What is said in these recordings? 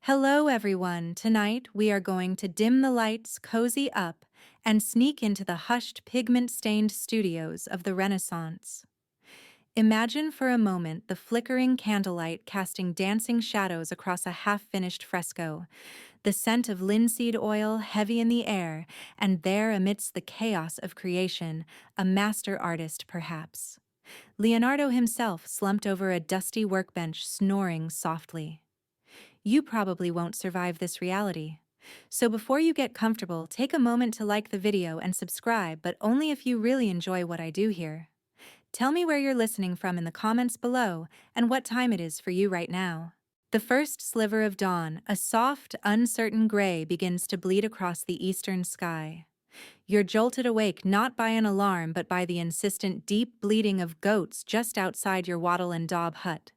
Hello, everyone. Tonight we are going to dim the lights, cozy up, and sneak into the hushed, pigment stained studios of the Renaissance. Imagine for a moment the flickering candlelight casting dancing shadows across a half finished fresco, the scent of linseed oil heavy in the air, and there amidst the chaos of creation, a master artist perhaps. Leonardo himself slumped over a dusty workbench, snoring softly. You probably won't survive this reality. So before you get comfortable, take a moment to like the video and subscribe, but only if you really enjoy what I do here. Tell me where you're listening from in the comments below and what time it is for you right now. The first sliver of dawn, a soft, uncertain gray, begins to bleed across the eastern sky. You're jolted awake not by an alarm but by the insistent deep bleating of goats just outside your wattle and daub hut.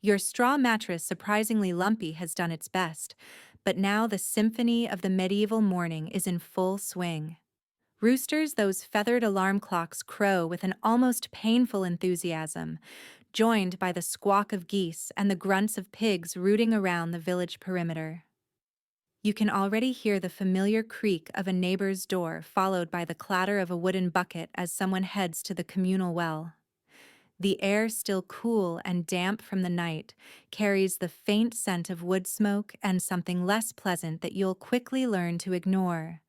Your straw mattress, surprisingly lumpy, has done its best, but now the symphony of the medieval morning is in full swing. Roosters, those feathered alarm clocks, crow with an almost painful enthusiasm, joined by the squawk of geese and the grunts of pigs rooting around the village perimeter. You can already hear the familiar creak of a neighbor's door, followed by the clatter of a wooden bucket as someone heads to the communal well. The air, still cool and damp from the night, carries the faint scent of wood smoke and something less pleasant that you'll quickly learn to ignore.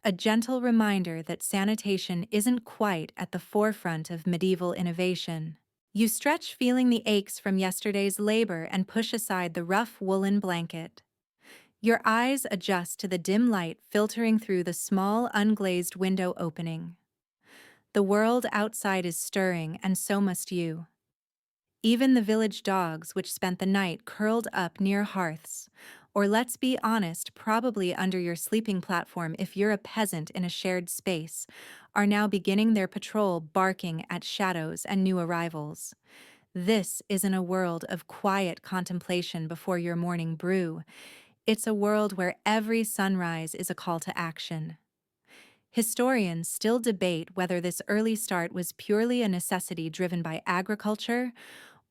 A gentle reminder that sanitation isn't quite at the forefront of medieval innovation. You stretch, feeling the aches from yesterday's labor, and push aside the rough woolen blanket. Your eyes adjust to the dim light filtering through the small, unglazed window opening. The world outside is stirring, and so must you. Even the village dogs, which spent the night curled up near hearths, or let's be honest, probably under your sleeping platform if you're a peasant in a shared space, are now beginning their patrol, barking at shadows and new arrivals. This isn't a world of quiet contemplation before your morning brew. It's a world where every sunrise is a call to action. Historians still debate whether this early start was purely a necessity driven by agriculture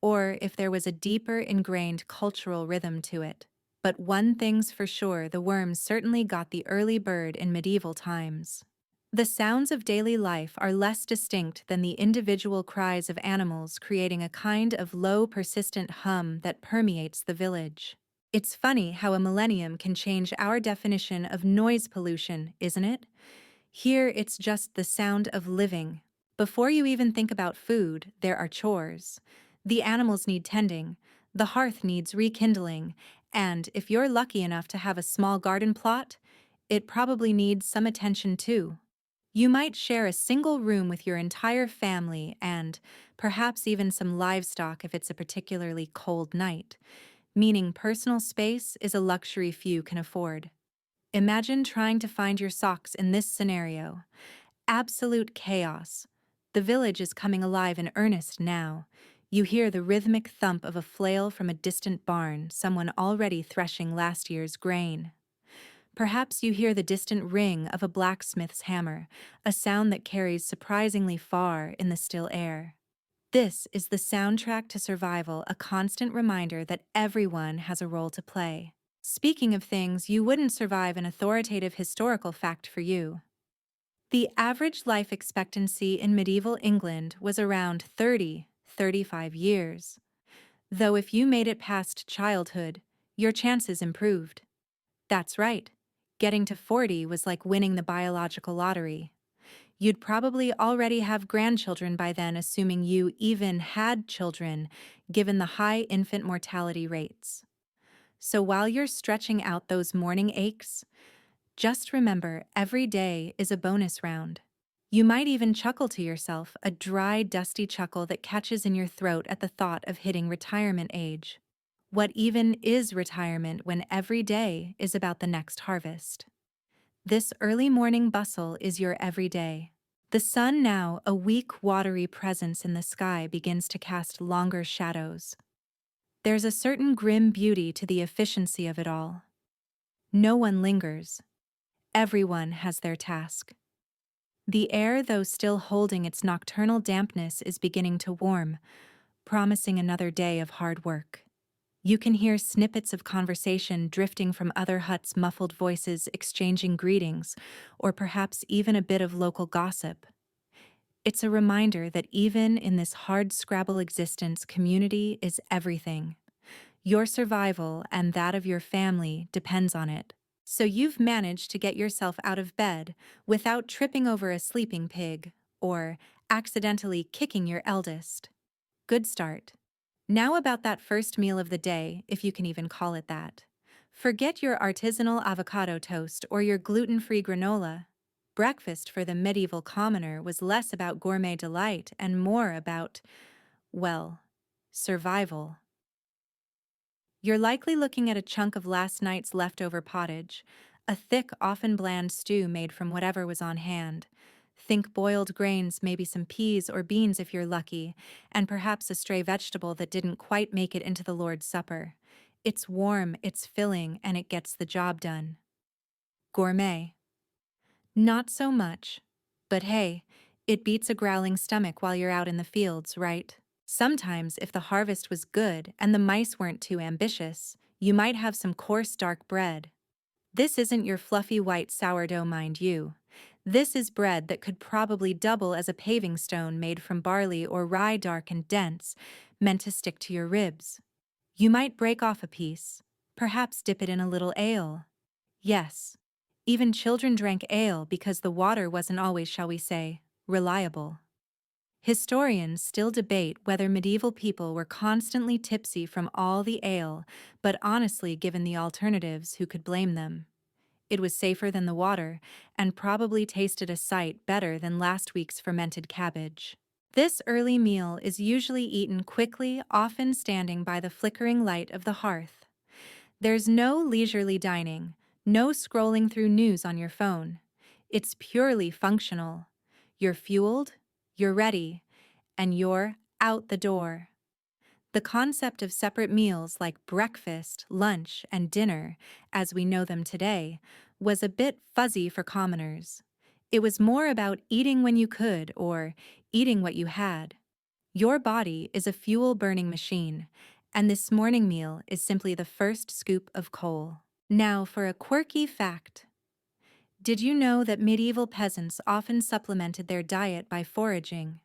or if there was a deeper ingrained cultural rhythm to it. But one thing's for sure, the worms certainly got the early bird in medieval times. The sounds of daily life are less distinct than the individual cries of animals, creating a kind of low, persistent hum that permeates the village. It's funny how a millennium can change our definition of noise pollution, isn't it? Here, it's just the sound of living. Before you even think about food, there are chores. The animals need tending, the hearth needs rekindling, and if you're lucky enough to have a small garden plot, it probably needs some attention too. You might share a single room with your entire family and perhaps even some livestock if it's a particularly cold night, meaning personal space is a luxury few can afford. Imagine trying to find your socks in this scenario. Absolute chaos. The village is coming alive in earnest now. You hear the rhythmic thump of a flail from a distant barn, someone already threshing last year's grain. Perhaps you hear the distant ring of a blacksmith's hammer, a sound that carries surprisingly far in the still air. This is the soundtrack to survival, a constant reminder that everyone has a role to play. Speaking of things you wouldn't survive, an authoritative historical fact for you. The average life expectancy in medieval England was around 35 years. Though if you made it past childhood, your chances improved. That's right. Getting to 40 was like winning the biological lottery. You'd probably already have grandchildren by then, assuming you even had children, given the high infant mortality rates. So while you're stretching out those morning aches, just remember every day is a bonus round. You might even chuckle to yourself, a dry, dusty chuckle that catches in your throat at the thought of hitting retirement age. What even is retirement when every day is about the next harvest? This early morning bustle is your everyday. The sun, now a weak, watery presence in the sky, begins to cast longer shadows. There's a certain grim beauty to the efficiency of it all. No one lingers. Everyone has their task. The air, though still holding its nocturnal dampness, is beginning to warm, promising another day of hard work. You can hear snippets of conversation drifting from other huts' muffled voices exchanging greetings, or perhaps even a bit of local gossip. It's a reminder that even in this hard-scrabble existence, community is everything. Your survival and that of your family depends on it. So you've managed to get yourself out of bed without tripping over a sleeping pig or accidentally kicking your eldest. Good start. Now about that first meal of the day, if you can even call it that. Forget your artisanal avocado toast or your gluten-free granola. Breakfast for the medieval commoner was less about gourmet delight and more about, well, survival. You're likely looking at a chunk of last night's leftover pottage, a thick, often bland stew made from whatever was on hand. Think boiled grains, maybe some peas or beans if you're lucky, and perhaps a stray vegetable that didn't quite make it into the Lord's Supper. It's warm, it's filling, and it gets the job done. Gourmet. Not so much. But hey, it beats a growling stomach while you're out in the fields, right? Sometimes, if the harvest was good and the mice weren't too ambitious, you might have some coarse dark bread. This isn't your fluffy white sourdough, mind you. This is bread that could probably double as a paving stone made from barley or rye, dark and dense, meant to stick to your ribs. You might break off a piece, perhaps dip it in a little ale. Yes, even children drank ale because the water wasn't always, shall we say, reliable. Historians still debate whether medieval people were constantly tipsy from all the ale, but honestly, given the alternatives, who could blame them? It was safer than the water, and probably tasted a sight better than last week's fermented cabbage. This early meal is usually eaten quickly, often standing by the flickering light of the hearth. There's no leisurely dining, no scrolling through news on your phone. It's purely functional. You're fueled, you're ready, and you're out the door. The concept of separate meals like breakfast, lunch, and dinner, as we know them today, was a bit fuzzy for commoners. It was more about eating when you could or eating what you had. Your body is a fuel-burning machine, and this morning meal is simply the first scoop of coal. Now for a quirky fact. Did you know that medieval peasants often supplemented their diet by foraging?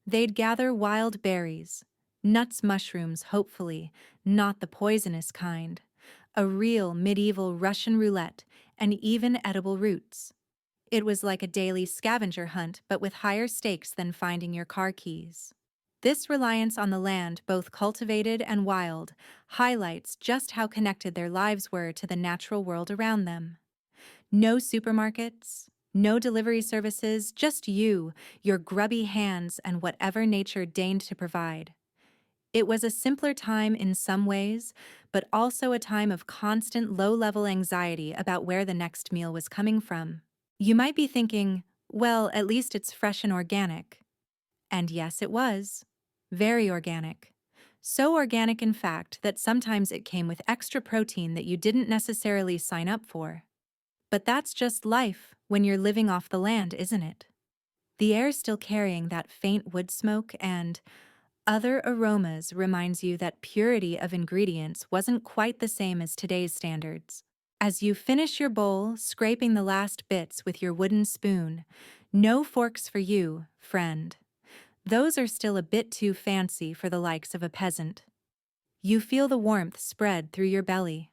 They'd gather wild berries, nuts, mushrooms, hopefully, not the poisonous kind, a real medieval Russian roulette, and even edible roots. It was like a daily scavenger hunt, but with higher stakes than finding your car keys. This reliance on the land, both cultivated and wild, highlights just how connected their lives were to the natural world around them. No supermarkets, no delivery services, just you, your grubby hands, and whatever nature deigned to provide. It was a simpler time in some ways, but also a time of constant low-level anxiety about where the next meal was coming from. You might be thinking, well, at least it's fresh and organic. And yes, it was. Very organic. So organic, in fact, that sometimes it came with extra protein that you didn't necessarily sign up for. But that's just life when you're living off the land, isn't it? The air's still carrying that faint wood smoke and other aromas reminds you that purity of ingredients wasn't quite the same as today's standards. As you finish your bowl, scraping the last bits with your wooden spoon, no forks for you, friend. Those are still a bit too fancy for the likes of a peasant. You feel the warmth spread through your belly.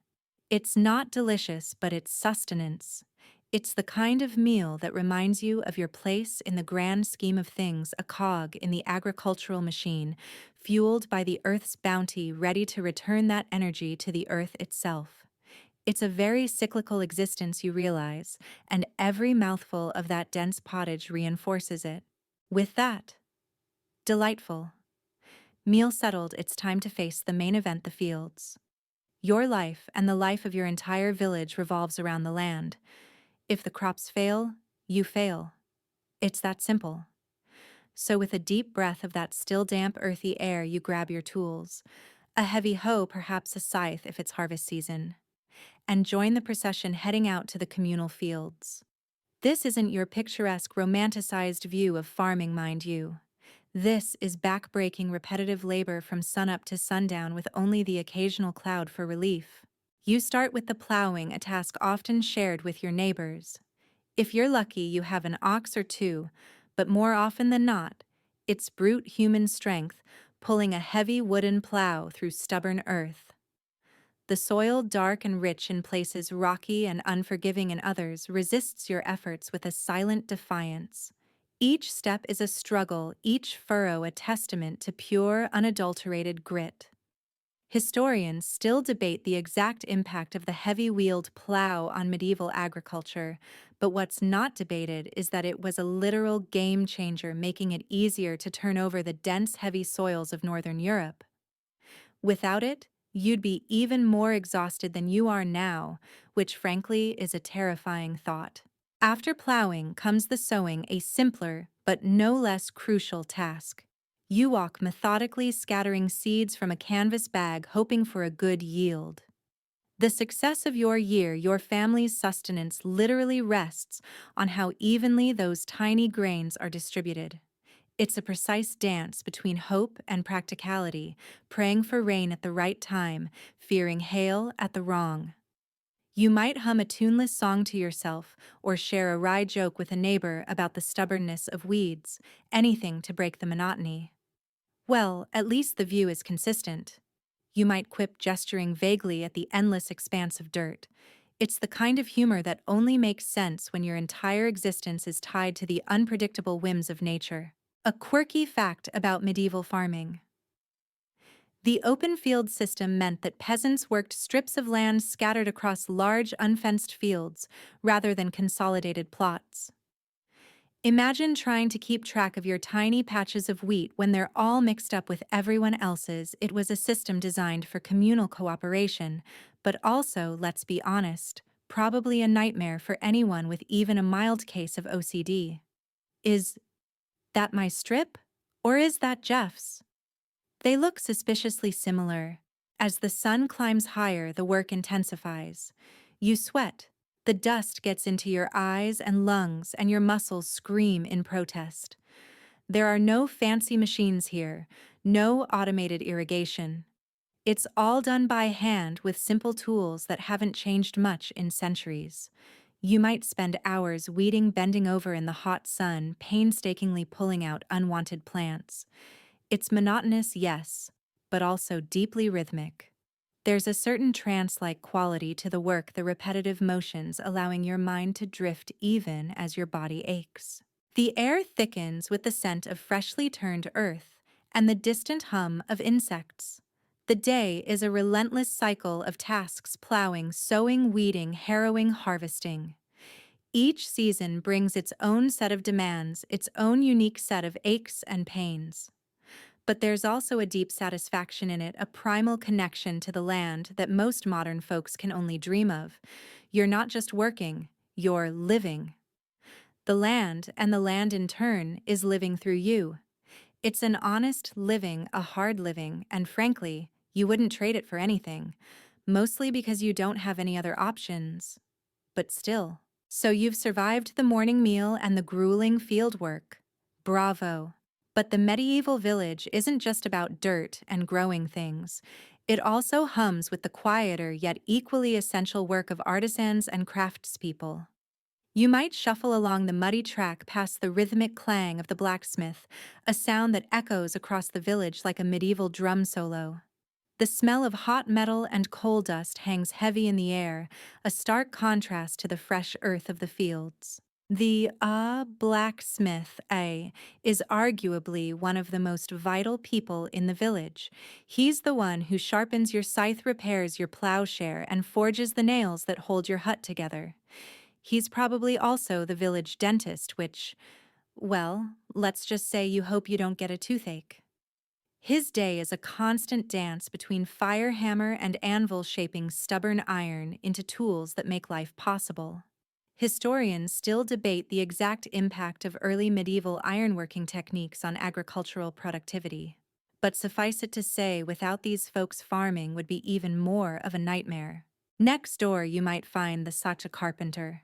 It's not delicious, but it's sustenance. It's the kind of meal that reminds you of your place in the grand scheme of things, a cog in the agricultural machine, fueled by the earth's bounty, ready to return that energy to the earth itself. It's a very cyclical existence, you realize, and every mouthful of that dense pottage reinforces it. With that, delightful. Meal settled, it's time to face the main event, the fields. Your life and the life of your entire village revolves around the land. If the crops fail, you fail. It's that simple. So with a deep breath of that still damp earthy air, you grab your tools, a heavy hoe, perhaps a scythe if it's harvest season, and join the procession heading out to the communal fields. This isn't your picturesque, romanticized view of farming, mind you. This is back-breaking repetitive labor from sunup to sundown with only the occasional cloud for relief. You start with the plowing, a task often shared with your neighbors. If you're lucky, you have an ox or two, but more often than not, it's brute human strength pulling a heavy wooden plow through stubborn earth. The soil, dark and rich in places, rocky and unforgiving in others, resists your efforts with a silent defiance. Each step is a struggle, each furrow a testament to pure, unadulterated grit. Historians still debate the exact impact of the heavy-wheeled plow on medieval agriculture, but what's not debated is that it was a literal game-changer, making it easier to turn over the dense, heavy soils of northern Europe. Without it, you'd be even more exhausted than you are now, which frankly is a terrifying thought. After plowing comes the sowing, a simpler but no less crucial task. You walk methodically, scattering seeds from a canvas bag, hoping for a good yield. The success of your year, your family's sustenance, literally rests on how evenly those tiny grains are distributed. It's a precise dance between hope and practicality, praying for rain at the right time, fearing hail at the wrong. You might hum a tuneless song to yourself or share a wry joke with a neighbor about the stubbornness of weeds, anything to break the monotony. Well, at least the view is consistent. You might quip, gesturing vaguely at the endless expanse of dirt. It's the kind of humor that only makes sense when your entire existence is tied to the unpredictable whims of nature. A quirky fact about medieval farming. The open field system meant that peasants worked strips of land scattered across large unfenced fields rather than consolidated plots. Imagine trying to keep track of your tiny patches of wheat when they're all mixed up with everyone else's. It was a system designed for communal cooperation, but also, let's be honest, probably a nightmare for anyone with even a mild case of OCD. Is that my strip? Or is that Jeff's? They look suspiciously similar. As the sun climbs higher, the work intensifies. You sweat. The dust gets into your eyes and lungs, and your muscles scream in protest. There are no fancy machines here, no automated irrigation. It's all done by hand with simple tools that haven't changed much in centuries. You might spend hours weeding, bending over in the hot sun, painstakingly pulling out unwanted plants. It's monotonous, yes, but also deeply rhythmic. There's a certain trance-like quality to the work, the repetitive motions allowing your mind to drift even as your body aches. The air thickens with the scent of freshly turned earth and the distant hum of insects. The day is a relentless cycle of tasks: plowing, sowing, weeding, harrowing, harvesting. Each season brings its own set of demands, its own unique set of aches and pains. But there's also a deep satisfaction in it, a primal connection to the land that most modern folks can only dream of. You're not just working, you're living. The land, and the land in turn, is living through you. It's an honest living, a hard living, and frankly, you wouldn't trade it for anything, mostly because you don't have any other options. But still. So you've survived the morning meal and the grueling field work. Bravo. But the medieval village isn't just about dirt and growing things. It also hums with the quieter yet equally essential work of artisans and craftspeople. You might shuffle along the muddy track past the rhythmic clang of the blacksmith, a sound that echoes across the village like a medieval drum solo. The smell of hot metal and coal dust hangs heavy in the air, a stark contrast to the fresh earth of the fields. The blacksmith, is arguably one of the most vital people in the village. He's the one who sharpens your scythe, repairs your plowshare, and forges the nails that hold your hut together. He's probably also the village dentist, which, well, let's just say you hope you don't get a toothache. His day is a constant dance between fire hammer and anvil, shaping stubborn iron into tools that make life possible. Historians still debate the exact impact of early medieval ironworking techniques on agricultural productivity. But suffice it to say, without these folks, farming would be even more of a nightmare. Next door, you might find the Sacha carpenter.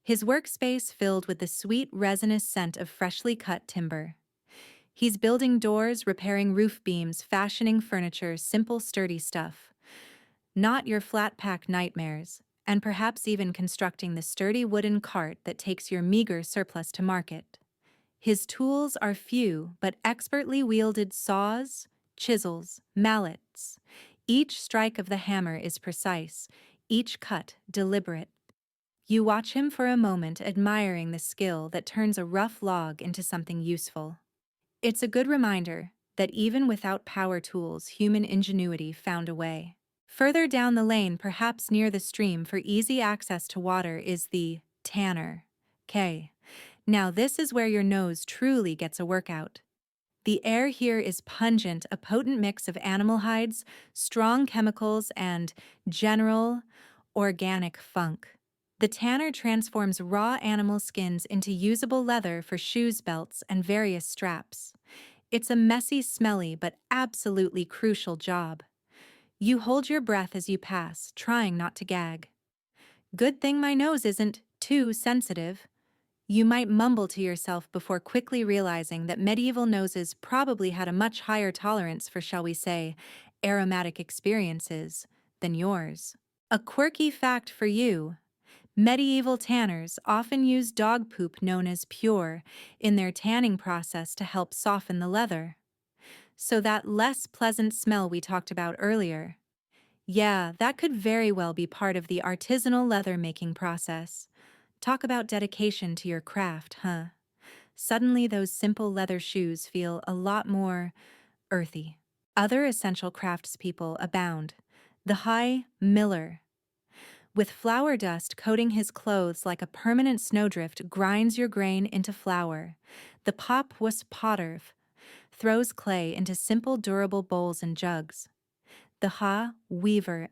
His workspace filled with the sweet, resinous scent of freshly cut timber. He's building doors, repairing roof beams, fashioning furniture, simple, sturdy stuff. Not your flat-pack nightmares, and perhaps even constructing the sturdy wooden cart that takes your meager surplus to market. His tools are few but expertly wielded saws, chisels, mallets. Each strike of the hammer is precise, each cut deliberate. You watch him for a moment, admiring the skill that turns a rough log into something useful. It's a good reminder that even without power tools, human ingenuity found a way. Further down the lane, perhaps near the stream for easy access to water, is the tanner. K. Now this is where your nose truly gets a workout. The air here is pungent, a potent mix of animal hides, strong chemicals, and general, organic funk. The tanner transforms raw animal skins into usable leather for shoes, belts, and various straps. It's a messy, smelly, but absolutely crucial job. You hold your breath as you pass, trying not to gag. Good thing my nose isn't too sensitive. You might mumble to yourself before quickly realizing that medieval noses probably had a much higher tolerance for, shall we say, aromatic experiences than yours. A quirky fact for you: medieval tanners often use dog poop known as pure in their tanning process to help soften the leather. So that less pleasant smell we talked about earlier, yeah, that could very well be part of the artisanal leather making process. Talk about dedication to your craft, huh? Suddenly those simple leather shoes feel a lot more earthy. Other essential craftspeople abound. The high miller, with flour dust coating his clothes like a permanent snowdrift, grinds your grain into flour. The pop was potterv, throws clay into simple durable bowls and jugs. The weaver,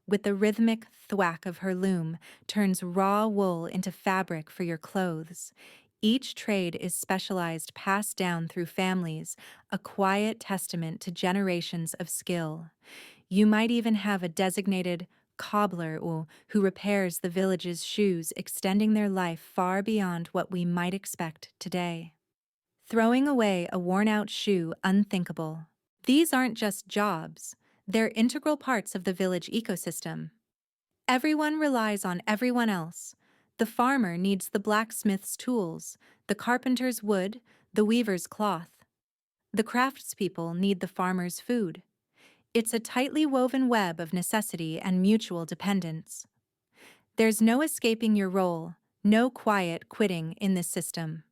with the rhythmic thwack of her loom, turns raw wool into fabric for your clothes. Each trade is specialized, passed down through families, a quiet testament to generations of skill. You might even have a designated cobbler who repairs the village's shoes, extending their life far beyond what we might expect today. Throwing away a worn-out shoe, unthinkable. These aren't just jobs, they're integral parts of the village ecosystem. Everyone relies on everyone else. The farmer needs the blacksmith's tools, the carpenter's wood, the weaver's cloth. The craftspeople need the farmer's food. It's a tightly woven web of necessity and mutual dependence. There's no escaping your role, no quiet quitting in this system.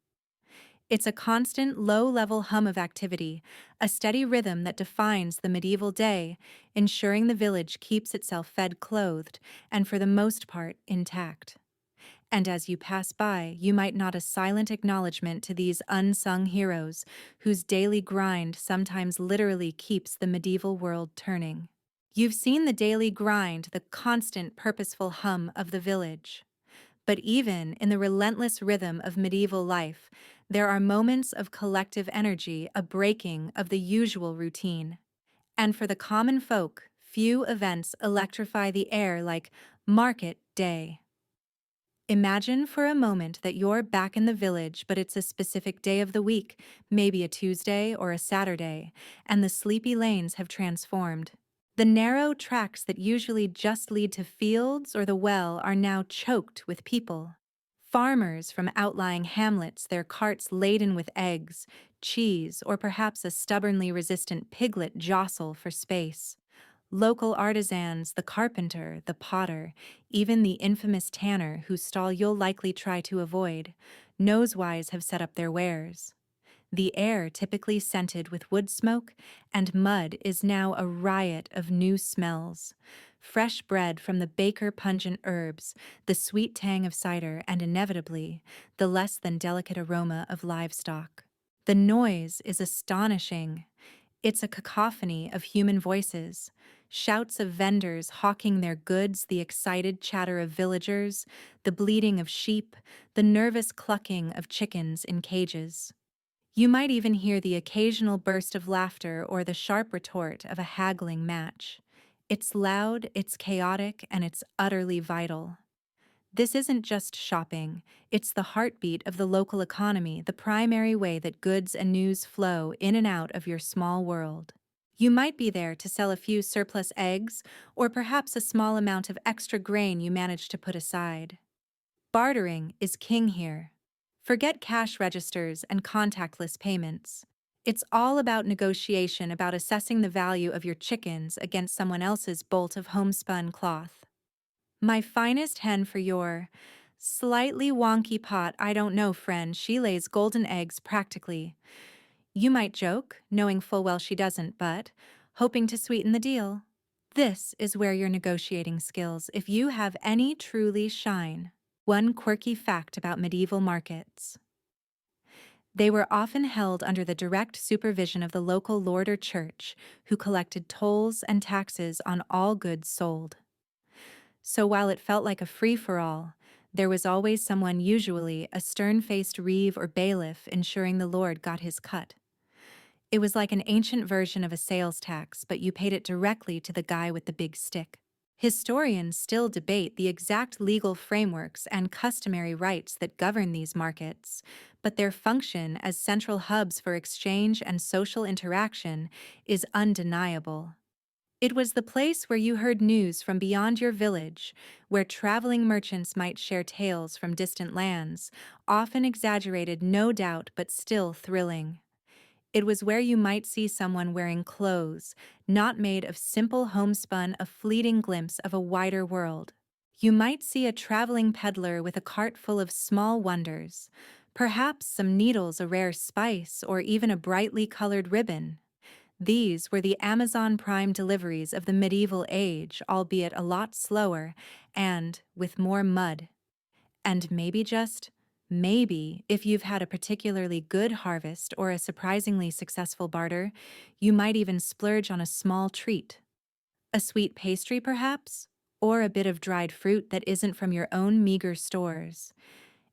It's a constant, low-level hum of activity, a steady rhythm that defines the medieval day, ensuring the village keeps itself fed, clothed, and for the most part, intact. And as you pass by, you might nod a silent acknowledgement to these unsung heroes, whose daily grind sometimes literally keeps the medieval world turning. You've seen the daily grind, the constant, purposeful hum of the village. But even in the relentless rhythm of medieval life, there are moments of collective energy, a breaking of the usual routine. And for the common folk, few events electrify the air like Market Day. Imagine for a moment that you're back in the village, but it's a specific day of the week, maybe a Tuesday or a Saturday, and the sleepy lanes have transformed. The narrow tracks that usually just lead to fields or the well are now choked with people. Farmers from outlying hamlets, their carts laden with eggs, cheese, or perhaps a stubbornly resistant piglet jostle for space. Local artisans, the carpenter, the potter, even the infamous tanner whose stall you'll likely try to avoid, nosewise have set up their wares. The air, typically scented with wood smoke and mud, is now a riot of new smells. Fresh bread from the baker, pungent herbs, the sweet tang of cider, and inevitably, the less than delicate aroma of livestock. The noise is astonishing. It's a cacophony of human voices, shouts of vendors hawking their goods, the excited chatter of villagers, the bleating of sheep, the nervous clucking of chickens in cages. You might even hear the occasional burst of laughter or the sharp retort of a haggling match. It's loud, it's chaotic, and it's utterly vital. This isn't just shopping, it's the heartbeat of the local economy, the primary way that goods and news flow in and out of your small world. You might be there to sell a few surplus eggs, or perhaps a small amount of extra grain you managed to put aside. Bartering is king here. Forget cash registers and contactless payments. It's all about negotiation, about assessing the value of your chickens against someone else's bolt of homespun cloth. My finest hen for your slightly wonky pot, I don't know, friend. She lays golden eggs practically. You might joke, knowing full well she doesn't, but hoping to sweeten the deal. This is where your negotiating skills, if you have any, truly shine. One quirky fact about medieval markets. They were often held under the direct supervision of the local lord or church, who collected tolls and taxes on all goods sold. So while it felt like a free-for-all, there was always someone, usually a stern-faced reeve or bailiff, ensuring the lord got his cut. It was like an ancient version of a sales tax, but you paid it directly to the guy with the big stick. Historians still debate the exact legal frameworks and customary rights that govern these markets, but their function as central hubs for exchange and social interaction is undeniable. It was the place where you heard news from beyond your village, where traveling merchants might share tales from distant lands, often exaggerated, no doubt, but still thrilling. It was where you might see someone wearing clothes, not made of simple homespun, a fleeting glimpse of a wider world. You might see a traveling peddler with a cart full of small wonders, perhaps some needles, a rare spice, or even a brightly colored ribbon. These were the Amazon Prime deliveries of the medieval age, albeit a lot slower and with more mud. And maybe, just maybe, if you've had a particularly good harvest or a surprisingly successful barter, you might even splurge on a small treat. A sweet pastry, perhaps? Or a bit of dried fruit that isn't from your own meager stores.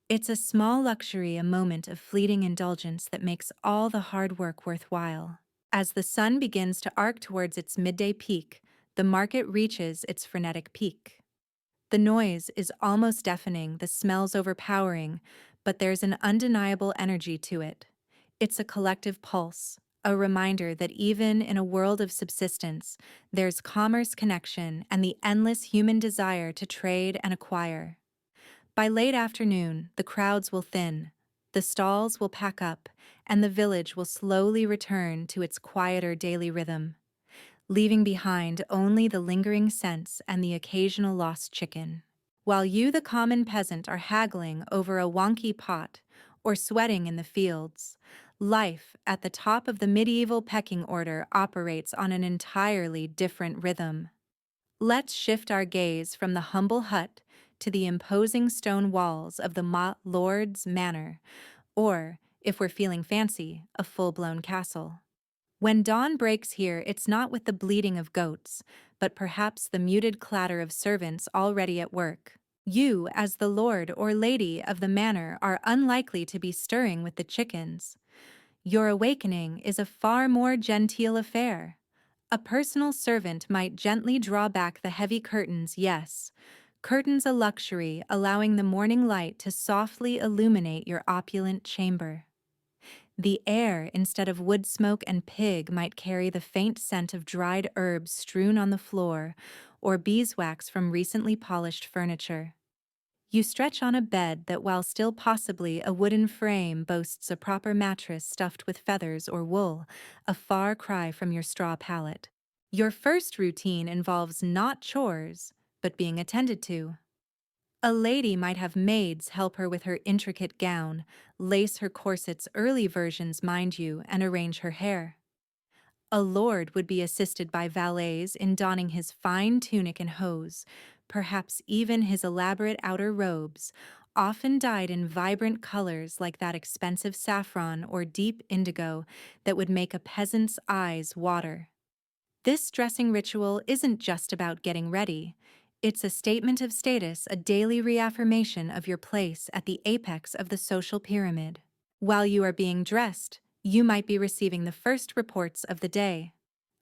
It's a small luxury, a moment of fleeting indulgence that makes all the hard work worthwhile. As the sun begins to arc towards its midday peak, the market reaches its frenetic peak. The noise is almost deafening, the smells overpowering, but there's an undeniable energy to it. It's a collective pulse, a reminder that even in a world of subsistence, there's commerce, connection, and the endless human desire to trade and acquire. By late afternoon, the crowds will thin, the stalls will pack up, and the village will slowly return to its quieter daily rhythm, leaving behind only the lingering scents and the occasional lost chicken. While you, the common peasant, are haggling over a wonky pot or sweating in the fields, life at the top of the medieval pecking order operates on an entirely different rhythm. Let's shift our gaze from the humble hut to the imposing stone walls of the lord's manor, or, if we're feeling fancy, a full-blown castle. When dawn breaks here, it's not with the bleating of goats, but perhaps the muted clatter of servants already at work. You, as the lord or lady of the manor, are unlikely to be stirring with the chickens. Your awakening is a far more genteel affair. A personal servant might gently draw back the heavy curtains, yes, curtains a luxury, allowing the morning light to softly illuminate your opulent chamber. The air, instead of wood smoke and pig, might carry the faint scent of dried herbs strewn on the floor, or beeswax from recently polished furniture. You stretch on a bed that, while still possibly a wooden frame, boasts a proper mattress stuffed with feathers or wool, a far cry from your straw pallet. Your first routine involves not chores, but being attended to. A lady might have maids help her with her intricate gown, lace her corsets, early versions, mind you, and arrange her hair. A lord would be assisted by valets in donning his fine tunic and hose, perhaps even his elaborate outer robes, often dyed in vibrant colors like that expensive saffron or deep indigo that would make a peasant's eyes water. This dressing ritual isn't just about getting ready. It's a statement of status, a daily reaffirmation of your place at the apex of the social pyramid. While you are being dressed, you might be receiving the first reports of the day.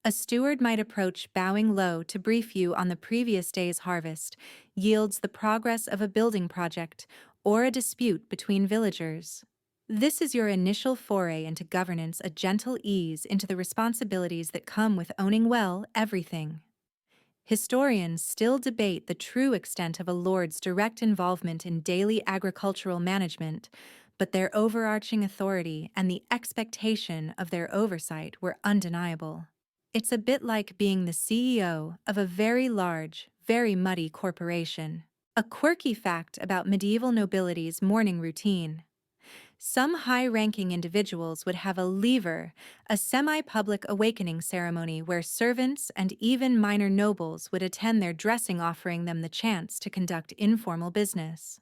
A steward might approach bowing low to brief you on the previous day's harvest, yields the progress of a building project, or a dispute between villagers. This is your initial foray into governance, a gentle ease into the responsibilities that come with owning well everything. Historians still debate the true extent of a lord's direct involvement in daily agricultural management, but their overarching authority and the expectation of their oversight were undeniable. It's a bit like being the CEO of a very large, very muddy corporation. A quirky fact about medieval nobility's morning routine. Some high-ranking individuals would have a lever, a semi-public awakening ceremony where servants and even minor nobles would attend their dressing, offering them the chance to conduct informal business.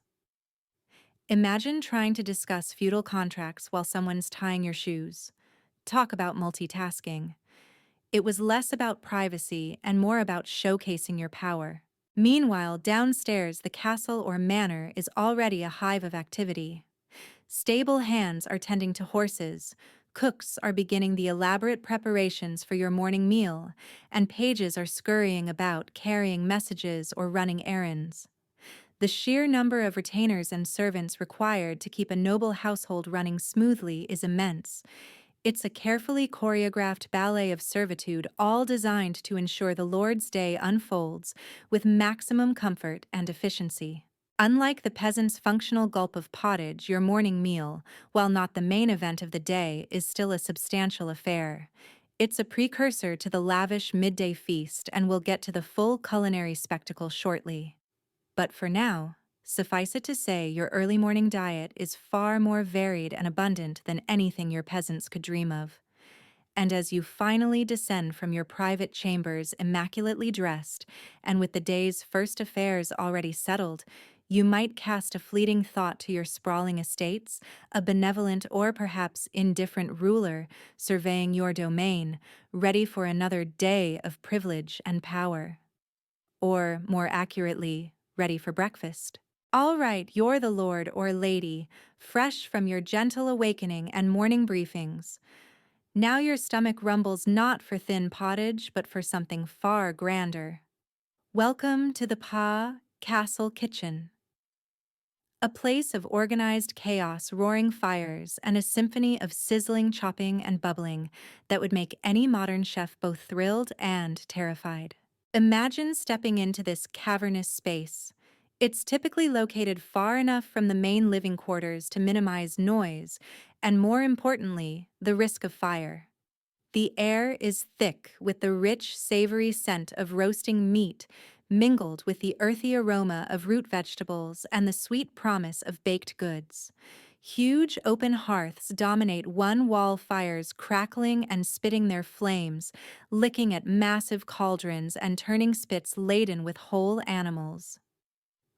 Imagine trying to discuss feudal contracts while someone's tying your shoes. Talk about multitasking. It was less about privacy and more about showcasing your power. Meanwhile, downstairs, the castle or manor is already a hive of activity. Stable hands are tending to horses, cooks are beginning the elaborate preparations for your morning meal, and pages are scurrying about carrying messages or running errands. The sheer number of retainers and servants required to keep a noble household running smoothly is immense. It's a carefully choreographed ballet of servitude, all designed to ensure the Lord's day unfolds with maximum comfort and efficiency. Unlike the peasant's functional gulp of pottage, your morning meal, while not the main event of the day, is still a substantial affair. It's a precursor to the lavish midday feast, and we'll get to the full culinary spectacle shortly. But for now, suffice it to say, your early morning diet is far more varied and abundant than anything your peasants could dream of. And as you finally descend from your private chambers immaculately dressed, and with the day's first affairs already settled, you might cast a fleeting thought to your sprawling estates, a benevolent or perhaps indifferent ruler surveying your domain, ready for another day of privilege and power. Or, more accurately, ready for breakfast. All right, you're the lord or lady, fresh from your gentle awakening and morning briefings. Now your stomach rumbles not for thin pottage, but for something far grander. Welcome to the Castle Kitchen. A place of organized chaos, roaring fires, and a symphony of sizzling, chopping, and bubbling that would make any modern chef both thrilled and terrified. Imagine stepping into this cavernous space. It's typically located far enough from the main living quarters to minimize noise, and more importantly, the risk of fire. The air is thick with the rich, savory scent of roasting meat, mingled with the earthy aroma of root vegetables and the sweet promise of baked goods. Huge open hearths dominate one-wall fires, crackling and spitting their flames, licking at massive cauldrons and turning spits laden with whole animals.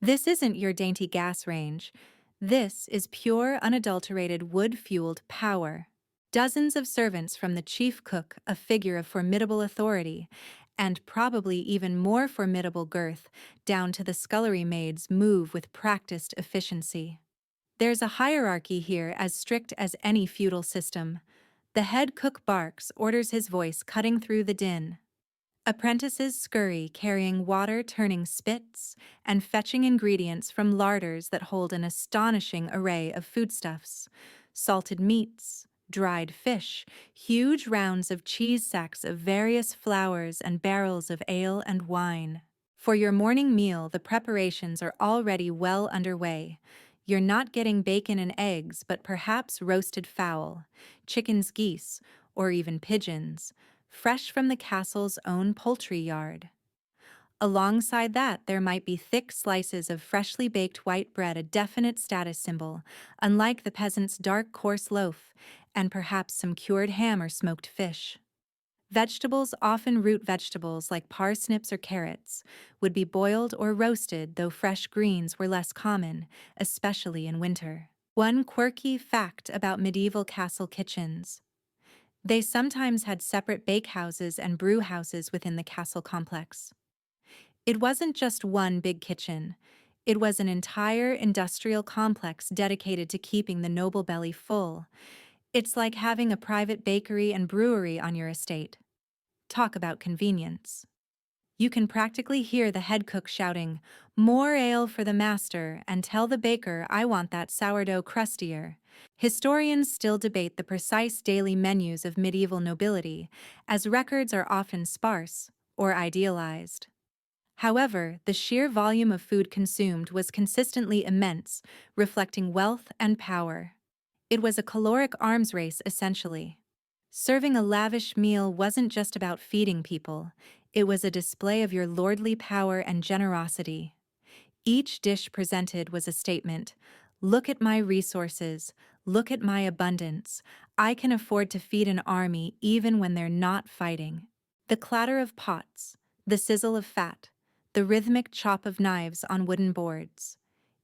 This isn't your dainty gas range. This is pure, unadulterated, wood-fueled power. Dozens of servants from the chief cook, a figure of formidable authority, and probably even more formidable girth, down to the scullery maids, move with practiced efficiency. There's a hierarchy here as strict as any feudal system. The head cook barks, orders, his voice cutting through the din. Apprentices scurry, carrying water, turning spits, and fetching ingredients from larders that hold an astonishing array of foodstuffs: salted meats, dried fish, huge rounds of cheese, sacks of various flours, and barrels of ale and wine. For your morning meal, the preparations are already well underway. You're not getting bacon and eggs, but perhaps roasted fowl, chickens, geese, or even pigeons, fresh from the castle's own poultry yard. Alongside that, there might be thick slices of freshly baked white bread, a definite status symbol, unlike the peasant's dark, coarse loaf, and perhaps some cured ham or smoked fish. Vegetables, often root vegetables like parsnips or carrots, would be boiled or roasted, though fresh greens were less common, especially in winter. One quirky fact about medieval castle kitchens: they sometimes had separate bakehouses and brewhouses within the castle complex. It wasn't just one big kitchen. It was an entire industrial complex dedicated to keeping the noble belly full. It's like having a private bakery and brewery on your estate. Talk about convenience. You can practically hear the head cook shouting, "More ale for the master, and tell the baker I want that sourdough crustier." Historians still debate the precise daily menus of medieval nobility, as records are often sparse or idealized. However, the sheer volume of food consumed was consistently immense, reflecting wealth and power. It was a caloric arms race, essentially. Serving a lavish meal wasn't just about feeding people, it was a display of your lordly power and generosity. Each dish presented was a statement. Look at my resources, look at my abundance. I can afford to feed an army even when they're not fighting. The clatter of pots, the sizzle of fat, the rhythmic chop of knives on wooden boards.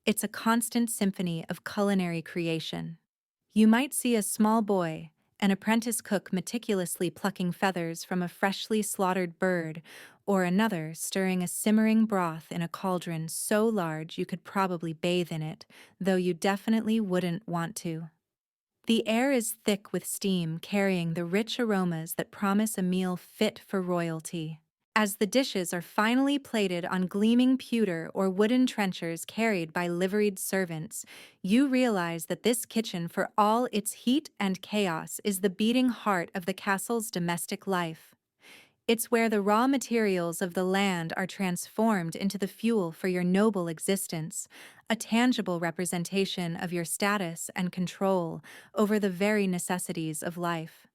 It's a constant symphony of culinary creation. You might see a small boy, an apprentice cook meticulously plucking feathers from a freshly slaughtered bird, or another stirring a simmering broth in a cauldron so large you could probably bathe in it, though you definitely wouldn't want to. The air is thick with steam carrying the rich aromas that promise a meal fit for royalty. As the dishes are finally plated on gleaming pewter or wooden trenchers carried by liveried servants, you realize that this kitchen, for all its heat and chaos, is the beating heart of the castle's domestic life. It's where the raw materials of the land are transformed into the fuel for your noble existence, a tangible representation of your status and control over the very necessities of life.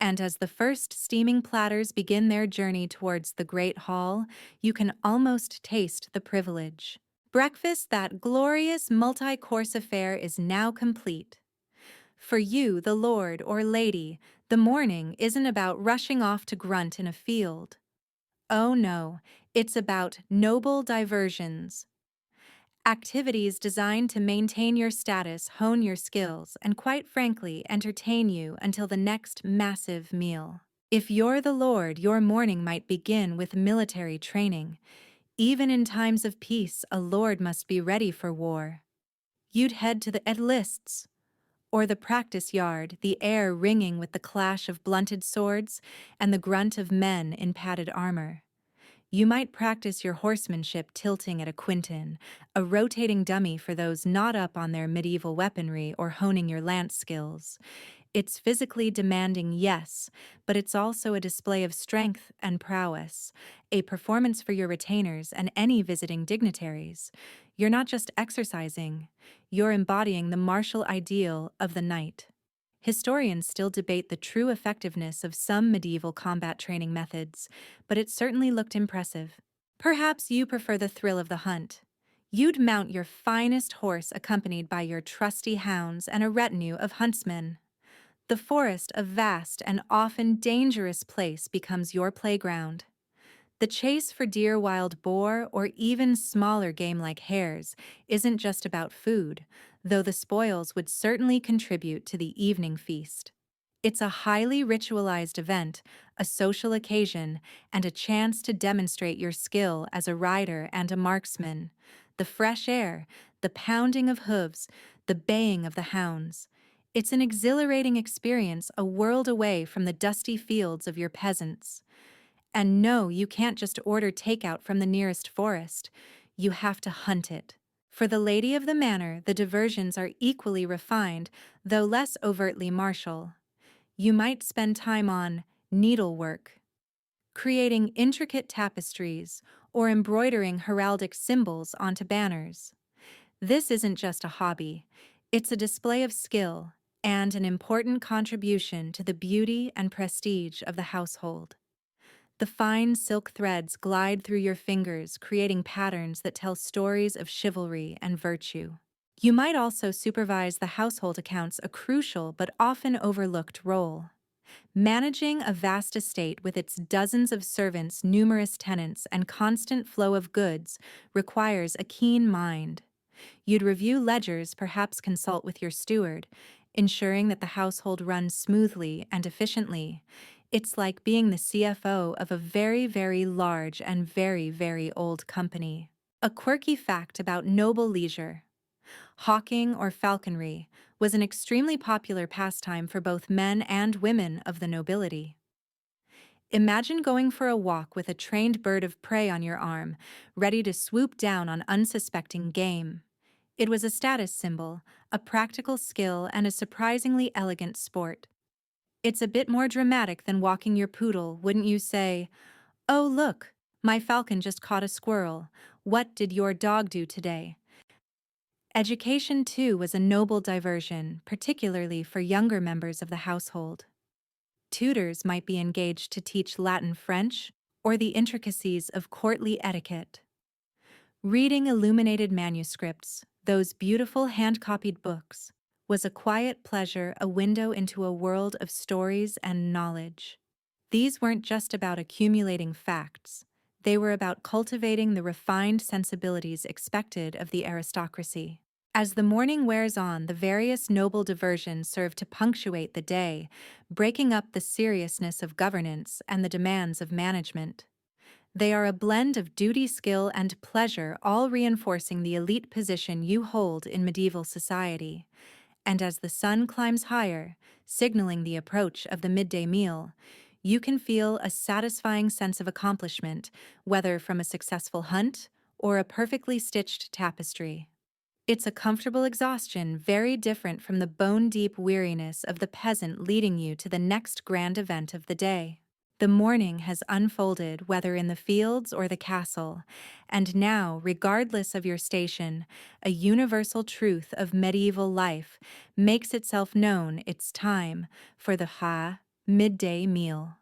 And as the first steaming platters begin their journey towards the Great Hall, you can almost taste the privilege. Breakfast, that glorious multi-course affair, is now complete. For you, the lord or lady, the morning isn't about rushing off to grunt in a field. Oh no, it's about noble diversions. Activities designed to maintain your status, hone your skills, and quite frankly, entertain you until the next massive meal. If you're the lord, your morning might begin with military training. Even in times of peace, a lord must be ready for war. You'd head to the lists, or the practice yard, the air ringing with the clash of blunted swords and the grunt of men in padded armor. You might practice your horsemanship tilting at a quinton, a rotating dummy for those not up on their medieval weaponry, or honing your lance skills. It's physically demanding, yes, but it's also a display of strength and prowess, a performance for your retainers and any visiting dignitaries. You're not just exercising, you're embodying the martial ideal of the knight. Historians still debate the true effectiveness of some medieval combat training methods, but it certainly looked impressive. Perhaps you prefer the thrill of the hunt. You'd mount your finest horse accompanied by your trusty hounds and a retinue of huntsmen. The forest, a vast and often dangerous place, becomes your playground. The chase for deer, wild boar, or even smaller game like hares isn't just about food, though the spoils would certainly contribute to the evening feast. It's a highly ritualized event, a social occasion, and a chance to demonstrate your skill as a rider and a marksman. The fresh air, the pounding of hooves, the baying of the hounds. It's an exhilarating experience, a world away from the dusty fields of your peasants. And no, you can't just order takeout from the nearest forest. You have to hunt it. For the lady of the manor, the diversions are equally refined, though less overtly martial. You might spend time on needlework, creating intricate tapestries, or embroidering heraldic symbols onto banners. This isn't just a hobby, it's a display of skill and an important contribution to the beauty and prestige of the household. The fine silk threads glide through your fingers, creating patterns that tell stories of chivalry and virtue. You might also supervise the household accounts, a crucial but often overlooked role. Managing a vast estate with its dozens of servants, numerous tenants, and constant flow of goods requires a keen mind. You'd review ledgers, perhaps consult with your steward, ensuring that the household runs smoothly and efficiently. It's like being the CFO of a very, very large and very, very old company. A quirky fact about noble leisure: hawking or falconry was an extremely popular pastime for both men and women of the nobility. Imagine going for a walk with a trained bird of prey on your arm, ready to swoop down on unsuspecting game. It was a status symbol, a practical skill, and a surprisingly elegant sport. It's a bit more dramatic than walking your poodle, wouldn't you say? Oh, look, my falcon just caught a squirrel. What did your dog do today? Education, too, was a noble diversion, particularly for younger members of the household. Tutors might be engaged to teach Latin French or the intricacies of courtly etiquette. Reading illuminated manuscripts, those beautiful hand-copied books, was a quiet pleasure, a window into a world of stories and knowledge. These weren't just about accumulating facts. They were about cultivating the refined sensibilities expected of the aristocracy. As the morning wears on, the various noble diversions serve to punctuate the day, breaking up the seriousness of governance and the demands of management. They are a blend of duty, skill, and pleasure, all reinforcing the elite position you hold in medieval society. And as the sun climbs higher, signaling the approach of the midday meal, you can feel a satisfying sense of accomplishment, whether from a successful hunt or a perfectly stitched tapestry. It's a comfortable exhaustion, very different from the bone-deep weariness of the peasant leading you to the next grand event of the day. The morning has unfolded, whether in the fields or the castle, and now, regardless of your station, a universal truth of medieval life makes itself known. It's time for the midday meal.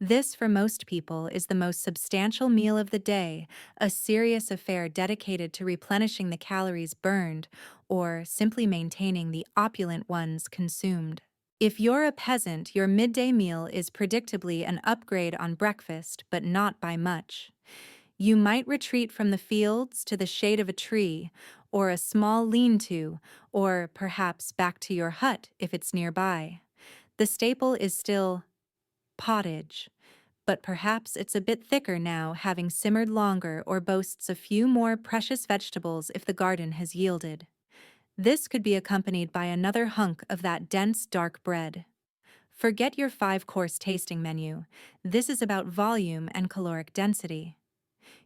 This, for most people, is the most substantial meal of the day, a serious affair dedicated to replenishing the calories burned or simply maintaining the opulent ones consumed. If you're a peasant, your midday meal is predictably an upgrade on breakfast, but not by much. You might retreat from the fields to the shade of a tree, or a small lean-to, or perhaps back to your hut if it's nearby. The staple is still pottage, but perhaps it's a bit thicker now, having simmered longer, or boasts a few more precious vegetables if the garden has yielded. This could be accompanied by another hunk of that dense, dark bread. Forget your five-course tasting menu. This is about volume and caloric density.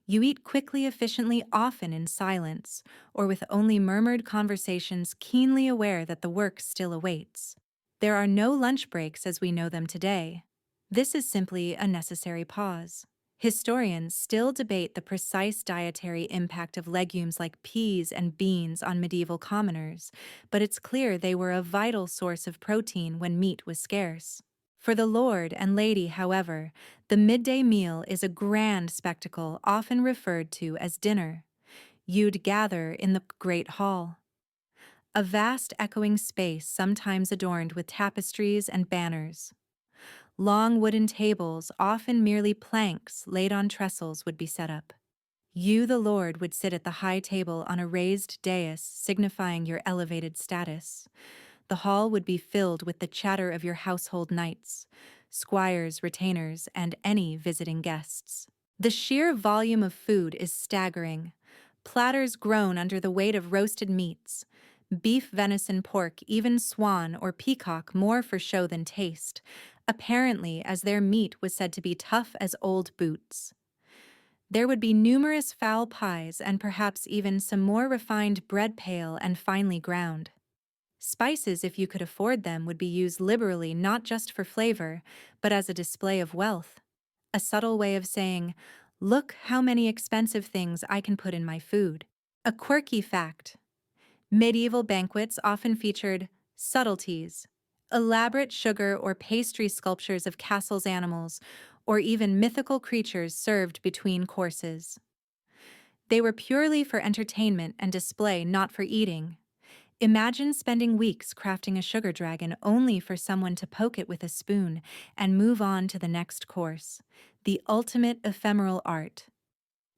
You eat quickly, efficiently, often in silence, or with only murmured conversations, keenly aware that the work still awaits. There are no lunch breaks as we know them today. This is simply a necessary pause. Historians still debate the precise dietary impact of legumes like peas and beans on medieval commoners, but it's clear they were a vital source of protein when meat was scarce. For the lord and lady, however, the midday meal is a grand spectacle often referred to as dinner. You'd gather in the great hall, a vast echoing space sometimes adorned with tapestries and banners. Long wooden tables, often merely planks laid on trestles, would be set up. You, the lord, would sit at the high table on a raised dais, signifying your elevated status. The hall would be filled with the chatter of your household knights, squires, retainers, and any visiting guests. The sheer volume of food is staggering. Platters groan under the weight of roasted meats, beef, venison, pork, even swan or peacock, more for show than taste, apparently as their meat was said to be tough as old boots. There would be numerous fowl pies and perhaps even some more refined bread, pale and finely ground. Spices, if you could afford them, would be used liberally, not just for flavor, but as a display of wealth. A subtle way of saying, "Look how many expensive things I can put in my food." A quirky fact: medieval banquets often featured subtleties, elaborate sugar or pastry sculptures of castles, animals, or even mythical creatures served between courses. They were purely for entertainment and display, not for eating. Imagine spending weeks crafting a sugar dragon only for someone to poke it with a spoon and move on to the next course. The ultimate ephemeral art.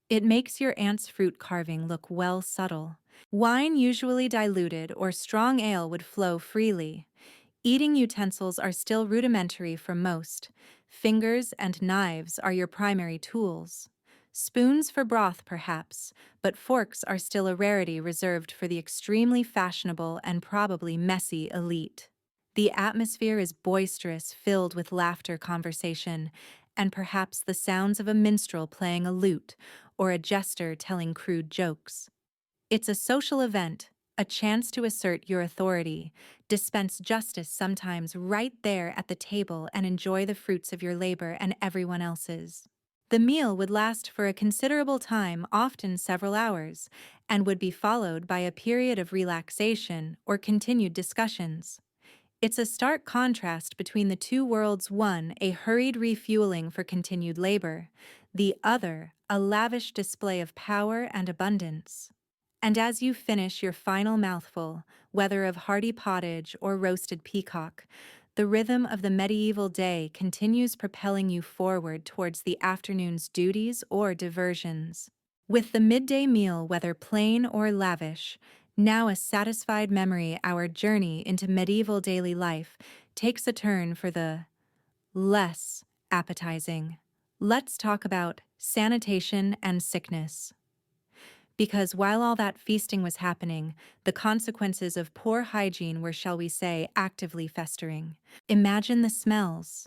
It makes your aunt's fruit carving look well subtle. Wine, usually diluted, or strong ale would flow freely. Eating utensils are still rudimentary for most. Fingers and knives are your primary tools. Spoons for broth, perhaps, but forks are still a rarity reserved for the extremely fashionable and probably messy elite. The atmosphere is boisterous, filled with laughter, conversation, and perhaps the sounds of a minstrel playing a lute or a jester telling crude jokes. It's a social event, a chance to assert your authority, dispense justice sometimes right there at the table, and enjoy the fruits of your labor and everyone else's. The meal would last for a considerable time, often several hours, and would be followed by a period of relaxation or continued discussions. It's a stark contrast between the two worlds: one, a hurried refueling for continued labor; the other, a lavish display of power and abundance. And as you finish your final mouthful, whether of hearty pottage or roasted peacock, the rhythm of the medieval day continues propelling you forward towards the afternoon's duties or diversions. With the midday meal, whether plain or lavish, now a satisfied memory, our journey into medieval daily life takes a turn for the less appetizing. Let's talk about sanitation and sickness. Because while all that feasting was happening, the consequences of poor hygiene were, shall we say, actively festering. Imagine the smells.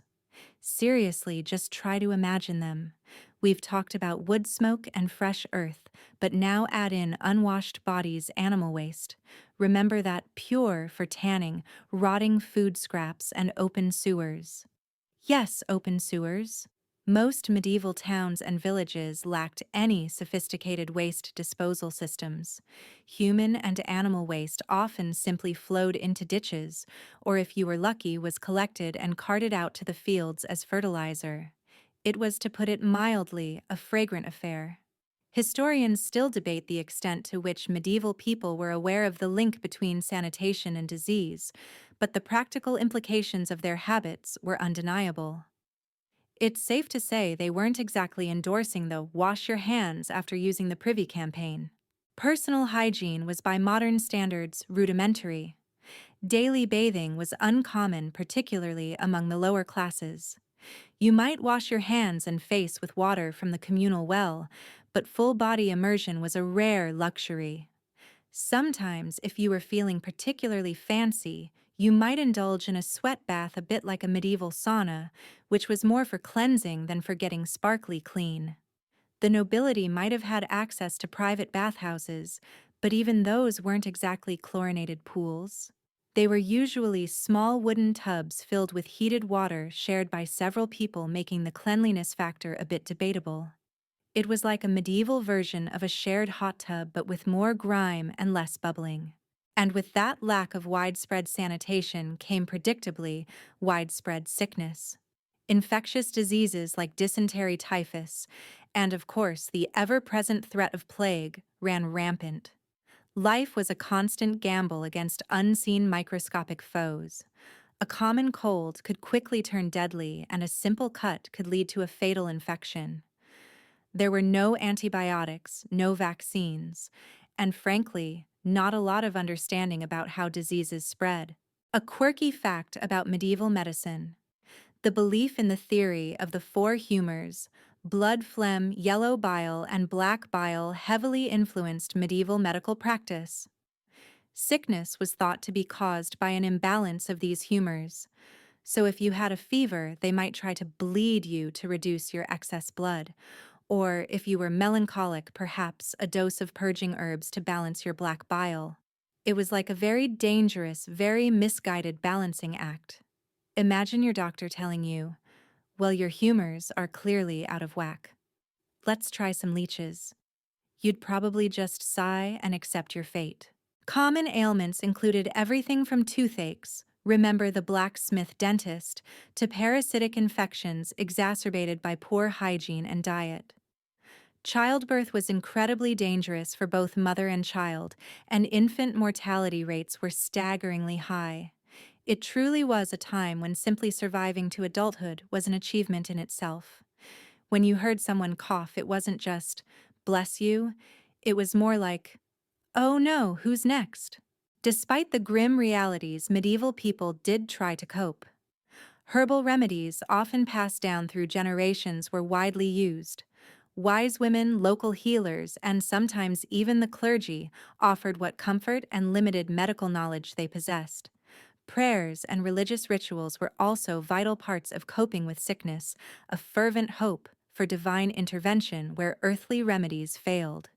Seriously, just try to imagine them. We've talked about wood smoke and fresh earth, but now add in unwashed bodies, animal waste. Remember that pure for tanning, rotting food scraps, and open sewers. Yes, open sewers. Most medieval towns and villages lacked any sophisticated waste disposal systems. Human and animal waste often simply flowed into ditches, or if you were lucky, was collected and carted out to the fields as fertilizer. It was, to put it mildly, a fragrant affair. Historians still debate the extent to which medieval people were aware of the link between sanitation and disease, but the practical implications of their habits were undeniable. It's safe to say they weren't exactly endorsing the "wash your hands after using the Privy campaign." Personal hygiene was, by modern standards, rudimentary. Daily bathing was uncommon, particularly among the lower classes. You might wash your hands and face with water from the communal well, but full-body immersion was a rare luxury. Sometimes, if you were feeling particularly fancy, you might indulge in a sweat bath, a bit like a medieval sauna, which was more for cleansing than for getting sparkly clean. The nobility might have had access to private bathhouses, but even those weren't exactly chlorinated pools. They were usually small wooden tubs filled with heated water shared by several people, making the cleanliness factor a bit debatable. It was like a medieval version of a shared hot tub, but with more grime and less bubbling. And with that lack of widespread sanitation came, predictably, widespread sickness. Infectious diseases like dysentery, typhus, and of course the ever-present threat of plague ran rampant. Life was a constant gamble against unseen microscopic foes. A common cold could quickly turn deadly, and a simple cut could lead to a fatal infection. There were no antibiotics, no vaccines, and frankly, not a lot of understanding about how diseases spread. A quirky fact about medieval medicine: the belief in the theory of the four humors, blood, phlegm, yellow bile, and black bile, heavily influenced medieval medical practice. Sickness was thought to be caused by an imbalance of these humors. So if you had a fever, they might try to bleed you to reduce your excess blood. Or if you were melancholic, perhaps a dose of purging herbs to balance your black bile. It was like a very dangerous, very misguided balancing act. Imagine your doctor telling you, "Well, your humors are clearly out of whack. Let's try some leeches." You'd probably just sigh and accept your fate. Common ailments included everything from toothaches, remember the blacksmith dentist, to parasitic infections exacerbated by poor hygiene and diet. Childbirth was incredibly dangerous for both mother and child, and infant mortality rates were staggeringly high. It truly was a time when simply surviving to adulthood was an achievement in itself. When you heard someone cough, it wasn't just, "Bless you," it was more like, "Oh no, who's next?" Despite the grim realities, medieval people did try to cope. Herbal remedies, often passed down through generations, were widely used. Wise women, local healers, and sometimes even the clergy offered what comfort and limited medical knowledge they possessed. Prayers and religious rituals were also vital parts of coping with sickness, a fervent hope for divine intervention where earthly remedies failed.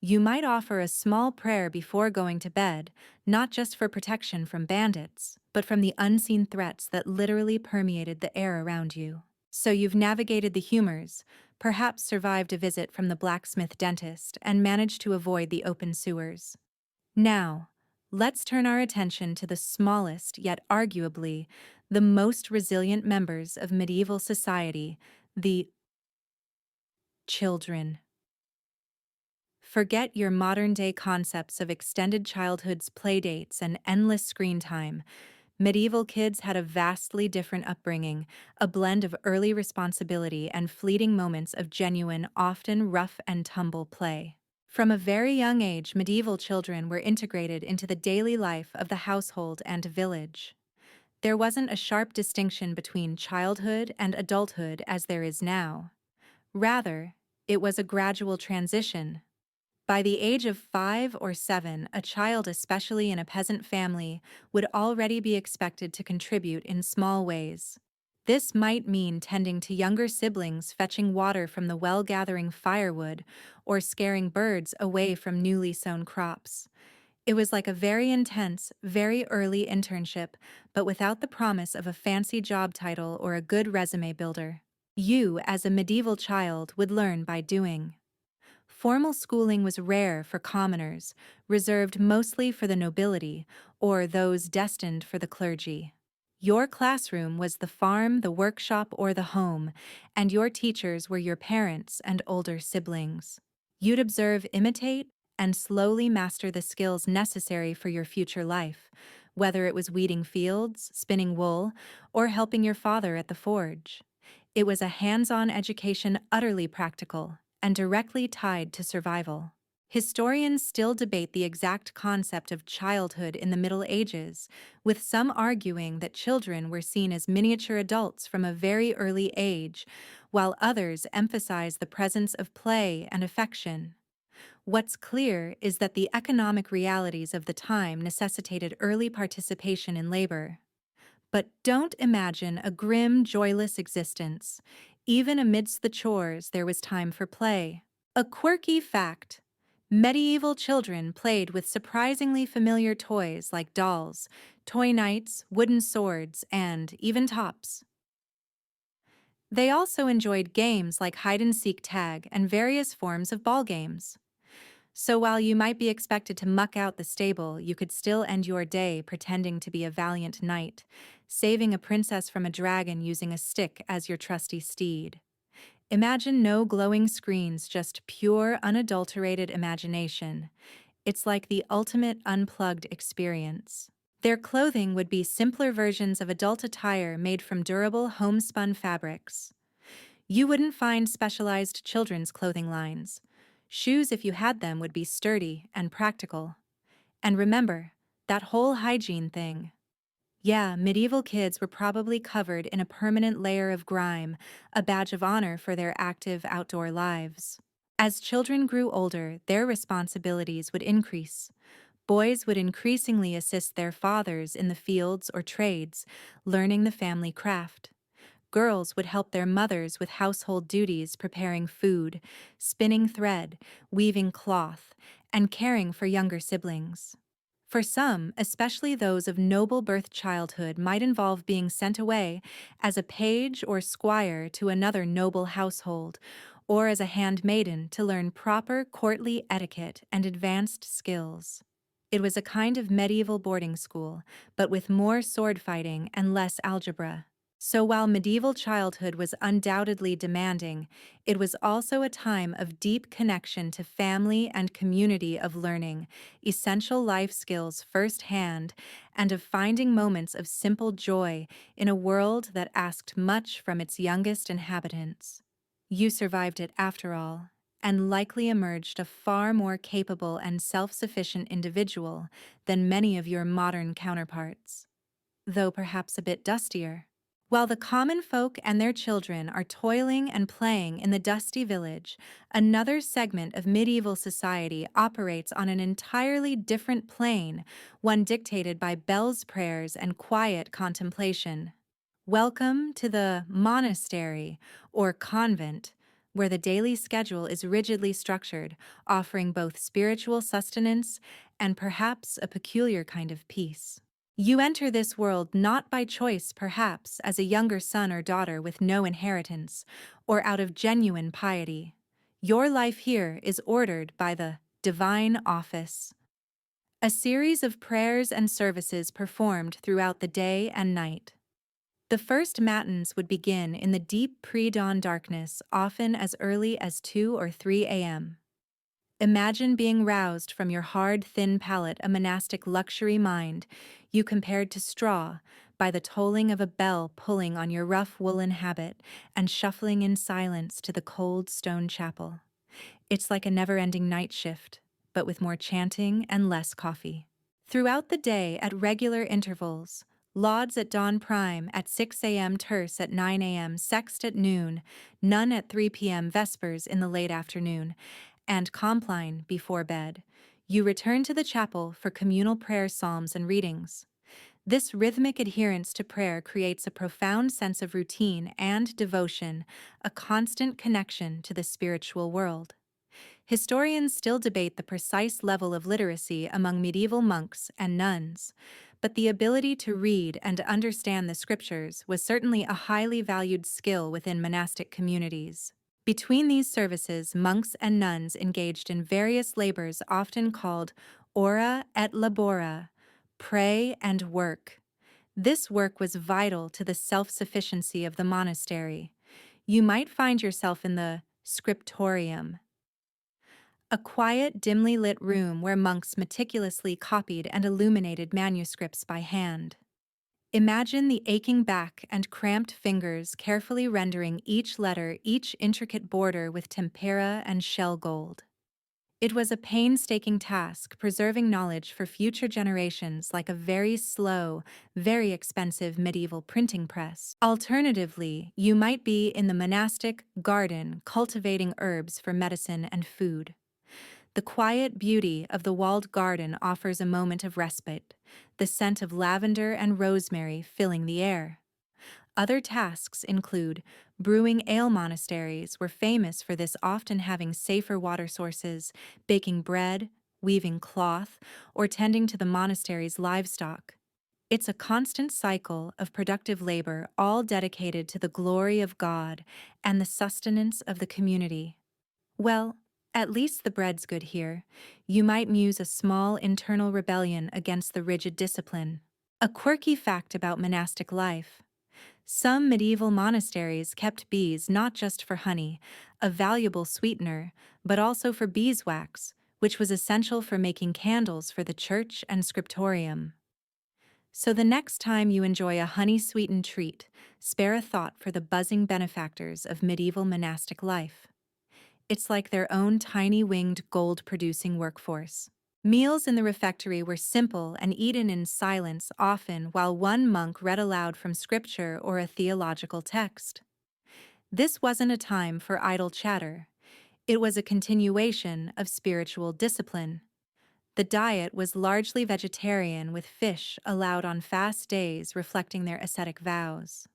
You might offer a small prayer before going to bed, not just for protection from bandits, but from the unseen threats that literally permeated the air around you. So you've navigated the humors, perhaps survived a visit from the blacksmith dentist, and managed to avoid the open sewers. Now, let's turn our attention to the smallest, yet arguably the most resilient members of medieval society, the children. Forget your modern-day concepts of extended childhood's playdates and endless screen time. Medieval kids had a vastly different upbringing, a blend of early responsibility and fleeting moments of genuine, often rough and tumble play. From a very young age, medieval children were integrated into the daily life of the household and village. There wasn't a sharp distinction between childhood and adulthood as there is now. Rather, it was a gradual transition. By the age of 5 or 7, a child, especially in a peasant family, would already be expected to contribute in small ways. This might mean tending to younger siblings, fetching water from the well, gathering firewood, or scaring birds away from newly sown crops. It was like a very intense, very early internship, but without the promise of a fancy job title or a good resume builder. You, as a medieval child, would learn by doing. Formal schooling was rare for commoners, reserved mostly for the nobility or those destined for the clergy. Your classroom was the farm, the workshop, or the home, and your teachers were your parents and older siblings. You'd observe, imitate, and slowly master the skills necessary for your future life, whether it was weeding fields, spinning wool, or helping your father at the forge. It was a hands-on education, utterly practical and directly tied to survival. Historians still debate the exact concept of childhood in the Middle Ages, with some arguing that children were seen as miniature adults from a very early age, while others emphasize the presence of play and affection. What's clear is that the economic realities of the time necessitated early participation in labor. But don't imagine a grim, joyless existence. Even amidst the chores, there was time for play. A quirky fact: medieval children played with surprisingly familiar toys like dolls, toy knights, wooden swords, and even tops. They also enjoyed games like hide-and-seek tag and various forms of ball games. So while you might be expected to muck out the stable, you could still end your day pretending to be a valiant knight, saving a princess from a dragon using a stick as your trusty steed. Imagine no glowing screens, just pure, unadulterated imagination. It's like the ultimate unplugged experience. Their clothing would be simpler versions of adult attire made from durable, homespun fabrics. You wouldn't find specialized children's clothing lines. Shoes, if you had them, would be sturdy and practical. And remember, that whole hygiene thing. Yeah, medieval kids were probably covered in a permanent layer of grime, a badge of honor for their active outdoor lives. As children grew older, their responsibilities would increase. Boys would increasingly assist their fathers in the fields or trades, learning the family craft. Girls would help their mothers with household duties, preparing food, spinning thread, weaving cloth, and caring for younger siblings. For some, especially those of noble birth, childhood might involve being sent away as a page or squire to another noble household, or as a handmaiden to learn proper courtly etiquette and advanced skills. It was a kind of medieval boarding school, but with more sword fighting and less algebra. So while medieval childhood was undoubtedly demanding, it was also a time of deep connection to family and community, of learning essential life skills firsthand, and of finding moments of simple joy in a world that asked much from its youngest inhabitants. You survived it after all, and likely emerged a far more capable and self-sufficient individual than many of your modern counterparts, though perhaps a bit dustier. While the common folk and their children are toiling and playing in the dusty village, another segment of medieval society operates on an entirely different plane, one dictated by bells, prayers, and quiet contemplation. Welcome to the monastery, or convent, where the daily schedule is rigidly structured, offering both spiritual sustenance and perhaps a peculiar kind of peace. You enter this world not by choice, perhaps, as a younger son or daughter with no inheritance, or out of genuine piety. Your life here is ordered by the divine office. A series of prayers and services performed throughout the day and night. The first matins would begin in the deep pre-dawn darkness, often as early as 2 or 3 a.m. Imagine being roused from your hard, thin palate, a monastic luxury mind, you compared to straw, by the tolling of a bell pulling on your rough woolen habit and shuffling in silence to the cold stone chapel. It's like a never-ending night shift, but with more chanting and less coffee. Throughout the day, at regular intervals, lauds at dawn prime, at 6 a.m. terce at 9 a.m., sext at noon, none at 3 p.m., vespers in the late afternoon, and compline before bed. You return to the chapel for communal prayer, psalms, and readings. This rhythmic adherence to prayer creates a profound sense of routine and devotion, a constant connection to the spiritual world. Historians still debate the precise level of literacy among medieval monks and nuns, but the ability to read and understand the scriptures was certainly a highly valued skill within monastic communities. Between these services, monks and nuns engaged in various labors often called ora et labora, pray and work. This work was vital to the self-sufficiency of the monastery. You might find yourself in the scriptorium, a quiet, dimly lit room where monks meticulously copied and illuminated manuscripts by hand. Imagine the aching back and cramped fingers carefully rendering each letter, each intricate border with tempera and shell gold. It was a painstaking task, preserving knowledge for future generations like a very slow, very expensive medieval printing press. Alternatively, you might be in the monastic garden cultivating herbs for medicine and food. The quiet beauty of the walled garden offers a moment of respite, the scent of lavender and rosemary filling the air. Other tasks include brewing ale. Monasteries were famous for this, often having safer water sources, baking bread, weaving cloth, or tending to the monastery's livestock. It's a constant cycle of productive labor, all dedicated to the glory of God and the sustenance of the community. Well, at least the bread's good here. You might muse a small internal rebellion against the rigid discipline. A quirky fact about monastic life. Some medieval monasteries kept bees not just for honey, a valuable sweetener, but also for beeswax, which was essential for making candles for the church and scriptorium. So the next time you enjoy a honey-sweetened treat, spare a thought for the buzzing benefactors of medieval monastic life. It's like their own tiny winged gold-producing workforce. Meals in the refectory were simple and eaten in silence, often while one monk read aloud from scripture or a theological text. This wasn't a time for idle chatter. It was a continuation of spiritual discipline. The diet was largely vegetarian, with fish allowed on fast days, reflecting their ascetic vows.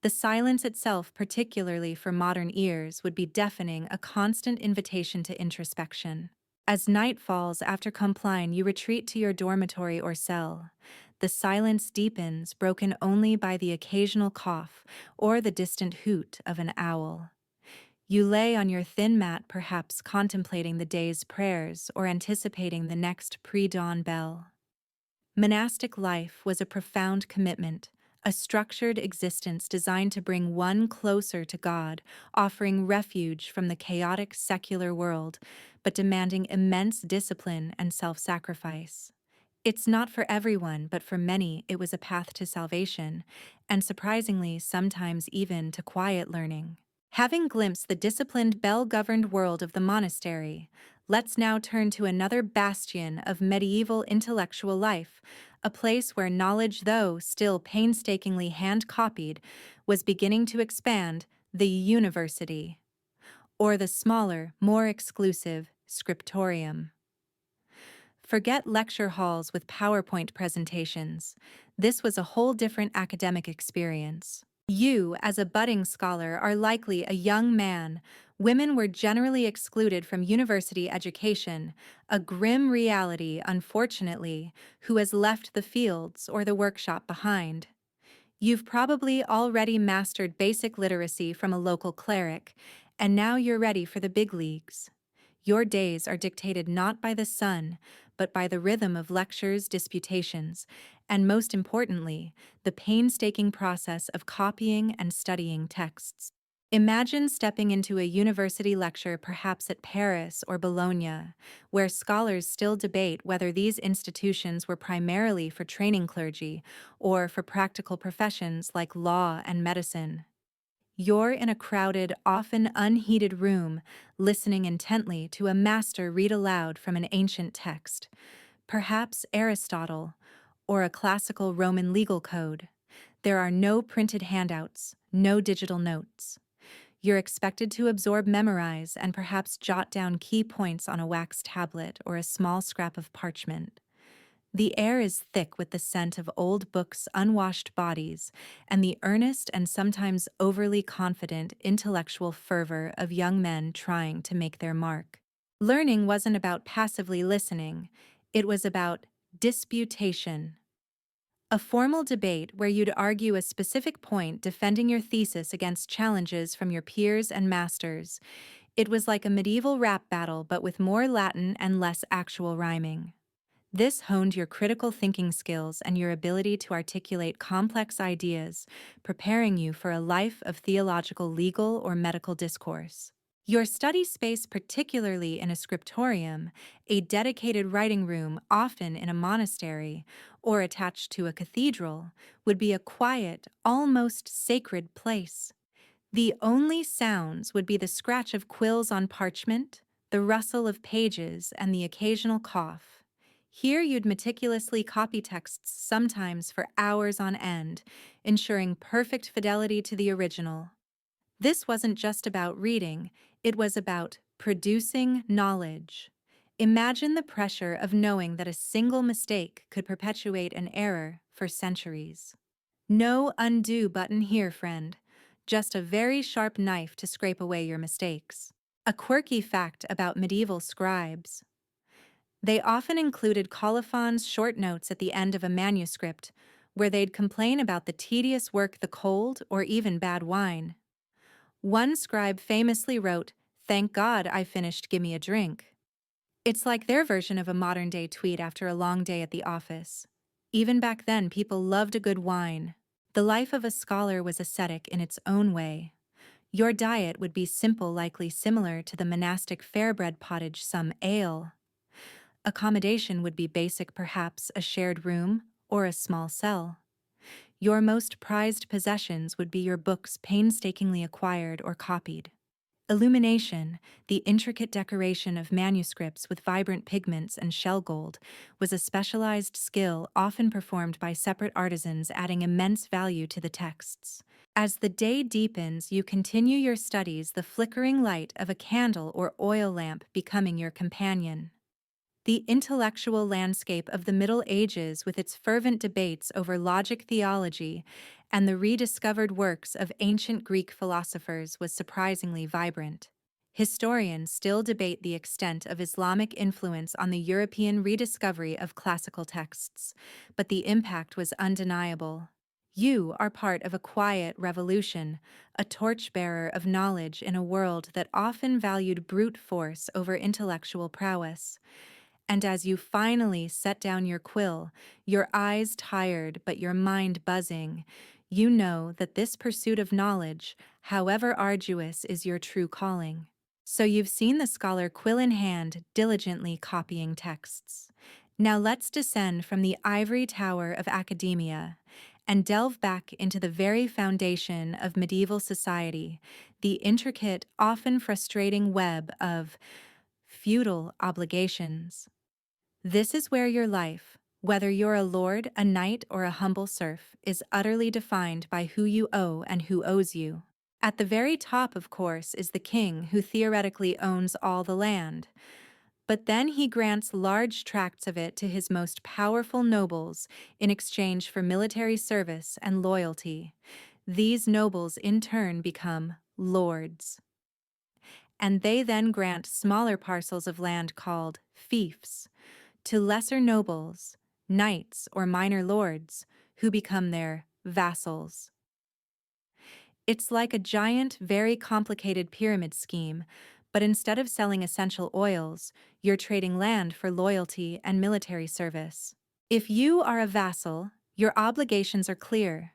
The silence itself, particularly for modern ears, would be deafening, a constant invitation to introspection. As night falls after compline, you retreat to your dormitory or cell. The silence deepens, broken only by the occasional cough or the distant hoot of an owl. You lay on your thin mat, perhaps contemplating the day's prayers or anticipating the next pre-dawn bell. Monastic life was a profound commitment, a structured existence designed to bring one closer to God, offering refuge from the chaotic secular world, but demanding immense discipline and self-sacrifice. It's not for everyone, but for many it was a path to salvation, and surprisingly, sometimes even to quiet learning. Having glimpsed the disciplined, bell-governed world of the monastery, let's now turn to another bastion of medieval intellectual life, A place where knowledge, though still painstakingly hand-copied, was beginning to expand, the university, or the smaller, more exclusive scriptorium. Forget lecture halls with PowerPoint presentations. This was a whole different academic experience. You, as a budding scholar, are likely a young man. Women were generally excluded from university education, a grim reality, unfortunately, who has left the fields or the workshop behind. You've probably already mastered basic literacy from a local cleric, and now you're ready for the big leagues. Your days are dictated not by the sun, but by the rhythm of lectures, disputations, and most importantly, the painstaking process of copying and studying texts. Imagine stepping into a university lecture, perhaps at Paris or Bologna, where scholars still debate whether these institutions were primarily for training clergy or for practical professions like law and medicine. You're in a crowded, often unheated room, listening intently to a master read aloud from an ancient text, perhaps Aristotle, or a classical Roman legal code. There are no printed handouts, no digital notes. You're expected to absorb, memorize, and perhaps jot down key points on a wax tablet or a small scrap of parchment. The air is thick with the scent of old books, unwashed bodies, and the earnest and sometimes overly confident intellectual fervor of young men trying to make their mark. Learning wasn't about passively listening, it was about disputation. A formal debate where you'd argue a specific point, defending your thesis against challenges from your peers and masters. It was like a medieval rap battle, but with more Latin and less actual rhyming. This honed your critical thinking skills and your ability to articulate complex ideas, preparing you for a life of theological, legal, or medical discourse. Your study space, particularly in a scriptorium, a dedicated writing room, often in a monastery or attached to a cathedral, would be a quiet, almost sacred place. The only sounds would be the scratch of quills on parchment, the rustle of pages, and the occasional cough. Here you'd meticulously copy texts, sometimes for hours on end, ensuring perfect fidelity to the original. This wasn't just about reading, it was about producing knowledge. Imagine the pressure of knowing that a single mistake could perpetuate an error for centuries. No undo button here, friend. Just a very sharp knife to scrape away your mistakes. A quirky fact about medieval scribes. They often included colophons, short notes at the end of a manuscript, where they'd complain about the tedious work, the cold, or even bad wine. One scribe famously wrote, "Thank God I finished, gimme a drink." It's like their version of a modern-day tweet after a long day at the office. Even back then, people loved a good wine. The life of a scholar was ascetic in its own way. Your diet would be simple, likely similar to the monastic fairbread pottage, some ale. Accommodation would be basic, perhaps a shared room or a small cell. Your most prized possessions would be your books, painstakingly acquired or copied. Illumination, the intricate decoration of manuscripts with vibrant pigments and shell gold, was a specialized skill often performed by separate artisans, adding immense value to the texts. As the day deepens, you continue your studies, the flickering light of a candle or oil lamp becoming your companion. The intellectual landscape of the Middle Ages, with its fervent debates over logic, theology, and the rediscovered works of ancient Greek philosophers, was surprisingly vibrant. Historians still debate the extent of Islamic influence on the European rediscovery of classical texts, but the impact was undeniable. You are part of a quiet revolution, a torchbearer of knowledge in a world that often valued brute force over intellectual prowess. And as you finally set down your quill, your eyes tired but your mind buzzing, you know that this pursuit of knowledge, however arduous, is your true calling. So you've seen the scholar, quill in hand, diligently copying texts. Now let's descend from the ivory tower of academia and delve back into the very foundation of medieval society, the intricate, often frustrating web of feudal obligations. This is where your life, Whether you're a lord, a knight, or a humble serf is utterly defined by who you owe and who owes you. At the very top, of course, is the king, who theoretically owns all the land. But then he grants large tracts of it to his most powerful nobles in exchange for military service and loyalty. These nobles in turn become lords. And they then grant smaller parcels of land called fiefs to lesser nobles, knights, or minor lords, who become their vassals. It's like a giant, very complicated pyramid scheme, but instead of selling essential oils, you're trading land for loyalty and military service. If you are a vassal, your obligations are clear.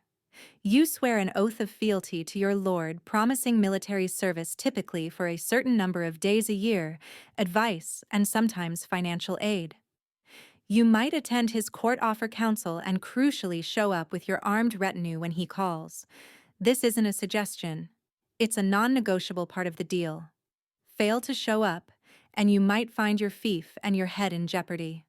You swear an oath of fealty to your lord, promising military service typically for a certain number of days a year, advice, and sometimes financial aid. You might attend his court, offer counsel, and crucially show up with your armed retinue when he calls. This isn't a suggestion. It's a non-negotiable part of the deal. Fail to show up, and you might find your fief and your head in jeopardy.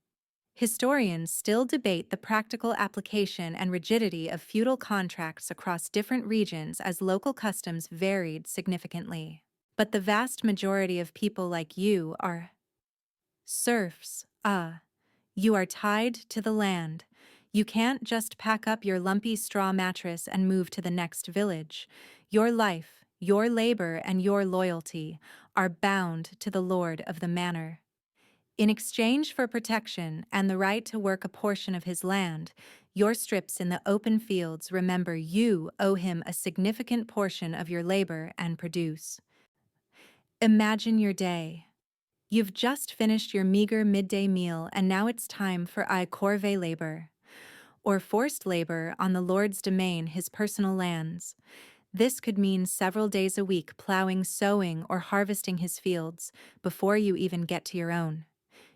Historians still debate the practical application and rigidity of feudal contracts across different regions as local customs varied significantly. But the vast majority of people like you are serfs. You are tied to the land. You can't just pack up your lumpy straw mattress and move to the next village. Your life, your labor, and your loyalty are bound to the lord of the manor. In exchange for protection and the right to work a portion of his land, your strips in the open fields remember you owe him a significant portion of your labor and produce. Imagine your day. You've just finished your meager midday meal and now it's time for corvée labor, or forced labor on the Lord's domain, his personal lands. This could mean several days a week plowing, sowing, or harvesting his fields before you even get to your own.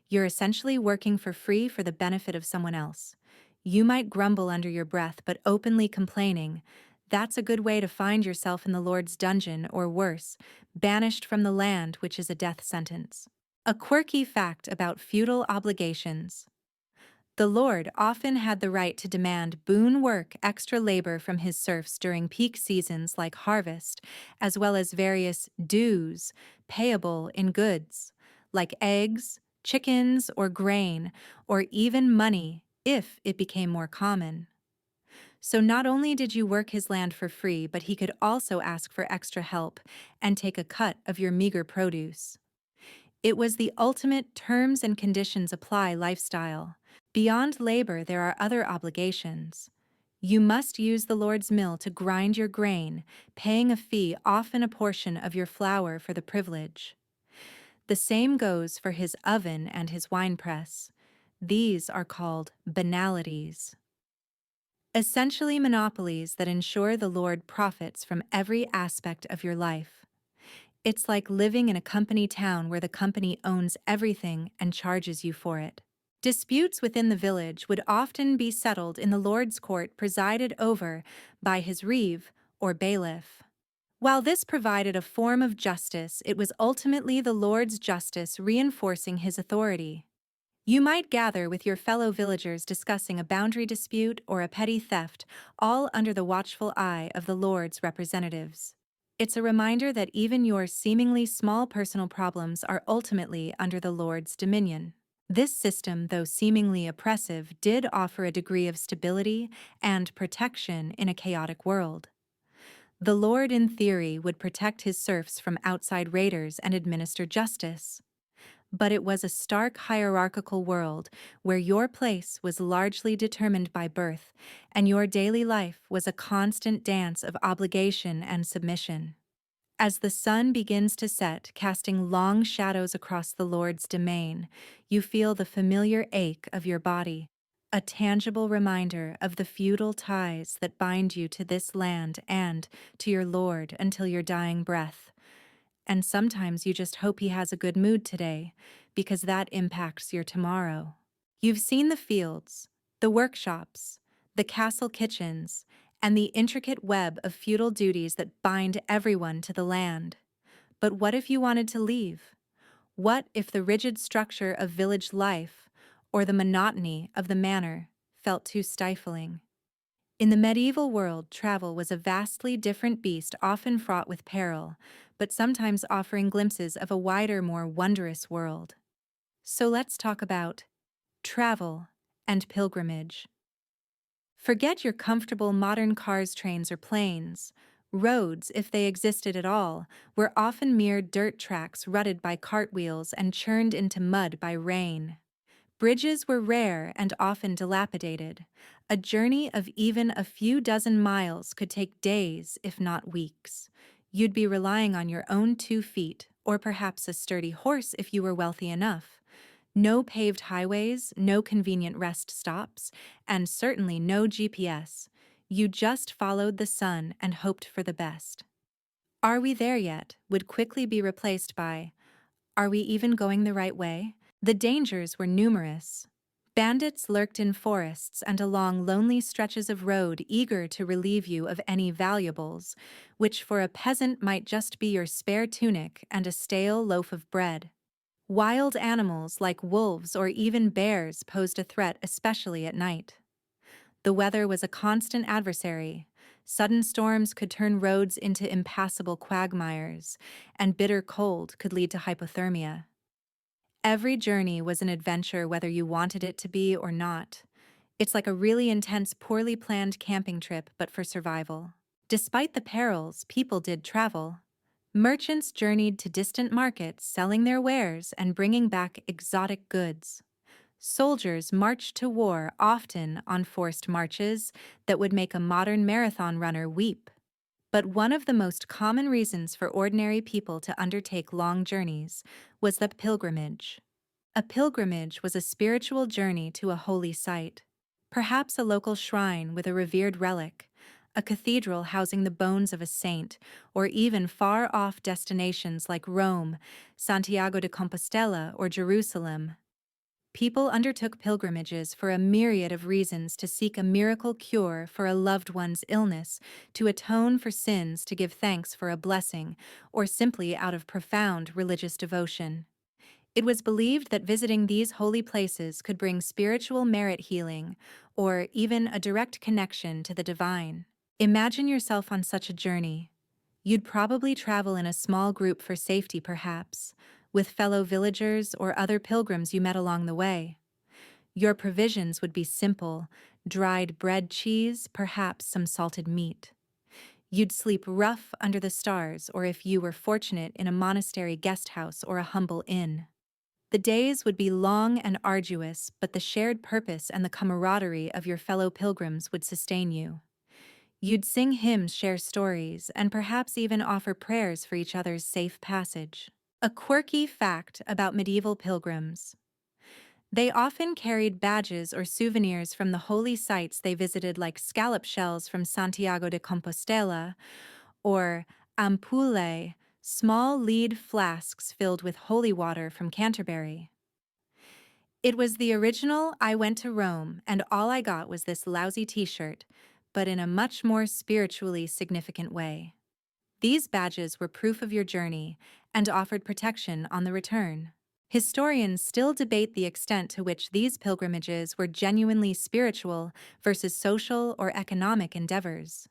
You're essentially working for free for the benefit of someone else. You might grumble under your breath, but openly complaining. That's a good way to find yourself in the Lord's dungeon, or worse, banished from the land, which is a death sentence. A quirky fact about feudal obligations. The lord often had the right to demand boon work, extra labor from his serfs during peak seasons like harvest, as well as various dues payable in goods, like eggs, chickens, or grain, or even money if it became more common. So not only did you work his land for free, but he could also ask for extra help and take a cut of your meager produce. It was the ultimate terms and conditions apply lifestyle. Beyond labor, there are other obligations. You must use the Lord's mill to grind your grain, paying a fee, often a portion of your flour, for the privilege. The same goes for his oven and his winepress. These are called banalities. Essentially monopolies that ensure the Lord profits from every aspect of your life. It's like living in a company town where the company owns everything and charges you for it. Disputes within the village would often be settled in the Lord's court, presided over by his reeve or bailiff. While this provided a form of justice, it was ultimately the Lord's justice reinforcing his authority. You might gather with your fellow villagers discussing a boundary dispute or a petty theft, all under the watchful eye of the Lord's representatives. It's a reminder that even your seemingly small personal problems are ultimately under the Lord's dominion. This system, though seemingly oppressive, did offer a degree of stability and protection in a chaotic world. The Lord, in theory, would protect his serfs from outside raiders and administer justice. But it was a stark hierarchical world where your place was largely determined by birth, and your daily life was a constant dance of obligation and submission. As the sun begins to set, casting long shadows across the Lord's domain, you feel the familiar ache of your body, a tangible reminder of the feudal ties that bind you to this land and to your Lord until your dying breath. And sometimes you just hope he has a good mood today, because that impacts your tomorrow. You've seen the fields, the workshops, the castle kitchens, and the intricate web of feudal duties that bind everyone to the land. But what if you wanted to leave? What if the rigid structure of village life, or the monotony of the manor felt too stifling. In the medieval world, travel was a vastly different beast, often fraught with peril, but sometimes offering glimpses of a wider, more wondrous world. So let's talk about travel and pilgrimage. Forget your comfortable modern cars, trains, or planes. Roads, if they existed at all, were often mere dirt tracks rutted by cartwheels and churned into mud by rain. Bridges were rare and often dilapidated. A journey of even a few dozen miles could take days, if not weeks. You'd be relying on your own 2 feet, or perhaps a sturdy horse if you were wealthy enough. No paved highways, no convenient rest stops, and certainly no GPS. You just followed the sun and hoped for the best. "Are we there yet?" would quickly be replaced by, "Are we even going the right way?" The dangers were numerous. Bandits lurked in forests and along lonely stretches of road, eager to relieve you of any valuables, which for a peasant might just be your spare tunic and a stale loaf of bread. Wild animals like wolves or even bears posed a threat, especially at night. The weather was a constant adversary. Sudden storms could turn roads into impassable quagmires, and bitter cold could lead to hypothermia. Every journey was an adventure, whether you wanted it to be or not. It's like a really intense, poorly planned camping trip, but for survival. Despite the perils, people did travel. Merchants journeyed to distant markets, selling their wares and bringing back exotic goods. Soldiers marched to war, often on forced marches that would make a modern marathon runner weep. But one of the most common reasons for ordinary people to undertake long journeys was the pilgrimage. A pilgrimage was a spiritual journey to a holy site, perhaps a local shrine with a revered relic, a cathedral housing the bones of a saint, or even far-off destinations like Rome, Santiago de Compostela, or Jerusalem. People undertook pilgrimages for a myriad of reasons: to seek a miracle cure for a loved one's illness, to atone for sins, to give thanks for a blessing, or simply out of profound religious devotion. It was believed that visiting these holy places could bring spiritual merit, healing, or even a direct connection to the divine. Imagine yourself on such a journey. You'd probably travel in a small group for safety, perhaps, with fellow villagers or other pilgrims you met along the way. Your provisions would be simple: dried bread, cheese, perhaps some salted meat. You'd sleep rough under the stars, or if you were fortunate, in a monastery guest house or a humble inn. The days would be long and arduous, but the shared purpose and the camaraderie of your fellow pilgrims would sustain you. You'd sing hymns, share stories, and perhaps even offer prayers for each other's safe passage. A quirky fact about medieval pilgrims: they often carried badges or souvenirs from the holy sites they visited, like scallop shells from Santiago de Compostela, or ampullae, small lead flasks filled with holy water from Canterbury. It was the original "I went to Rome and all I got was this lousy t-shirt," but in a much more spiritually significant way. These badges were proof of your journey and offered protection on the return. Historians still debate the extent to which these pilgrimages were genuinely spiritual versus social or economic endeavors.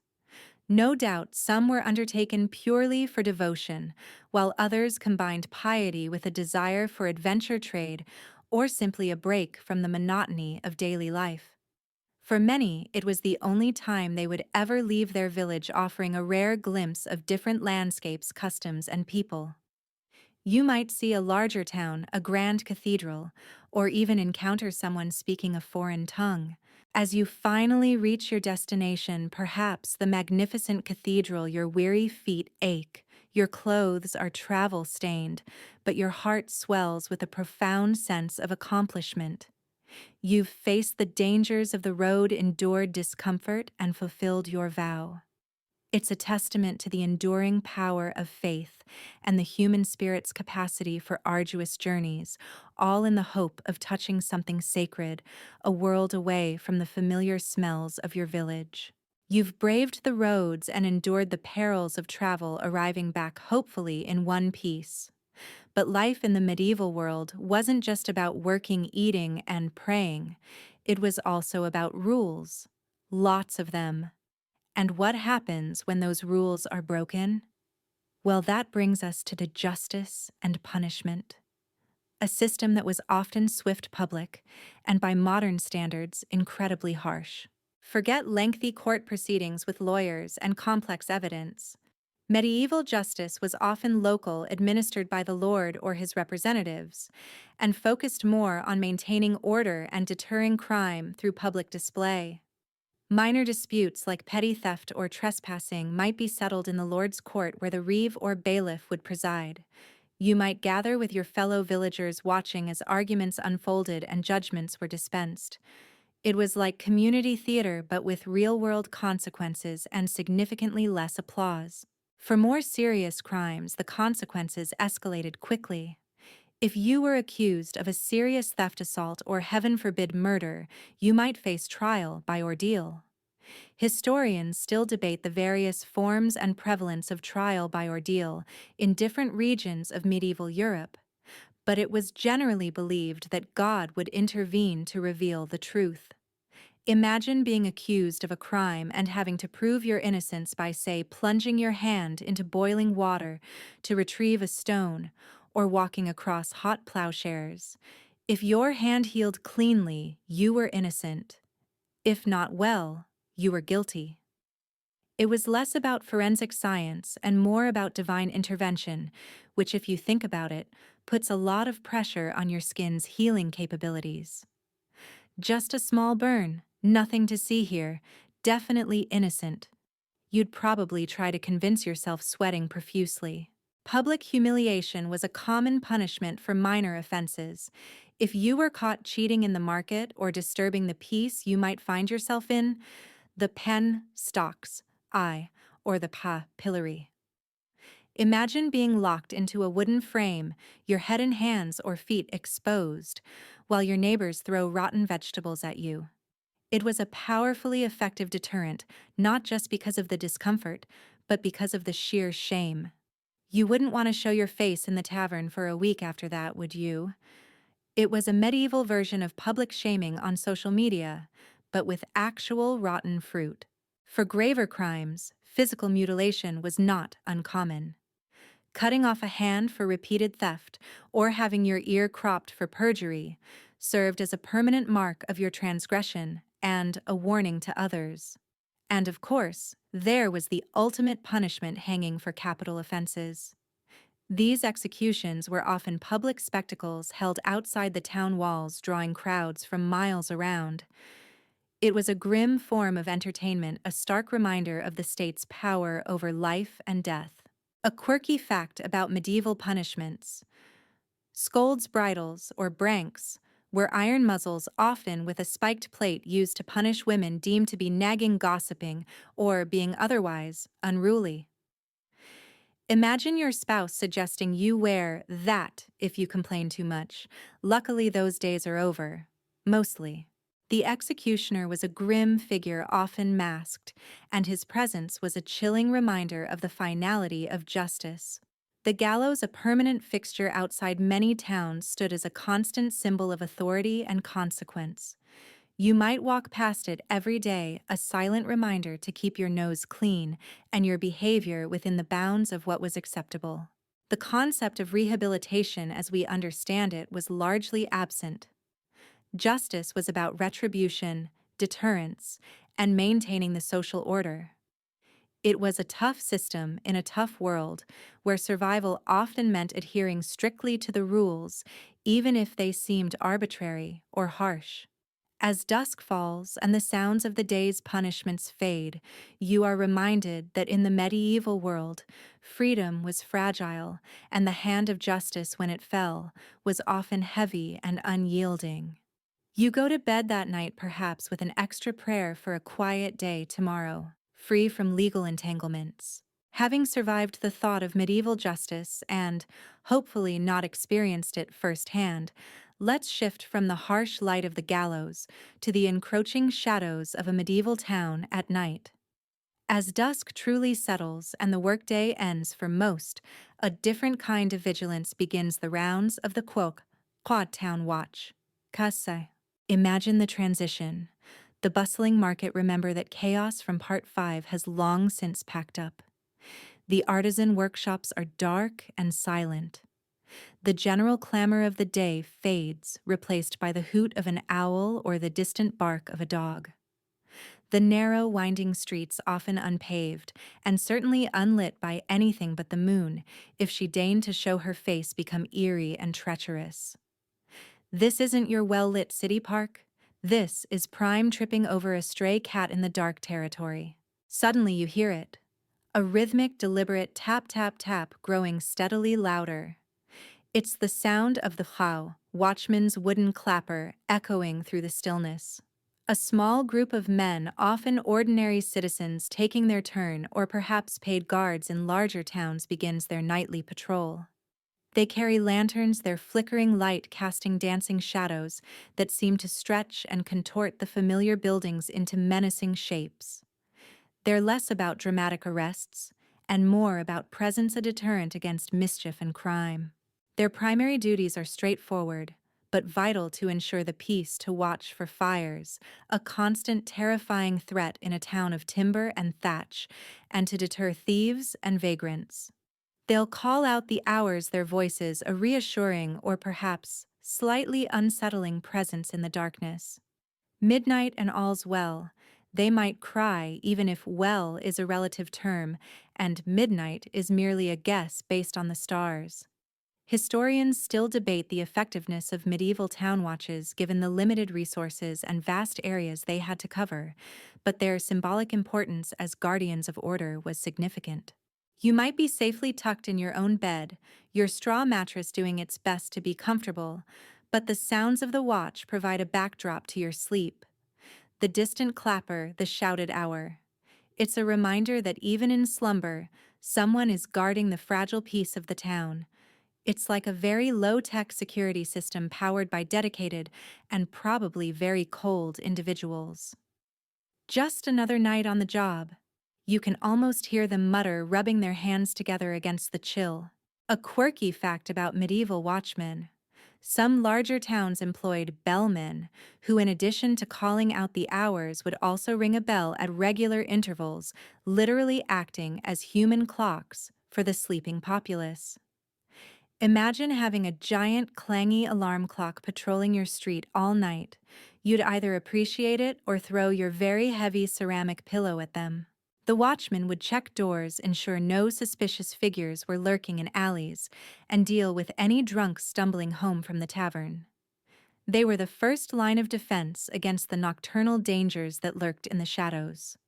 No doubt some were undertaken purely for devotion, while others combined piety with a desire for adventure, trade, or simply a break from the monotony of daily life. For many, it was the only time they would ever leave their village, offering a rare glimpse of different landscapes, customs, and people. You might see a larger town, a grand cathedral, or even encounter someone speaking a foreign tongue. As you finally reach your destination, perhaps the magnificent cathedral, your weary feet ache, your clothes are travel-stained, but your heart swells with a profound sense of accomplishment. You've faced the dangers of the road, endured discomfort, and fulfilled your vow. It's a testament to the enduring power of faith and the human spirit's capacity for arduous journeys, all in the hope of touching something sacred, a world away from the familiar smells of your village. You've braved the roads and endured the perils of travel, arriving back hopefully in one piece. But life in the medieval world wasn't just about working, eating, and praying. It was also about rules. Lots of them. And what happens when those rules are broken? Well, that brings us to the justice and punishment, a system that was often swift public, and by modern standards, incredibly harsh. Forget lengthy court proceedings with lawyers and complex evidence. Medieval justice was often local, administered by the lord or his representatives, and focused more on maintaining order and deterring crime through public display. Minor disputes like petty theft or trespassing might be settled in the lord's court where the reeve or bailiff would preside. You might gather with your fellow villagers watching as arguments unfolded and judgments were dispensed. It was like community theater but with real-world consequences and significantly less applause. For more serious crimes, the consequences escalated quickly. If you were accused of a serious theft assault or heaven forbid murder, you might face trial by ordeal. Historians still debate the various forms and prevalence of trial by ordeal in different regions of medieval Europe, but it was generally believed that God would intervene to reveal the truth. Imagine being accused of a crime and having to prove your innocence by, say, plunging your hand into boiling water to retrieve a stone or walking across hot plowshares. If your hand healed cleanly, you were innocent. If not well, you were guilty. It was less about forensic science and more about divine intervention, which, if you think about it, puts a lot of pressure on your skin's healing capabilities. Just a small burn, nothing to see here, definitely innocent. You'd probably try to convince yourself, sweating profusely. Public humiliation was a common punishment for minor offenses. If you were caught cheating in the market or disturbing the peace you might find yourself in, the pen, stocks, or the pillory. Imagine being locked into a wooden frame, your head and hands or feet exposed, while your neighbors throw rotten vegetables at you. It was a powerfully effective deterrent, not just because of the discomfort, but because of the sheer shame. You wouldn't want to show your face in the tavern for a week after that, would you? It was a medieval version of public shaming on social media, but with actual rotten fruit. For graver crimes, physical mutilation was not uncommon. Cutting off a hand for repeated theft or having your ear cropped for perjury served as a permanent mark of your transgression and a warning to others. And of course, there was the ultimate punishment hanging for capital offenses. These executions were often public spectacles held outside the town walls, drawing crowds from miles around. It was a grim form of entertainment, a stark reminder of the state's power over life and death. A quirky fact about medieval punishments: scolds' bridles, or branks, were iron muzzles, often with a spiked plate, used to punish women deemed to be nagging, gossiping, or being otherwise unruly. Imagine your spouse suggesting you wear that if you complain too much. Luckily, those days are over. Mostly. The executioner was a grim figure, often masked, and his presence was a chilling reminder of the finality of justice. The gallows, a permanent fixture outside many towns, stood as a constant symbol of authority and consequence. You might walk past it every day, a silent reminder to keep your nose clean and your behavior within the bounds of what was acceptable. The concept of rehabilitation as we understand it was largely absent. Justice was about retribution, deterrence, and maintaining the social order. It was a tough system in a tough world, where survival often meant adhering strictly to the rules, even if they seemed arbitrary or harsh. As dusk falls and the sounds of the day's punishments fade, you are reminded that in the medieval world, freedom was fragile, and the hand of justice, when it fell, was often heavy and unyielding. You go to bed that night perhaps with an extra prayer for a quiet day tomorrow, free from legal entanglements. Having survived the thought of medieval justice and, hopefully, not experienced it firsthand, let's shift from the harsh light of the gallows to the encroaching shadows of a medieval town at night. As dusk truly settles and the workday ends for most, A different kind of vigilance begins the rounds of the Quad Town Watch. Kasai. Imagine the transition. The bustling market, remember that chaos from Part 5 has long since packed up. The artisan workshops are dark and silent. The general clamor of the day fades, replaced by the hoot of an owl or the distant bark of a dog. The narrow, winding streets, often unpaved, and certainly unlit by anything but the moon, if she deigned to show her face, become eerie and treacherous. This isn't your well-lit city park. This is Prime tripping over a stray cat in the dark territory. Suddenly you hear it. A rhythmic, deliberate tap, tap, tap, growing steadily louder. It's the sound of the Chao, watchman's wooden clapper, echoing through the stillness. A small group of men, often ordinary citizens taking their turn or perhaps paid guards in larger towns, begins their nightly patrol. They carry lanterns, their flickering light casting dancing shadows that seem to stretch and contort the familiar buildings into menacing shapes. They're less about dramatic arrests and more about presence, a deterrent against mischief and crime. Their primary duties are straightforward, but vital to ensure the peace: to watch for fires, a constant terrifying threat in a town of timber and thatch, and to deter thieves and vagrants. They'll call out the hours, their voices a reassuring or perhaps slightly unsettling presence in the darkness. Midnight and all's well. They might cry, even if well is a relative term, and midnight is merely a guess based on the stars. Historians still debate the effectiveness of medieval town watches given the limited resources and vast areas they had to cover, but their symbolic importance as guardians of order was significant. You might be safely tucked in your own bed, your straw mattress doing its best to be comfortable, but the sounds of the watch provide a backdrop to your sleep. The distant clapper, the shouted hour. It's a reminder that even in slumber, someone is guarding the fragile peace of the town. It's like a very low-tech security system powered by dedicated and probably very cold individuals. Just another night on the job. You can almost hear them mutter, rubbing their hands together against the chill. A quirky fact about medieval watchmen. Some larger towns employed bellmen, who in addition to calling out the hours would also ring a bell at regular intervals, literally acting as human clocks for the sleeping populace. Imagine having a giant, clangy alarm clock patrolling your street all night. You'd either appreciate it or throw your very heavy ceramic pillow at them. The watchman would check doors, ensure no suspicious figures were lurking in alleys, and deal with any drunks stumbling home from the tavern. They were the first line of defense against the nocturnal dangers that lurked in the shadows.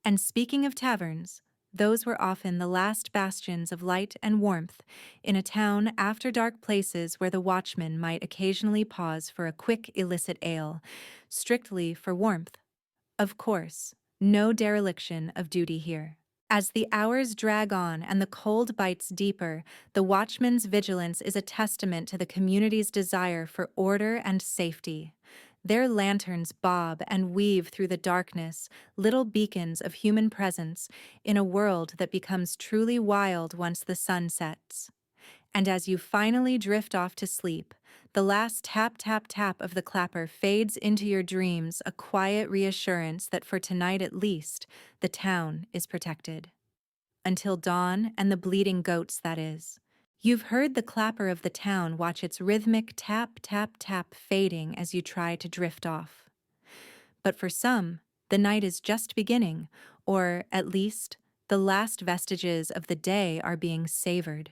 And speaking of taverns, those were often the last bastions of light and warmth in a town, after dark places where the watchman might occasionally pause for a quick illicit ale, strictly for warmth. Of course, no dereliction of duty here. As the hours drag on and the cold bites deeper, the watchman's vigilance is a testament to the community's desire for order and safety. Their lanterns bob and weave through the darkness, little beacons of human presence in a world that becomes truly wild once the sun sets. And as you finally drift off to sleep, the last tap, tap, tap of the clapper fades into your dreams, a quiet reassurance that for tonight at least, the town is protected. Until dawn and the bleeding goats, that is. You've heard the clapper of the town, watch its rhythmic tap, tap, tap fading as you try to drift off. But for some, the night is just beginning, or at least, the last vestiges of the day are being savored.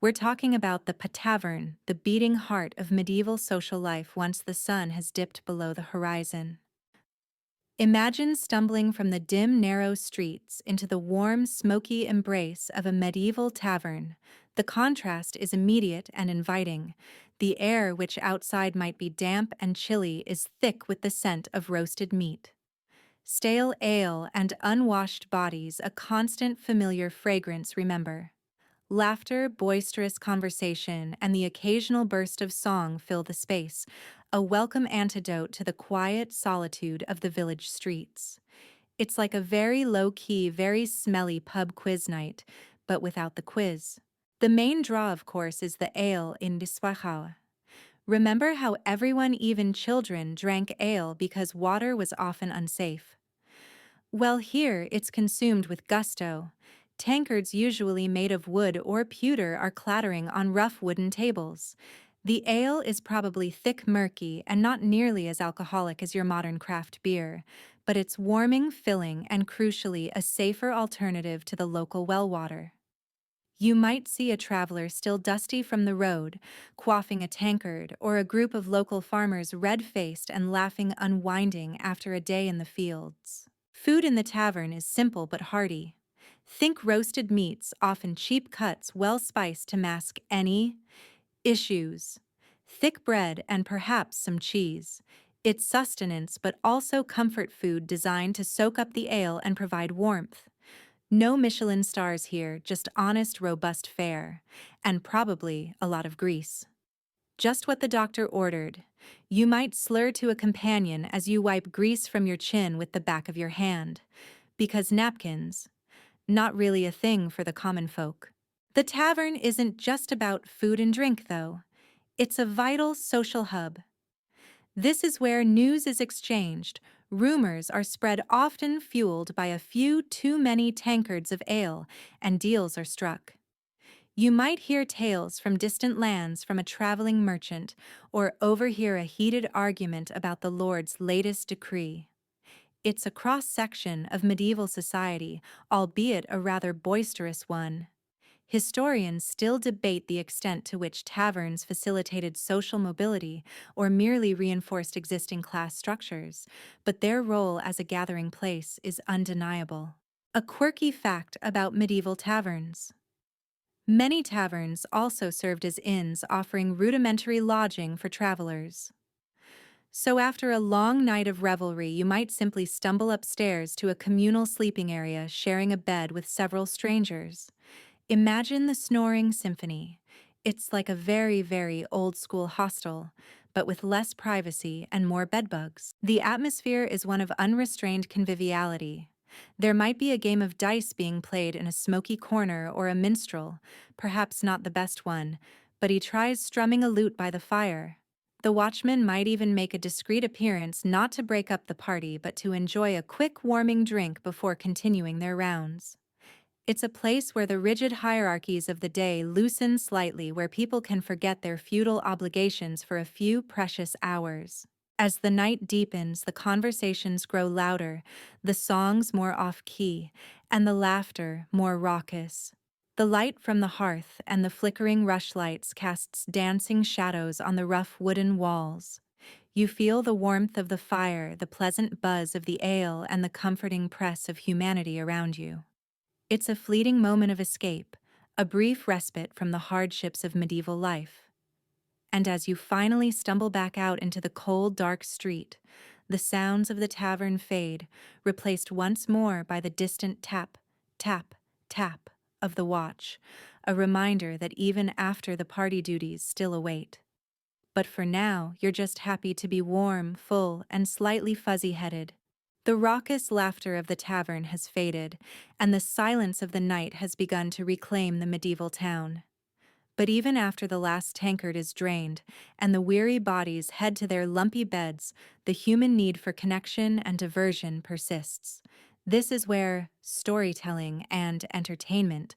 We're talking about the tavern, the beating heart of medieval social life once the sun has dipped below the horizon. Imagine stumbling from the dim, narrow streets into the warm, smoky embrace of a medieval tavern. The contrast is immediate and inviting. The air, which outside might be damp and chilly, is thick with the scent of roasted meat. Stale ale and unwashed bodies, a constant familiar fragrance, remember. Laughter, boisterous conversation, and the occasional burst of song fill the space, a welcome antidote to the quiet solitude of the village streets. It's like a very low-key, very smelly pub quiz night, but without the quiz. The main draw, of course, is the ale in Diswachau. Remember how everyone, even children, drank ale because water was often unsafe? Well, here it's consumed with gusto. Tankards, usually made of wood or pewter, are clattering on rough wooden tables. The ale is probably thick, murky, and not nearly as alcoholic as your modern craft beer, but it's warming, filling, and crucially, a safer alternative to the local well water. You might see a traveler still dusty from the road, quaffing a tankard, or a group of local farmers red-faced and laughing unwinding after a day in the fields. Food in the tavern is simple but hearty. Think roasted meats, often cheap cuts, well spiced to mask any issues. Thick bread and perhaps some cheese. It's sustenance but also comfort food designed to soak up the ale and provide warmth. No Michelin stars here, just honest, robust fare. And probably a lot of grease. Just what the doctor ordered. You might slur to a companion as you wipe grease from your chin with the back of your hand. Because napkins, not really a thing for the common folk. The tavern isn't just about food and drink, though. It's a vital social hub. This is where news is exchanged, rumors are spread, often fueled by a few too many tankards of ale, and deals are struck. You might hear tales from distant lands from a traveling merchant, or overhear a heated argument about the Lord's latest decree. It's a cross-section of medieval society, albeit a rather boisterous one. Historians still debate the extent to which taverns facilitated social mobility or merely reinforced existing class structures, but their role as a gathering place is undeniable. A quirky fact about medieval taverns. Many taverns also served as inns, offering rudimentary lodging for travelers. So after a long night of revelry, you might simply stumble upstairs to a communal sleeping area, sharing a bed with several strangers. Imagine the snoring symphony. It's like a very, very old-school hostel, but with less privacy and more bedbugs. The atmosphere is one of unrestrained conviviality. There might be a game of dice being played in a smoky corner, or a minstrel, perhaps not the best one, but he tries strumming a lute by the fire. The watchman might even make a discreet appearance, not to break up the party but to enjoy a quick warming drink before continuing their rounds. It's a place where the rigid hierarchies of the day loosen slightly, where people can forget their feudal obligations for a few precious hours. As the night deepens, the conversations grow louder, the songs more off-key, and the laughter more raucous. The light from the hearth and the flickering rushlights casts dancing shadows on the rough wooden walls. You feel the warmth of the fire, the pleasant buzz of the ale, and the comforting press of humanity around you. It's a fleeting moment of escape, a brief respite from the hardships of medieval life. And as you finally stumble back out into the cold, dark street, the sounds of the tavern fade, replaced once more by the distant tap, tap, tap of the watch, a reminder that even after the party duties still await. But for now, you're just happy to be warm, full, and slightly fuzzy-headed. The raucous laughter of the tavern has faded, and the silence of the night has begun to reclaim the medieval town. But even after the last tankard is drained, and the weary bodies head to their lumpy beds, the human need for connection and diversion persists. This is where storytelling and entertainment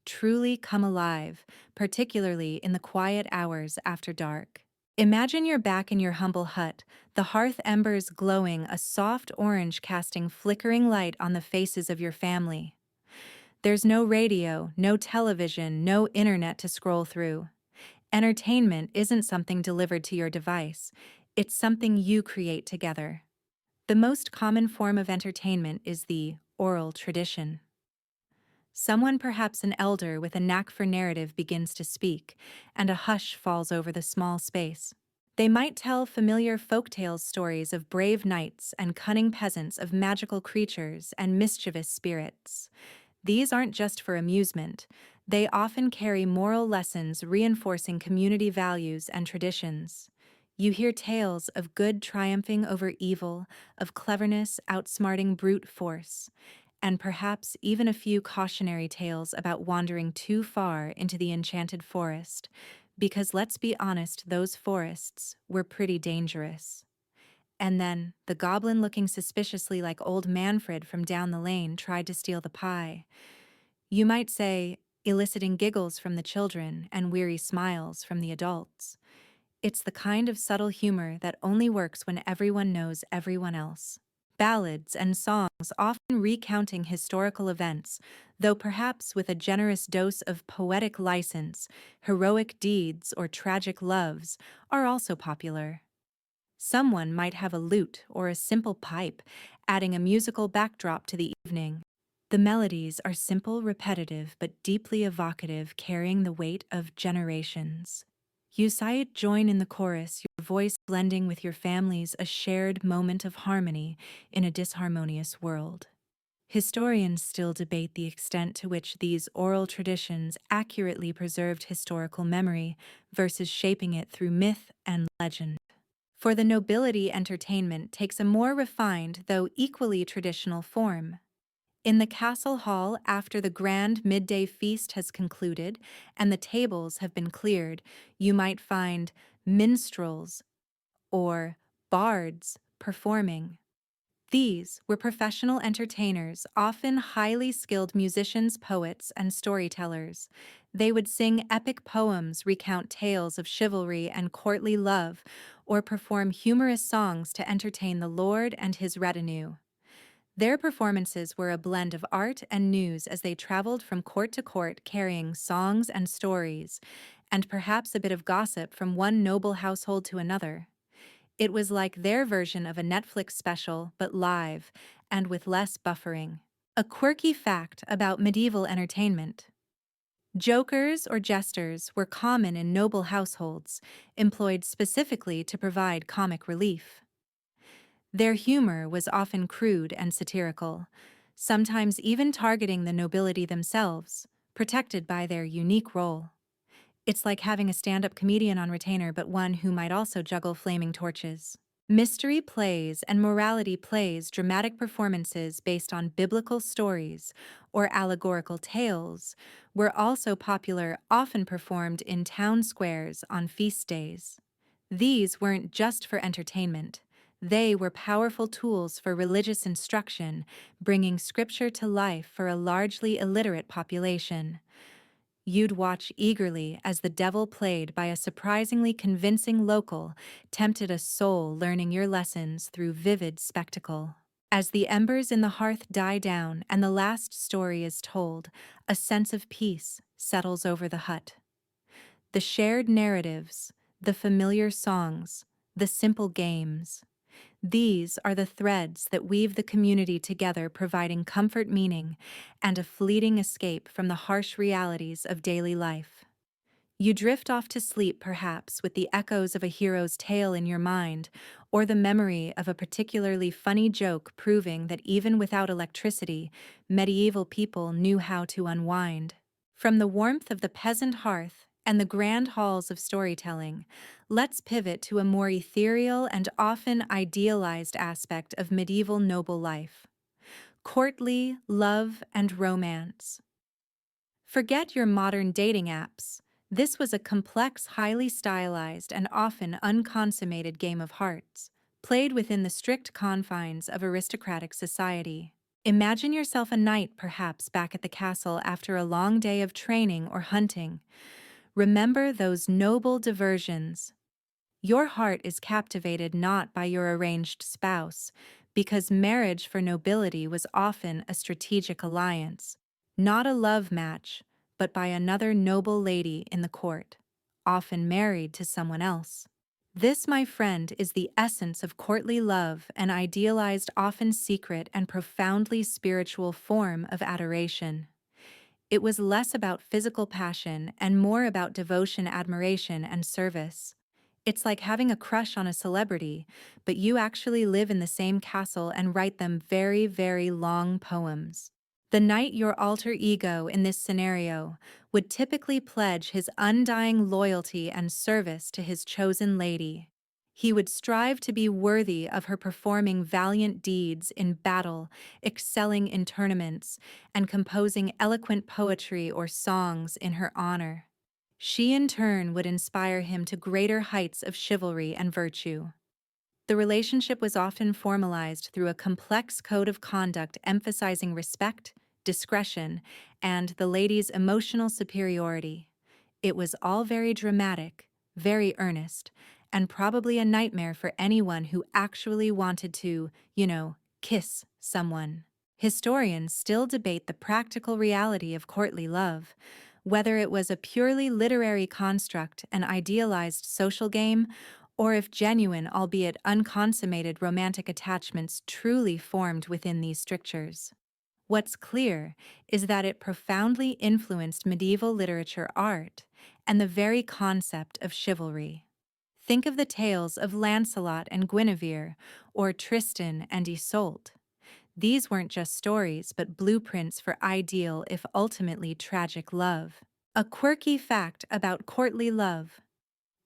truly come alive, particularly in the quiet hours after dark. Imagine you're back in your humble hut, the hearth embers glowing a soft orange, casting flickering light on the faces of your family. There's no radio, no television, no internet to scroll through. Entertainment isn't something delivered to your device, it's something you create together. The most common form of entertainment is the oral tradition. Someone, perhaps an elder with a knack for narrative, begins to speak, and a hush falls over the small space. They might tell familiar folktales, stories of brave knights and cunning peasants, of magical creatures and mischievous spirits. These aren't just for amusement. They often carry moral lessons, reinforcing community values and traditions. You hear tales of good triumphing over evil, of cleverness outsmarting brute force. and perhaps even a few cautionary tales about wandering too far into the enchanted forest, because let's be honest, those forests were pretty dangerous. And then, the goblin looking suspiciously like old Manfred from down the lane tried to steal the pie. You might say, eliciting giggles from the children and weary smiles from the adults. It's the kind of subtle humor that only works when everyone knows everyone else. Ballads and songs often recounting historical events, though perhaps with a generous dose of poetic license, heroic deeds, or tragic loves, are also popular. Someone might have a lute or a simple pipe, adding a musical backdrop to the evening. The melodies are simple, repetitive, but deeply evocative, carrying the weight of generations. You sight join in the chorus, your voice blending with your family's, a shared moment of harmony in a disharmonious world. Historians still debate the extent to which these oral traditions accurately preserved historical memory versus shaping it through myth and legend. For the nobility, entertainment takes a more refined, though equally traditional form. In the castle hall, after the grand midday feast has concluded and the tables have been cleared, you might find minstrels or bards performing. These were professional entertainers, often highly skilled musicians, poets, and storytellers. They would sing epic poems, recount tales of chivalry and courtly love, or perform humorous songs to entertain the lord and his retinue. Their performances were a blend of art and news as they traveled from court to court carrying songs and stories, and perhaps a bit of gossip from one noble household to another. It was like their version of a Netflix special, but live, and with less buffering. A quirky fact about medieval entertainment. Jokers or jesters were common in noble households, employed specifically to provide comic relief. Their humor was often crude and satirical, sometimes even targeting the nobility themselves, protected by their unique role. It's like having a stand-up comedian on retainer, but one who might also juggle flaming torches. Mystery plays and morality plays, dramatic performances based on biblical stories or allegorical tales, were also popular, often performed in town squares on feast days. These weren't just for entertainment. They were powerful tools for religious instruction, bringing scripture to life for a largely illiterate population. You'd watch eagerly as the devil played by a surprisingly convincing local tempted a soul learning your lessons through vivid spectacle. As the embers in the hearth die down and the last story is told, a sense of peace settles over the hut. The shared narratives, the familiar songs, the simple games, these are the threads that weave the community together, providing comfort, meaning, and a fleeting escape from the harsh realities of daily life. You drift off to sleep, perhaps, with the echoes of a hero's tale in your mind, or the memory of a particularly funny joke proving that even without electricity, medieval people knew how to unwind. From the warmth of the peasant hearth and the grand halls of storytelling, let's pivot to a more ethereal and often idealized aspect of medieval noble life: courtly love and romance. Forget your modern dating apps. This was a complex, highly stylized, and often unconsummated game of hearts, played within the strict confines of aristocratic society. Imagine yourself a knight, perhaps back at the castle after a long day of training or hunting. Remember those noble diversions. Your heart is captivated not by your arranged spouse, because marriage for nobility was often a strategic alliance, not a love match, but by another noble lady in the court, often married to someone else. This, my friend, is the essence of courtly love, an idealized, often secret, and profoundly spiritual form of adoration. It was less about physical passion and more about devotion, admiration, and service. It's like having a crush on a celebrity, but you actually live in the same castle and write them very, very long poems. The knight, your alter ego in this scenario, would typically pledge his undying loyalty and service to his chosen lady. He would strive to be worthy of her performing valiant deeds in battle, excelling in tournaments, and composing eloquent poetry or songs in her honor. She in turn would inspire him to greater heights of chivalry and virtue. The relationship was often formalized through a complex code of conduct emphasizing respect, discretion, and the lady's emotional superiority. It was all very dramatic, very earnest, and probably a nightmare for anyone who actually wanted to, kiss someone. Historians still debate the practical reality of courtly love, whether it was a purely literary construct, an idealized social game, or if genuine, albeit unconsummated romantic attachments truly formed within these strictures. What's clear is that it profoundly influenced medieval literature art and the very concept of chivalry. Think of the tales of Lancelot and Guinevere, or Tristan and Isolde. These weren't just stories, but blueprints for ideal, if ultimately tragic, love. A quirky fact about courtly love.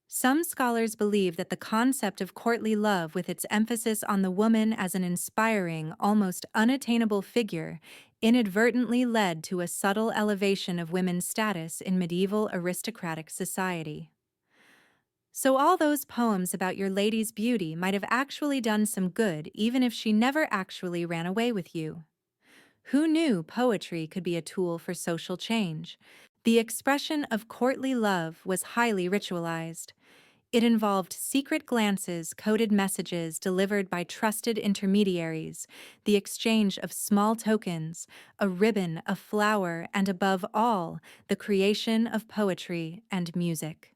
Some scholars believe that the concept of courtly love, with its emphasis on the woman as an inspiring, almost unattainable figure, inadvertently led to a subtle elevation of women's status in medieval aristocratic society. So all those poems about your lady's beauty might have actually done some good, even if she never actually ran away with you. Who knew poetry could be a tool for social change? The expression of courtly love was highly ritualized. It involved secret glances, coded messages delivered by trusted intermediaries, the exchange of small tokens, a ribbon, a flower, and above all, the creation of poetry and music.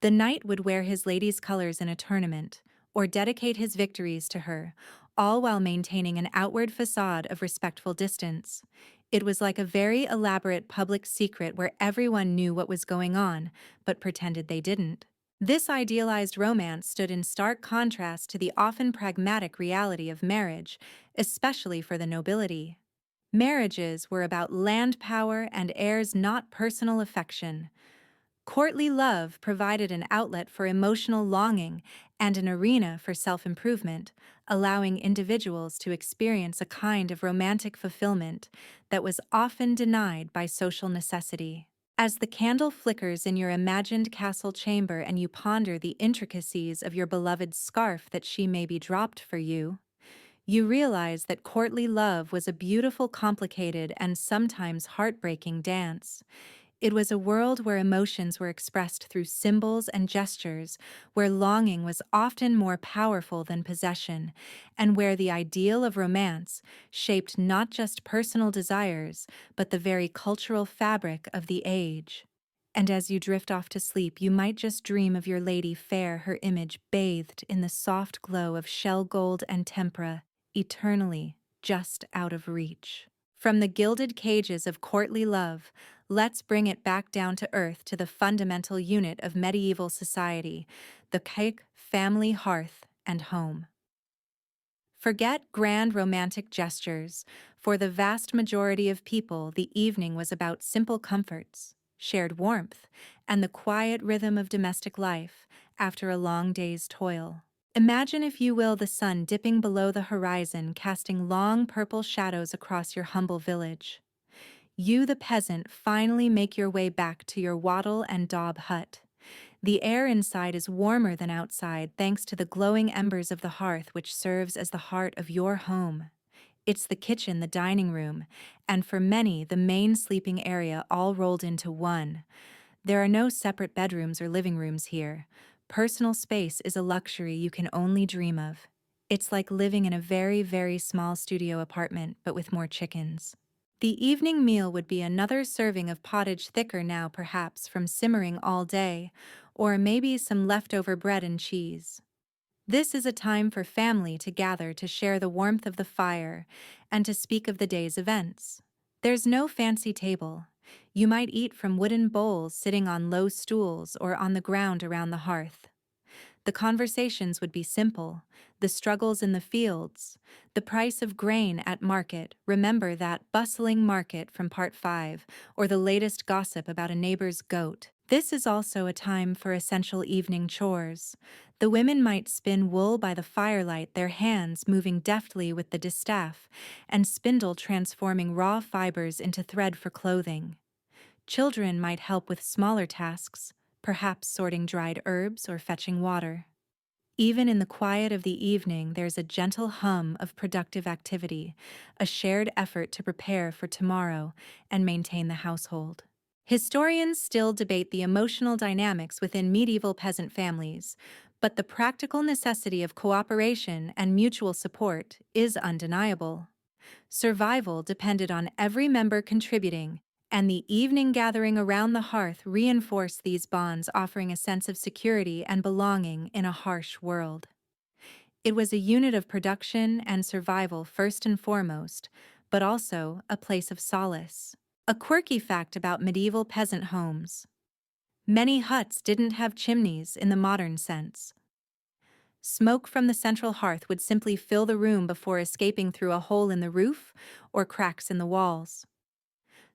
The knight would wear his lady's colors in a tournament, or dedicate his victories to her, all while maintaining an outward facade of respectful distance. It was like a very elaborate public secret where everyone knew what was going on, but pretended they didn't. This idealized romance stood in stark contrast to the often pragmatic reality of marriage, especially for the nobility. Marriages were about land power and heirs, not personal affection. Courtly love provided an outlet for emotional longing and an arena for self-improvement, allowing individuals to experience a kind of romantic fulfillment that was often denied by social necessity. As the candle flickers in your imagined castle chamber and you ponder the intricacies of your beloved's scarf that she may be dropped for you, you realize that courtly love was a beautiful, complicated, and sometimes heartbreaking dance. It was a world where emotions were expressed through symbols and gestures, where longing was often more powerful than possession, and where the ideal of romance shaped not just personal desires, but the very cultural fabric of the age. And as you drift off to sleep, you might just dream of your lady fair, her image bathed in the soft glow of shell gold and tempera, eternally just out of reach. From the gilded cages of courtly love, let's bring it back down to earth, to the fundamental unit of medieval society, the cake, family hearth, and home. Forget grand romantic gestures. For the vast majority of people, the evening was about simple comforts, shared warmth, and the quiet rhythm of domestic life after a long day's toil. Imagine, if you will, the sun dipping below the horizon, casting long purple shadows across your humble village. You, the peasant, finally make your way back to your wattle and daub hut. The air inside is warmer than outside thanks to the glowing embers of the hearth, which serves as the heart of your home. It's the kitchen, the dining room, and for many, the main sleeping area, all rolled into one. There are no separate bedrooms or living rooms here. Personal space is a luxury you can only dream of. It's like living in a very, very small studio apartment, but with more chickens. The evening meal would be another serving of pottage, thicker now perhaps from simmering all day, or maybe some leftover bread and cheese. This is a time for family to gather, to share the warmth of the fire, and to speak of the day's events. There's no fancy table. You might eat from wooden bowls sitting on low stools or on the ground around the hearth. The conversations would be simple: the struggles in the fields, the price of grain at market, remember that bustling market from Part 5, or the latest gossip about a neighbor's goat. This is also a time for essential evening chores. The women might spin wool by the firelight, their hands moving deftly with the distaff, and spindle transforming raw fibers into thread for clothing. Children might help with smaller tasks, perhaps sorting dried herbs or fetching water. Even in the quiet of the evening, there's a gentle hum of productive activity, a shared effort to prepare for tomorrow and maintain the household. Historians still debate the emotional dynamics within medieval peasant families, but the practical necessity of cooperation and mutual support is undeniable. Survival depended on every member contributing, and the evening gathering around the hearth reinforced these bonds, offering a sense of security and belonging in a harsh world. It was a unit of production and survival first and foremost, but also a place of solace. A quirky fact about medieval peasant homes: many huts didn't have chimneys in the modern sense. Smoke from the central hearth would simply fill the room before escaping through a hole in the roof or cracks in the walls.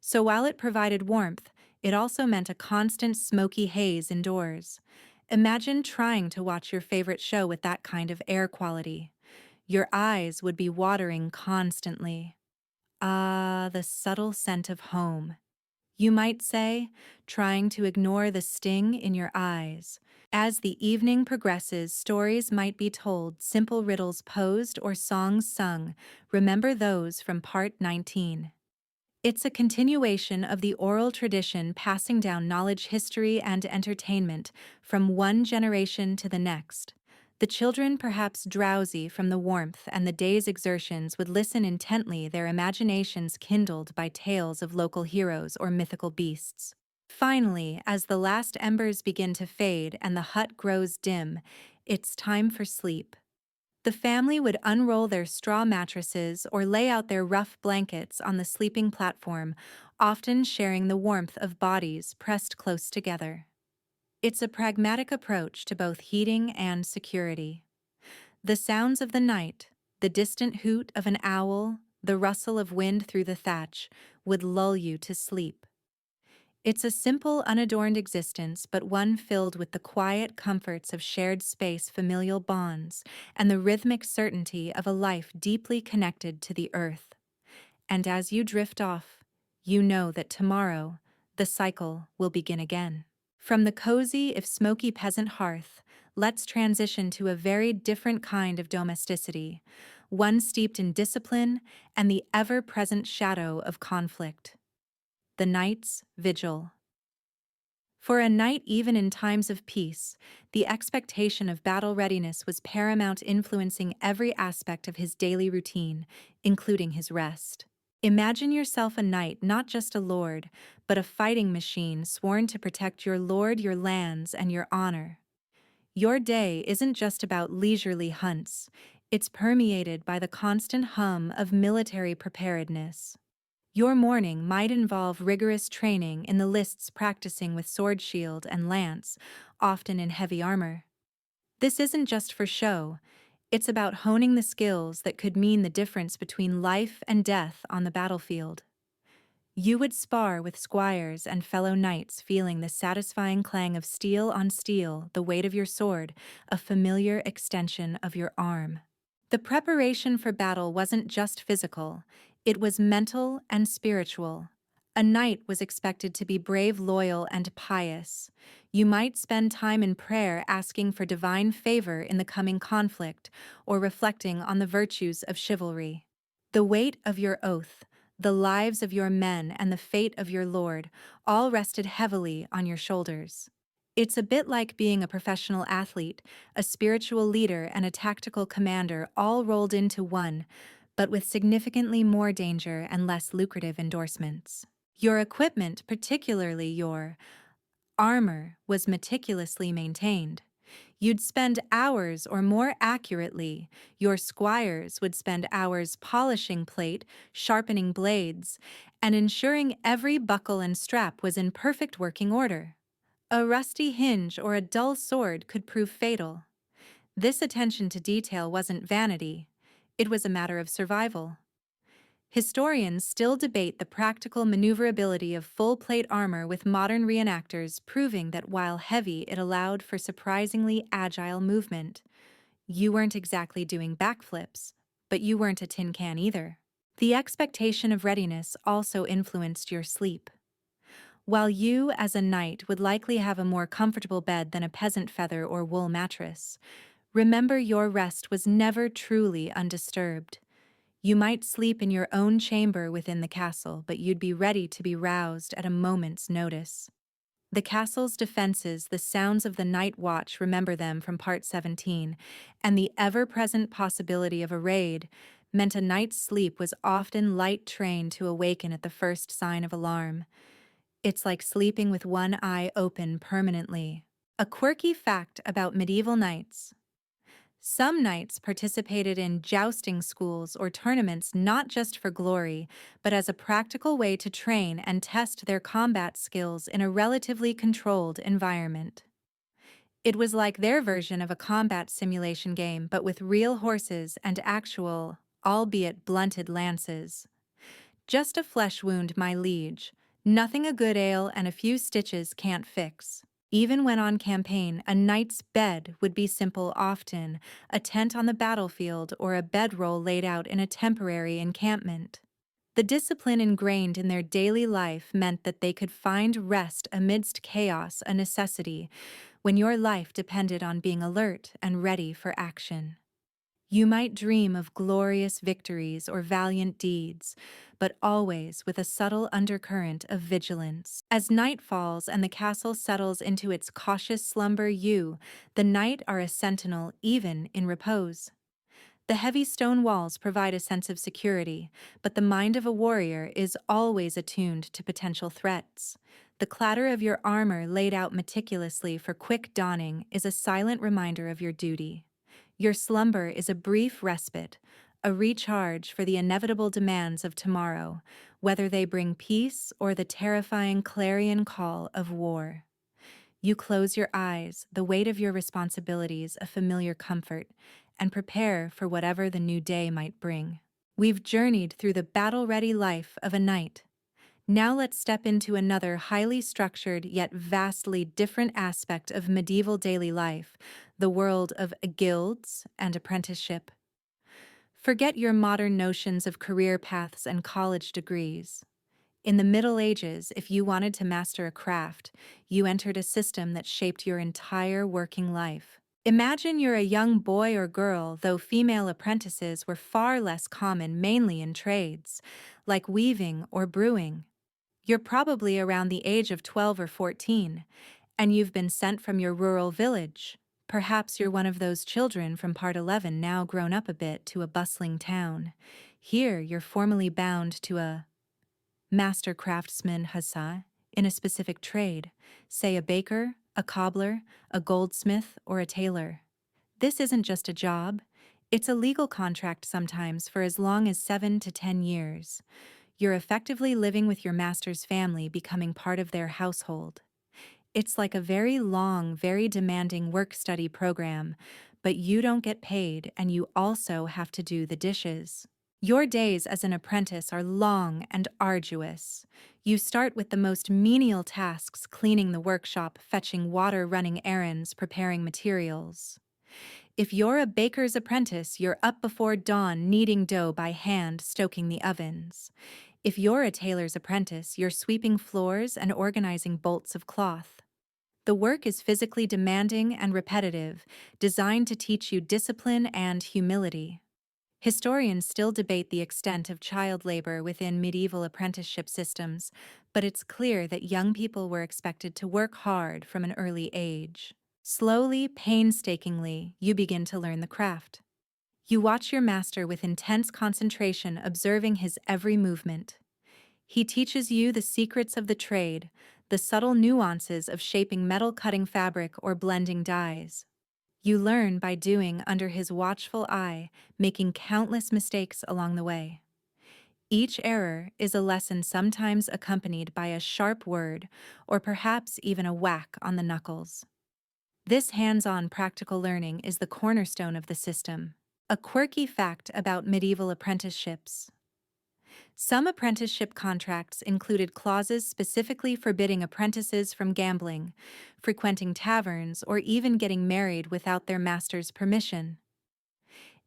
So while it provided warmth, it also meant a constant smoky haze indoors. Imagine trying to watch your favorite show with that kind of air quality. Your eyes would be watering constantly. Ah, the subtle scent of home, you might say, trying to ignore the sting in your eyes. As the evening progresses, stories might be told, simple riddles posed, or songs sung. Remember those from Part 19. It's a continuation of the oral tradition, passing down knowledge, history, and entertainment from one generation to the next. The children, perhaps drowsy from the warmth and the day's exertions, would listen intently, their imaginations kindled by tales of local heroes or mythical beasts. Finally, as the last embers begin to fade and the hut grows dim, it's time for sleep. The family would unroll their straw mattresses or lay out their rough blankets on the sleeping platform, often sharing the warmth of bodies pressed close together. It's a pragmatic approach to both heating and security. The sounds of the night, the distant hoot of an owl, the rustle of wind through the thatch, would lull you to sleep. It's a simple, unadorned existence, but one filled with the quiet comforts of shared space, familial bonds, and the rhythmic certainty of a life deeply connected to the earth. And as you drift off, you know that tomorrow, the cycle will begin again. From the cozy, if smoky peasant hearth, let's transition to a very different kind of domesticity, one steeped in discipline and the ever-present shadow of conflict: the night's vigil. For a knight, even in times of peace, the expectation of battle readiness was paramount, influencing every aspect of his daily routine, including his rest. Imagine yourself a knight, not just a lord, but a fighting machine sworn to protect your lord, your lands, and your honor. Your day isn't just about leisurely hunts, it's permeated by the constant hum of military preparedness. Your morning might involve rigorous training in the lists, practicing with sword, shield, and lance, often in heavy armor. This isn't just for show, it's about honing the skills that could mean the difference between life and death on the battlefield. You would spar with squires and fellow knights, feeling the satisfying clang of steel on steel, the weight of your sword, a familiar extension of your arm. The preparation for battle wasn't just physical, it was mental and spiritual. A knight was expected to be brave, loyal, and pious. You might spend time in prayer, asking for divine favor in the coming conflict, or reflecting on the virtues of chivalry. The weight of your oath, the lives of your men, and the fate of your lord all rested heavily on your shoulders. It's a bit like being a professional athlete, a spiritual leader, and a tactical commander, all rolled into one, but with significantly more danger and less lucrative endorsements. Your equipment, particularly your armor, was meticulously maintained. You'd spend hours, or more accurately, your squires would spend hours polishing plate, sharpening blades, and ensuring every buckle and strap was in perfect working order. A rusty hinge or a dull sword could prove fatal. This attention to detail wasn't vanity, it was a matter of survival. Historians still debate the practical maneuverability of full-plate armor, with modern reenactors proving that while heavy, it allowed for surprisingly agile movement. You weren't exactly doing backflips, but you weren't a tin can either. The expectation of readiness also influenced your sleep. While you, as a knight, would likely have a more comfortable bed than a peasant feather or wool mattress, remember your rest was never truly undisturbed. You might sleep in your own chamber within the castle, but you'd be ready to be roused at a moment's notice. The castle's defenses, the sounds of the night watch, remember them from Part 17, and the ever-present possibility of a raid meant a night's sleep was often light-trained to awaken at the first sign of alarm. It's like sleeping with one eye open permanently. A quirky fact about medieval knights: some knights participated in jousting schools or tournaments not just for glory, but as a practical way to train and test their combat skills in a relatively controlled environment. It was like their version of a combat simulation game, but with real horses and actual, albeit blunted lances. Just a flesh wound, my liege. Nothing a good ale and a few stitches can't fix. Even when on campaign, a knight's bed would be simple often, a tent on the battlefield or a bedroll laid out in a temporary encampment. The discipline ingrained in their daily life meant that they could find rest amidst chaos, a necessity, when your life depended on being alert and ready for action. You might dream of glorious victories or valiant deeds, but always with a subtle undercurrent of vigilance. As night falls and the castle settles into its cautious slumber, you, the knight, are a sentinel even in repose. The heavy stone walls provide a sense of security, but the mind of a warrior is always attuned to potential threats. The clatter of your armor, laid out meticulously for quick donning, is a silent reminder of your duty. Your slumber is a brief respite, a recharge for the inevitable demands of tomorrow, whether they bring peace or the terrifying clarion call of war. You close your eyes, the weight of your responsibilities a familiar comfort, and prepare for whatever the new day might bring. We've journeyed through the battle-ready life of a knight. Now let's step into another highly structured yet vastly different aspect of medieval daily life, the world of guilds and apprenticeship. Forget your modern notions of career paths and college degrees. In the Middle Ages, if you wanted to master a craft, you entered a system that shaped your entire working life. Imagine you're a young boy or girl, though female apprentices were far less common, mainly in trades, like weaving or brewing. You're probably around the age of 12 or 14, and you've been sent from your rural village. Perhaps you're one of those children from Part 11 now grown up a bit to a bustling town. Here, you're formally bound to a master craftsman hussar in a specific trade, say a baker, a cobbler, a goldsmith, or a tailor. This isn't just a job, it's a legal contract, sometimes for as long as 7 to 10 years. You're effectively living with your master's family, becoming part of their household. It's like a very long, very demanding work-study program, but you don't get paid and you also have to do the dishes. Your days as an apprentice are long and arduous. You start with the most menial tasks: cleaning the workshop, fetching water, running errands, preparing materials. If you're a baker's apprentice, you're up before dawn, kneading dough by hand, stoking the ovens. If you're a tailor's apprentice, you're sweeping floors and organizing bolts of cloth. The work is physically demanding and repetitive, designed to teach you discipline and humility. Historians still debate the extent of child labor within medieval apprenticeship systems, but it's clear that young people were expected to work hard from an early age. Slowly, painstakingly, you begin to learn the craft. You watch your master with intense concentration, observing his every movement. He teaches you the secrets of the trade, the subtle nuances of shaping metal, cutting fabric, or blending dyes. You learn by doing under his watchful eye, making countless mistakes along the way. Each error is a lesson, sometimes accompanied by a sharp word or perhaps even a whack on the knuckles. This hands-on practical learning is the cornerstone of the system. A quirky fact about medieval apprenticeships: Some apprenticeship contracts included clauses specifically forbidding apprentices from gambling, frequenting taverns, or even getting married without their master's permission.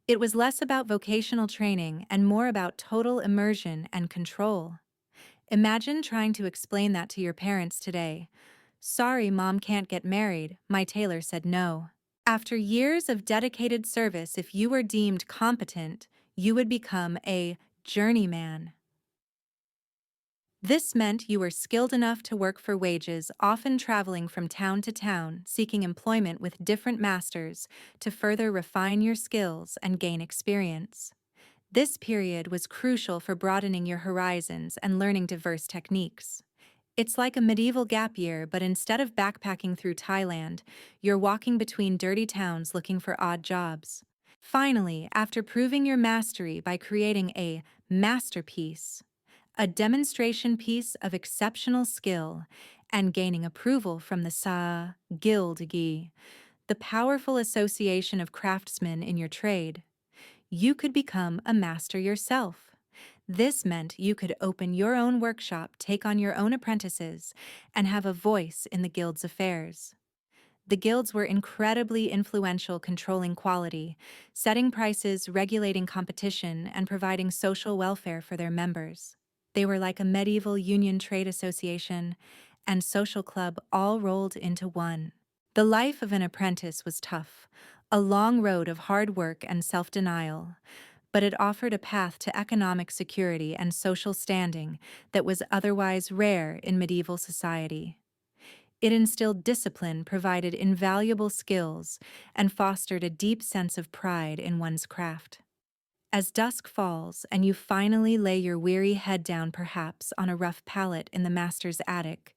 It was less about vocational training and more about total immersion and control. Imagine trying to explain that to your parents today. Sorry, Mom can't get married, my tailor said no. After years of dedicated service, if you were deemed competent, you would become a journeyman. This meant you were skilled enough to work for wages, often traveling from town to town, seeking employment with different masters to further refine your skills and gain experience. This period was crucial for broadening your horizons and learning diverse techniques. It's like a medieval gap year, but instead of backpacking through Thailand, you're walking between dirty towns looking for odd jobs. Finally, after proving your mastery by creating a masterpiece, a demonstration piece of exceptional skill, and gaining approval from the Guildgi, the powerful association of craftsmen in your trade, you could become a master yourself. This meant you could open your own workshop, take on your own apprentices, and have a voice in the guild's affairs. The guilds were incredibly influential, controlling quality, setting prices, regulating competition, and providing social welfare for their members. They were like a medieval union, trade association, and social club all rolled into one. The life of an apprentice was tough, a long road of hard work and self-denial, but it offered a path to economic security and social standing that was otherwise rare in medieval society. It instilled discipline, provided invaluable skills, and fostered a deep sense of pride in one's craft. As dusk falls and you finally lay your weary head down, perhaps on a rough pallet in the master's attic,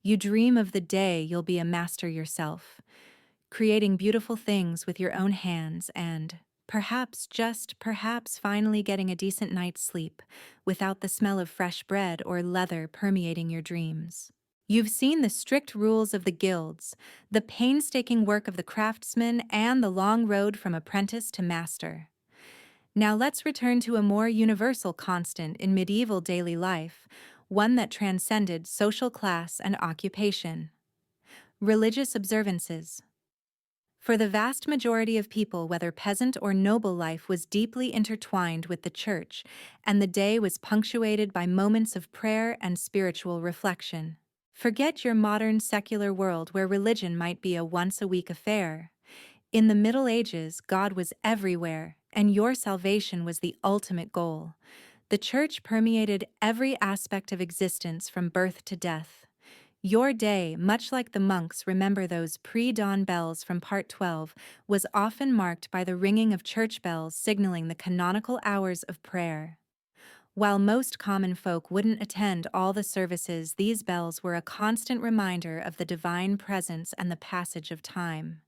you dream of the day you'll be a master yourself, creating beautiful things with your own hands and, perhaps, just perhaps, finally getting a decent night's sleep without the smell of fresh bread or leather permeating your dreams. You've seen the strict rules of the guilds, the painstaking work of the craftsman, and the long road from apprentice to master. Now let's return to a more universal constant in medieval daily life, one that transcended social class and occupation: religious observances. For the vast majority of people, whether peasant or noble, life was deeply intertwined with the church, and the day was punctuated by moments of prayer and spiritual reflection. Forget your modern secular world where religion might be a once-a-week affair. In the Middle Ages, God was everywhere, and your salvation was the ultimate goal. The church permeated every aspect of existence from birth to death. Your day, much like the monks remember those pre-dawn bells from Part 12, was often marked by the ringing of church bells signaling the canonical hours of prayer. While most common folk wouldn't attend all the services, these bells were a constant reminder of the divine presence and the passage of time.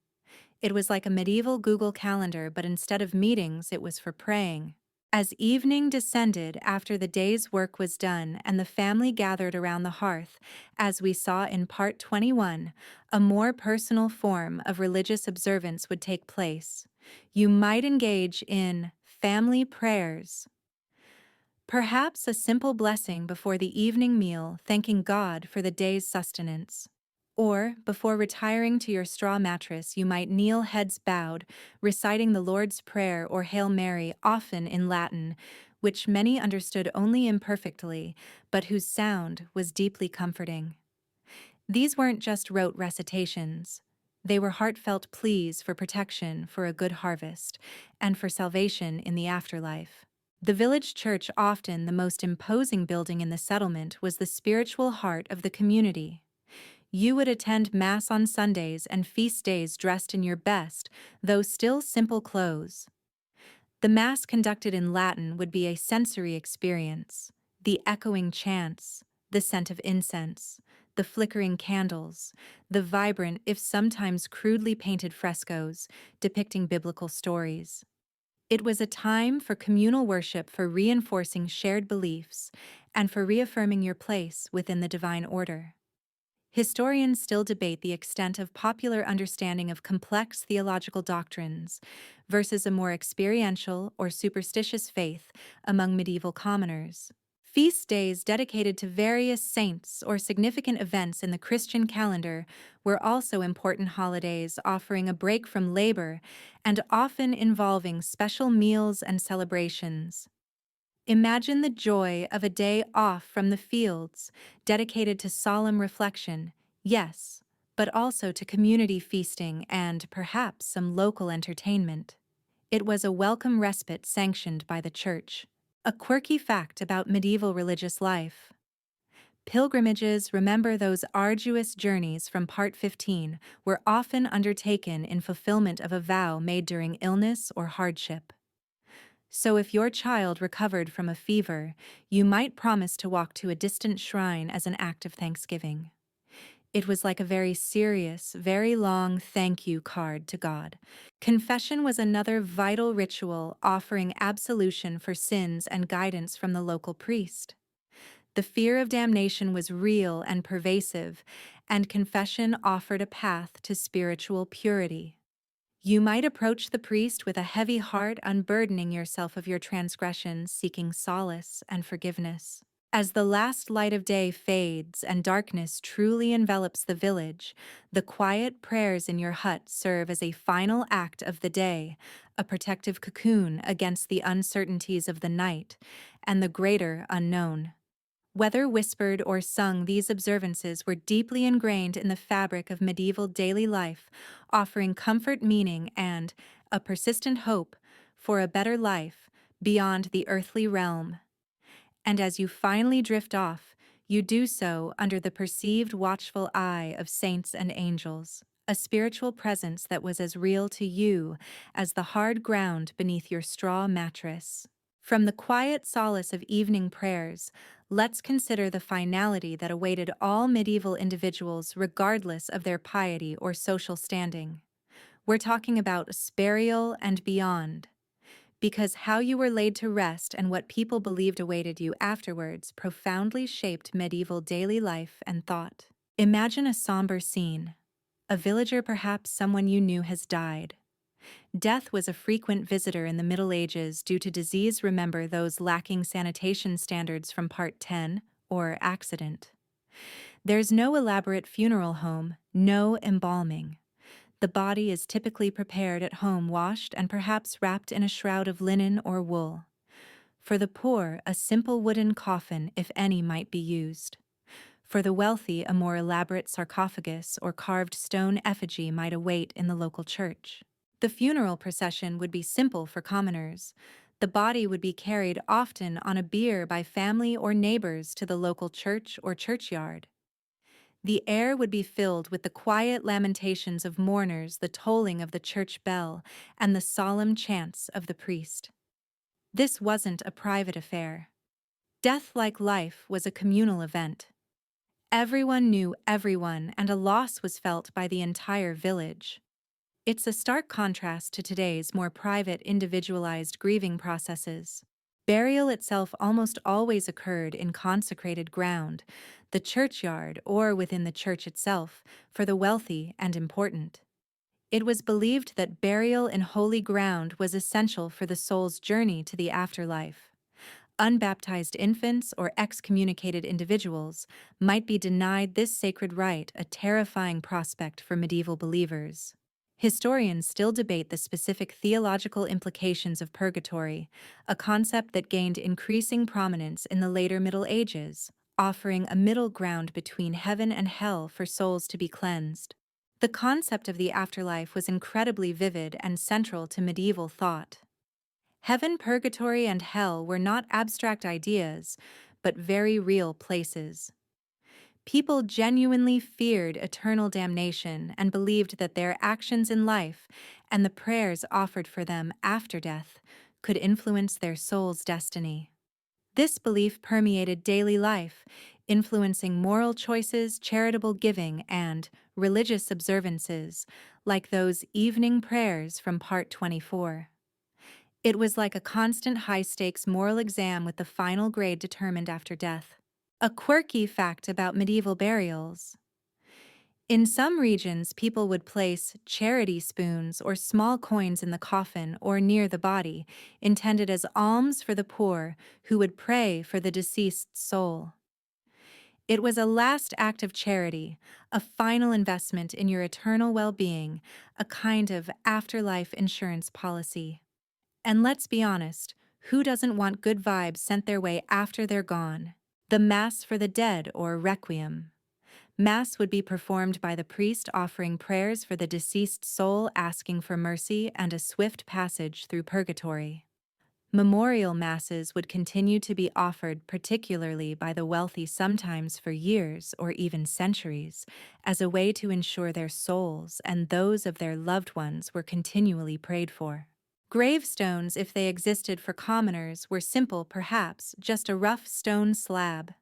It was like a medieval Google Calendar, but instead of meetings, it was for praying. As evening descended after the day's work was done and the family gathered around the hearth, as we saw in Part 21, a more personal form of religious observance would take place. You might engage in family prayers. Perhaps a simple blessing before the evening meal, thanking God for the day's sustenance. Or, before retiring to your straw mattress, you might kneel, heads bowed, reciting the Lord's Prayer or Hail Mary, often in Latin, which many understood only imperfectly, but whose sound was deeply comforting. These weren't just rote recitations. They were heartfelt pleas for protection, for a good harvest, and for salvation in the afterlife. The village church, often the most imposing building in the settlement, was the spiritual heart of the community. You would attend Mass on Sundays and feast days dressed in your best, though still simple clothes. The Mass, conducted in Latin, would be a sensory experience. The echoing chants, the scent of incense, the flickering candles, the vibrant, if sometimes crudely painted frescoes depicting biblical stories. It was a time for communal worship, for reinforcing shared beliefs, and for reaffirming your place within the divine order. Historians still debate the extent of popular understanding of complex theological doctrines versus a more experiential or superstitious faith among medieval commoners. Feast days dedicated to various saints or significant events in the Christian calendar were also important holidays offering a break from labor and often involving special meals and celebrations. Imagine the joy of a day off from the fields, dedicated to solemn reflection, yes, but also to community feasting and, perhaps, some local entertainment. It was a welcome respite sanctioned by the Church. A quirky fact about medieval religious life. Pilgrimages, remember those arduous journeys from Part 15, were often undertaken in fulfillment of a vow made during illness or hardship. So if your child recovered from a fever, you might promise to walk to a distant shrine as an act of thanksgiving. It was like a very serious, very long thank you card to God. Confession was another vital ritual offering absolution for sins and guidance from the local priest. The fear of damnation was real and pervasive, and confession offered a path to spiritual purity. You might approach the priest with a heavy heart, unburdening yourself of your transgressions, seeking solace and forgiveness. As the last light of day fades and darkness truly envelops the village, the quiet prayers in your hut serve as a final act of the day, a protective cocoon against the uncertainties of the night and the greater unknown. Whether whispered or sung, these observances were deeply ingrained in the fabric of medieval daily life, offering comfort, meaning, and a persistent hope for a better life beyond the earthly realm. And as you finally drift off, you do so under the perceived watchful eye of saints and angels, a spiritual presence that was as real to you as the hard ground beneath your straw mattress. From the quiet solace of evening prayers, let's consider the finality that awaited all medieval individuals regardless of their piety or social standing. We're talking about burial and beyond, because how you were laid to rest and what people believed awaited you afterwards profoundly shaped medieval daily life and thought. Imagine a somber scene. A villager, perhaps someone you knew, has died. Death was a frequent visitor in the Middle Ages due to disease. Remember those lacking sanitation standards from Part 10, or accident. There's no elaborate funeral home, no embalming. The body is typically prepared at home, washed and perhaps wrapped in a shroud of linen or wool. For the poor, a simple wooden coffin, if any, might be used. For the wealthy, a more elaborate sarcophagus or carved stone effigy might await in the local church. The funeral procession would be simple for commoners. The body would be carried often on a bier by family or neighbors to the local church or churchyard. The air would be filled with the quiet lamentations of mourners, the tolling of the church bell, and the solemn chants of the priest. This wasn't a private affair. Death, like life, was a communal event. Everyone knew everyone, and a loss was felt by the entire village. It's a stark contrast to today's more private, individualized grieving processes. Burial itself almost always occurred in consecrated ground, the churchyard or within the church itself, for the wealthy and important. It was believed that burial in holy ground was essential for the soul's journey to the afterlife. Unbaptized infants or excommunicated individuals might be denied this sacred rite, a terrifying prospect for medieval believers. Historians still debate the specific theological implications of purgatory, a concept that gained increasing prominence in the later Middle Ages, offering a middle ground between heaven and hell for souls to be cleansed. The concept of the afterlife was incredibly vivid and central to medieval thought. Heaven, purgatory, and hell were not abstract ideas, but very real places. People genuinely feared eternal damnation and believed that their actions in life and the prayers offered for them after death could influence their soul's destiny. This belief permeated daily life, influencing moral choices, charitable giving, and religious observances, like those evening prayers from Part 24. It was like a constant high-stakes moral exam with the final grade determined after death. A quirky fact about medieval burials. In some regions, people would place charity spoons or small coins in the coffin or near the body, intended as alms for the poor who would pray for the deceased's soul. It was a last act of charity, a final investment in your eternal well-being, a kind of afterlife insurance policy. And let's be honest, who doesn't want good vibes sent their way after they're gone? The Mass for the Dead, or Requiem. Mass would be performed by the priest offering prayers for the deceased soul, asking for mercy and a swift passage through purgatory. Memorial masses would continue to be offered, particularly by the wealthy, sometimes for years or even centuries, as a way to ensure their souls and those of their loved ones were continually prayed for. Gravestones, if they existed for commoners, were simple, perhaps just a rough stone slab.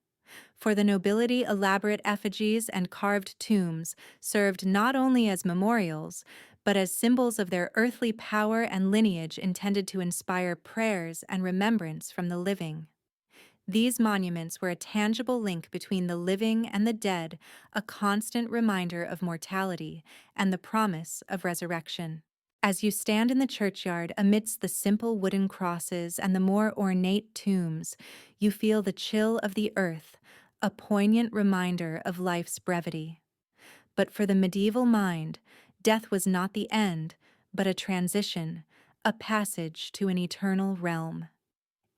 For the nobility, elaborate effigies and carved tombs served not only as memorials, but as symbols of their earthly power and lineage, intended to inspire prayers and remembrance from the living. These monuments were a tangible link between the living and the dead, a constant reminder of mortality and the promise of resurrection. As you stand in the churchyard amidst the simple wooden crosses and the more ornate tombs, you feel the chill of the earth, a poignant reminder of life's brevity. But for the medieval mind, death was not the end, but a transition, a passage to an eternal realm.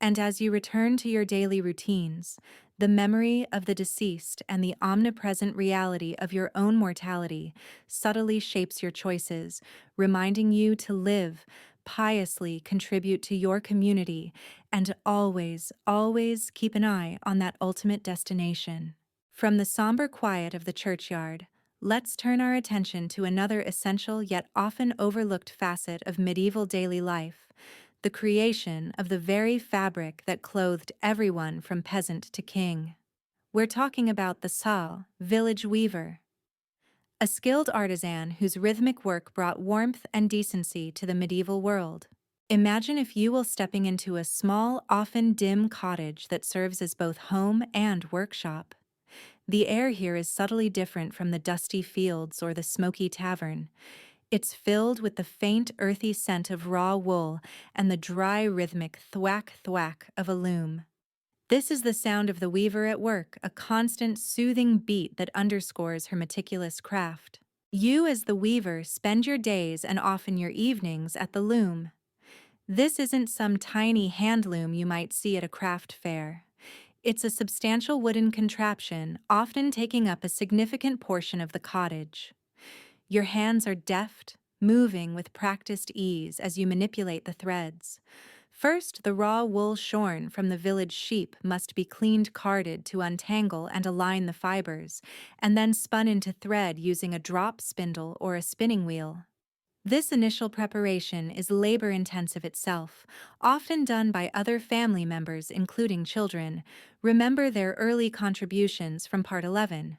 And as you return to your daily routines, the memory of the deceased and the omnipresent reality of your own mortality subtly shapes your choices, reminding you to live, piously contribute to your community, and always, always keep an eye on that ultimate destination. From the somber quiet of the churchyard, let's turn our attention to another essential yet often overlooked facet of medieval daily life: the creation of the very fabric that clothed everyone from peasant to king. We're talking about the Saal, village weaver, a skilled artisan whose rhythmic work brought warmth and decency to the medieval world. Imagine, if you will, stepping into a small, often dim cottage that serves as both home and workshop. The air here is subtly different from the dusty fields or the smoky tavern. It's filled with the faint, earthy scent of raw wool and the dry, rhythmic thwack-thwack of a loom. This is the sound of the weaver at work, a constant, soothing beat that underscores her meticulous craft. You, as the weaver, spend your days and often your evenings at the loom. This isn't some tiny hand loom you might see at a craft fair. It's a substantial wooden contraption, often taking up a significant portion of the cottage. Your hands are deft, moving with practiced ease as you manipulate the threads. First, the raw wool shorn from the village sheep must be cleaned, carded to untangle and align the fibers, and then spun into thread using a drop spindle or a spinning wheel. This initial preparation is labor-intensive itself, often done by other family members, including children. Remember their early contributions from Part 11.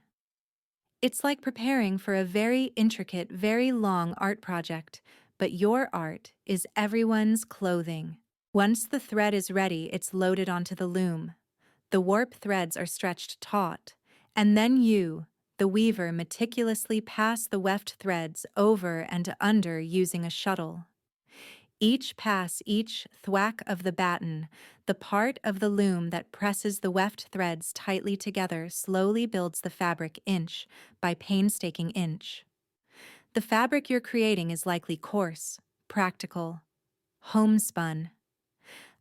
It's like preparing for a very intricate, very long art project, but your art is everyone's clothing. Once the thread is ready, it's loaded onto the loom. The warp threads are stretched taut, and then you, the weaver, meticulously pass the weft threads over and under using a shuttle. Each pass, each thwack of the batten, the part of the loom that presses the weft threads tightly together, slowly builds the fabric inch by painstaking inch. The fabric you're creating is likely coarse, practical, homespun.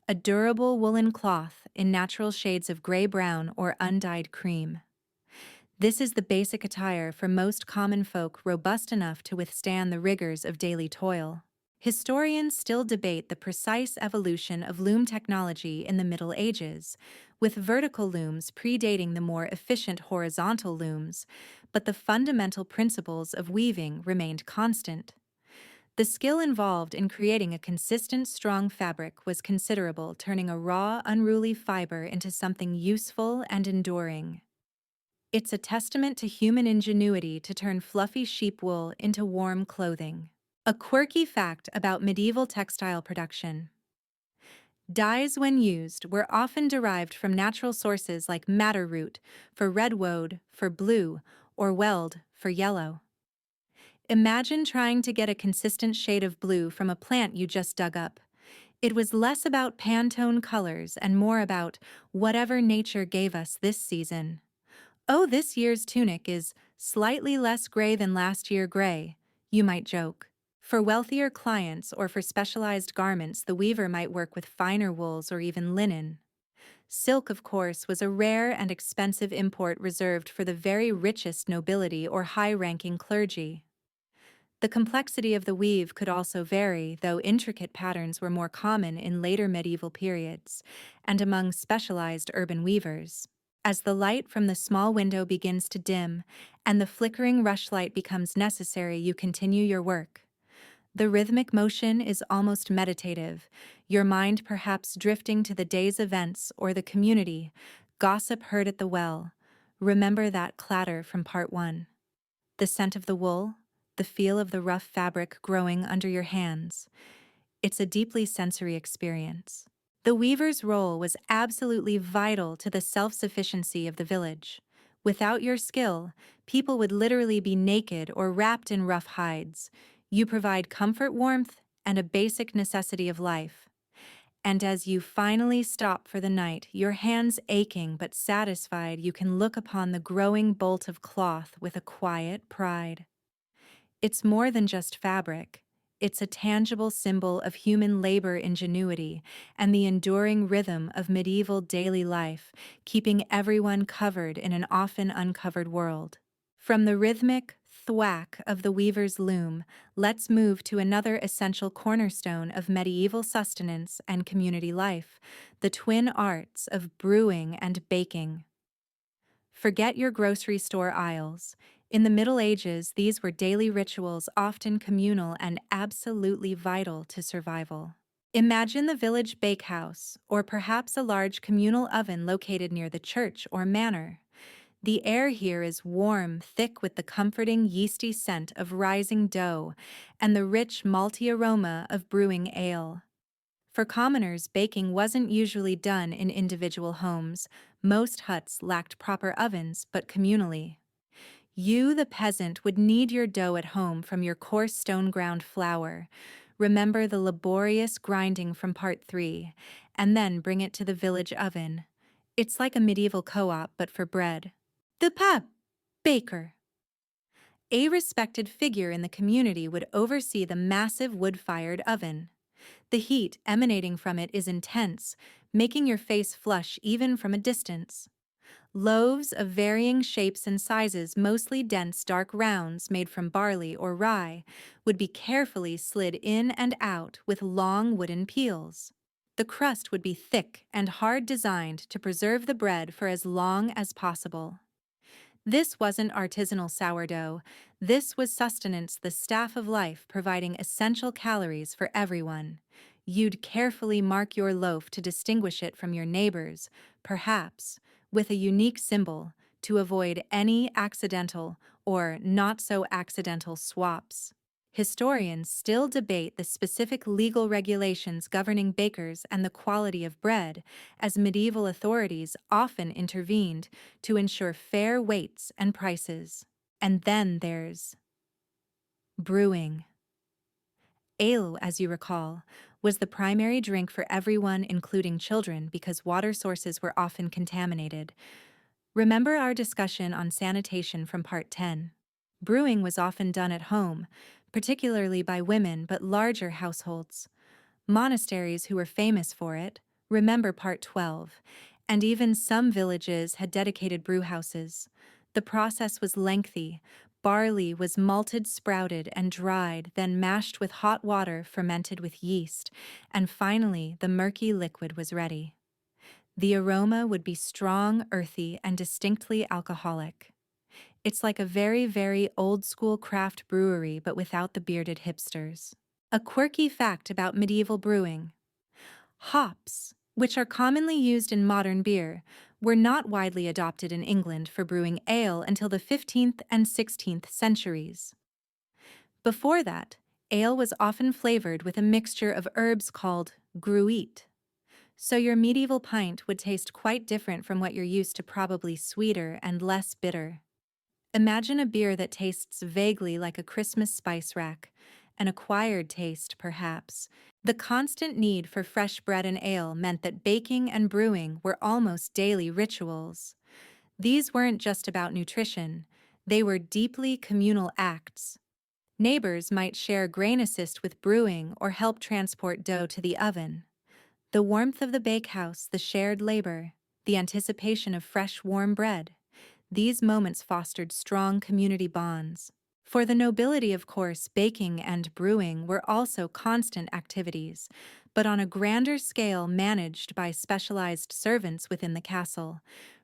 A durable woolen cloth in natural shades of gray-brown or undyed cream. This is the basic attire for most common folk, robust enough to withstand the rigors of daily toil. Historians still debate the precise evolution of loom technology in the Middle Ages, with vertical looms predating the more efficient horizontal looms, but the fundamental principles of weaving remained constant. The skill involved in creating a consistent, strong fabric was considerable, turning a raw, unruly fiber into something useful and enduring. It's a testament to human ingenuity to turn fluffy sheep wool into warm clothing. A quirky fact about medieval textile production: dyes, when used, were often derived from natural sources like madder root for red woad, for blue, or weld for yellow. Imagine trying to get a consistent shade of blue from a plant you just dug up. It was less about Pantone colors and more about whatever nature gave us this season. Oh, this year's tunic is slightly less gray than last year gray, you might joke. For wealthier clients or for specialized garments, the weaver might work with finer wools or even linen. Silk, of course, was a rare and expensive import reserved for the very richest nobility or high-ranking clergy. The complexity of the weave could also vary, though intricate patterns were more common in later medieval periods and among specialized urban weavers. As the light from the small window begins to dim and the flickering rushlight becomes necessary, you continue your work. The rhythmic motion is almost meditative, your mind perhaps drifting to the day's events or the community, gossip heard at the well. Remember that clatter from part 1. The scent of the wool, the feel of the rough fabric growing under your hands. It's a deeply sensory experience. The weaver's role was absolutely vital to the self-sufficiency of the village. Without your skill, people would literally be naked or wrapped in rough hides. You provide comfort, warmth, and a basic necessity of life. And as you finally stop for the night, your hands aching but satisfied, you can look upon the growing bolt of cloth with a quiet pride. It's more than just fabric. It's a tangible symbol of human labor, ingenuity, and the enduring rhythm of medieval daily life, keeping everyone covered in an often uncovered world. From the rhythmic thwack of the weaver's loom, let's move to another essential cornerstone of medieval sustenance and community life, the twin arts of brewing and baking. Forget your grocery store aisles. In the Middle Ages, these were daily rituals, often communal and absolutely vital to survival. Imagine the village bakehouse, or perhaps a large communal oven located near the church or manor. The air here is warm, thick with the comforting yeasty scent of rising dough and the rich malty aroma of brewing ale. For commoners, baking wasn't usually done in individual homes. Most huts lacked proper ovens, but communally. You, the peasant, would knead your dough at home from your coarse stone-ground flour. Remember the laborious grinding from part 3, and then bring it to the village oven. It's like a medieval co-op, but for bread. The baker. A respected figure in the community would oversee the massive wood-fired oven. The heat emanating from it is intense, making your face flush even from a distance. Loaves of varying shapes and sizes, mostly dense dark rounds made from barley or rye, would be carefully slid in and out with long wooden peels. The crust would be thick and hard, designed to preserve the bread for as long as possible. This wasn't artisanal sourdough. This was sustenance, the staff of life, providing essential calories for everyone. You'd carefully mark your loaf to distinguish it from your neighbor's, perhaps with a unique symbol to avoid any accidental or not-so-accidental swaps. Historians still debate the specific legal regulations governing bakers and the quality of bread, as medieval authorities often intervened to ensure fair weights and prices. And then there's brewing. Ale, as you recall, was the primary drink for everyone, including children, because water sources were often contaminated. Remember our discussion on sanitation from part 10. Brewing was often done at home, particularly by women, but larger households. Monasteries who were famous for it, remember part 12, and even some villages had dedicated brewhouses. The process was lengthy. Barley was malted, sprouted, and dried, then mashed with hot water, fermented with yeast, and finally the murky liquid was ready. The aroma would be strong, earthy, and distinctly alcoholic. It's like a very, very old-school craft brewery, but without the bearded hipsters. A quirky fact about medieval brewing: hops, which are commonly used in modern beer, were not widely adopted in England for brewing ale until the 15th and 16th centuries. Before that, ale was often flavored with a mixture of herbs called gruit. So your medieval pint would taste quite different from what you're used to, probably sweeter and less bitter. Imagine a beer that tastes vaguely like a Christmas spice rack, an acquired taste, perhaps. The constant need for fresh bread and ale meant that baking and brewing were almost daily rituals. These weren't just about nutrition, they were deeply communal acts. Neighbors might share grain assist with brewing or help transport dough to the oven. The warmth of the bakehouse, the shared labor, the anticipation of fresh, warm bread. These moments fostered strong community bonds. For the nobility, of course, baking and brewing were also constant activities, but on a grander scale managed by specialized servants within the castle.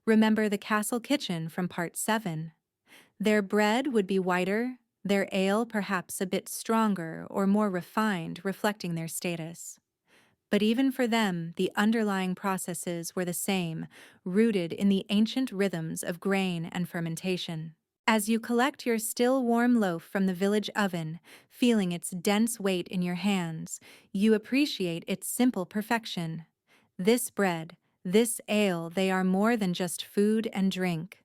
Remember the castle kitchen from Part 7. Their bread would be whiter, their ale perhaps a bit stronger or more refined, reflecting their status. But even for them, the underlying processes were the same, rooted in the ancient rhythms of grain and fermentation. As you collect your still warm loaf from the village oven, feeling its dense weight in your hands, you appreciate its simple perfection. This bread, this ale, they are more than just food and drink.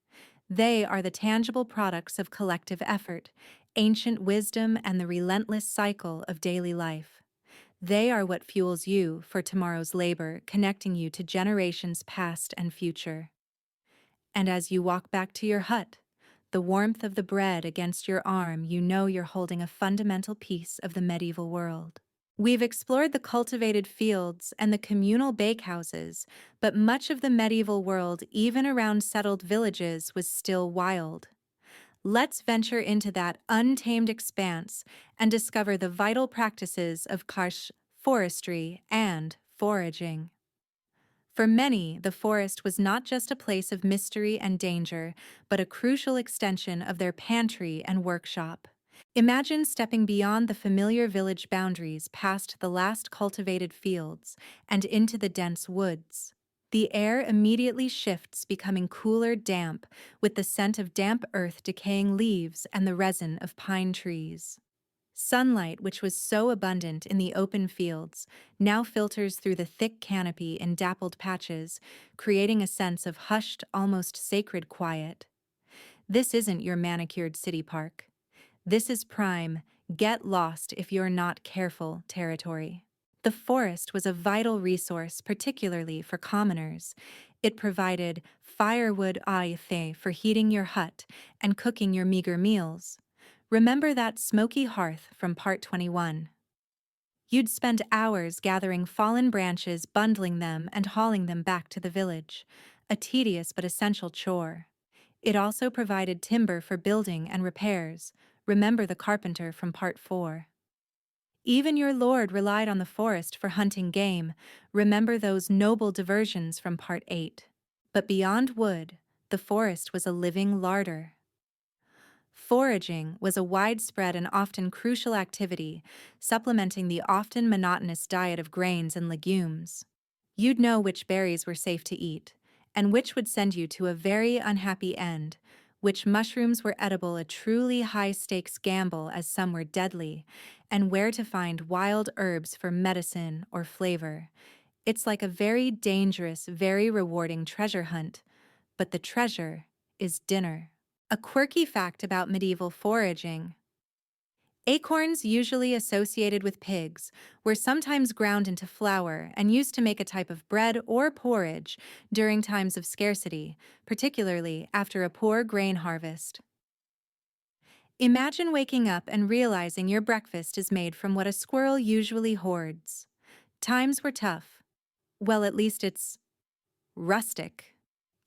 They are the tangible products of collective effort, ancient wisdom, and the relentless cycle of daily life. They are what fuels you for tomorrow's labor, connecting you to generations past and future. And as you walk back to your hut, the warmth of the bread against your arm, you know you're holding a fundamental piece of the medieval world. We've explored the cultivated fields and the communal bakehouses, but much of the medieval world, even around settled villages, was still wild. Let's venture into that untamed expanse and discover the vital practices of karsh, forestry, and foraging. For many, the forest was not just a place of mystery and danger, but a crucial extension of their pantry and workshop. Imagine stepping beyond the familiar village boundaries past the last cultivated fields and into the dense woods. The air immediately shifts, becoming cooler, damp, with the scent of damp earth, decaying leaves, and the resin of pine trees. Sunlight, which was so abundant in the open fields, now filters through the thick canopy in dappled patches, creating a sense of hushed, almost sacred quiet. This isn't your manicured city park. This is prime, get lost if you're not careful territory. The forest was a vital resource, particularly for commoners. It provided firewood for heating your hut and cooking your meager meals. Remember that smoky hearth from Part 21. You'd spend hours gathering fallen branches, bundling them, and hauling them back to the village, a tedious but essential chore. It also provided timber for building and repairs. Remember the carpenter from Part 4. Even your lord relied on the forest for hunting game. Remember those noble diversions from Part 8. But beyond wood, the forest was a living larder. Foraging was a widespread and often crucial activity, supplementing the often monotonous diet of grains and legumes. You'd know which berries were safe to eat, and which would send you to a very unhappy end, which mushrooms were edible, a truly high-stakes gamble as some were deadly, and where to find wild herbs for medicine or flavor. It's like a very dangerous, very rewarding treasure hunt, but the treasure is dinner. A quirky fact about medieval foraging: acorns, usually associated with pigs, were sometimes ground into flour and used to make a type of bread or porridge during times of scarcity, particularly after a poor grain harvest. Imagine waking up and realizing your breakfast is made from what a squirrel usually hoards. Times were tough. Well, at least it's rustic.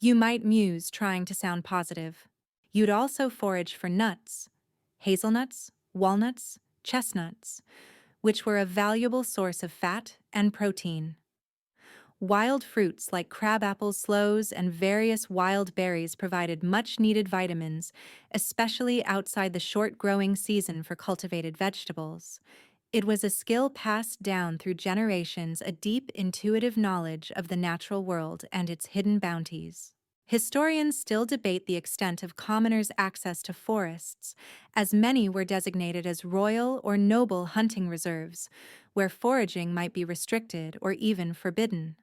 You might muse, trying to sound positive. You'd also forage for nuts, hazelnuts, walnuts, chestnuts, which were a valuable source of fat and protein. Wild fruits like crabapple, sloes, and various wild berries provided much-needed vitamins, especially outside the short growing season for cultivated vegetables. It was a skill passed down through generations, a deep, intuitive knowledge of the natural world and its hidden bounties. Historians still debate the extent of commoners' access to forests, as many were designated as royal or noble hunting reserves, where foraging might be restricted or even forbidden.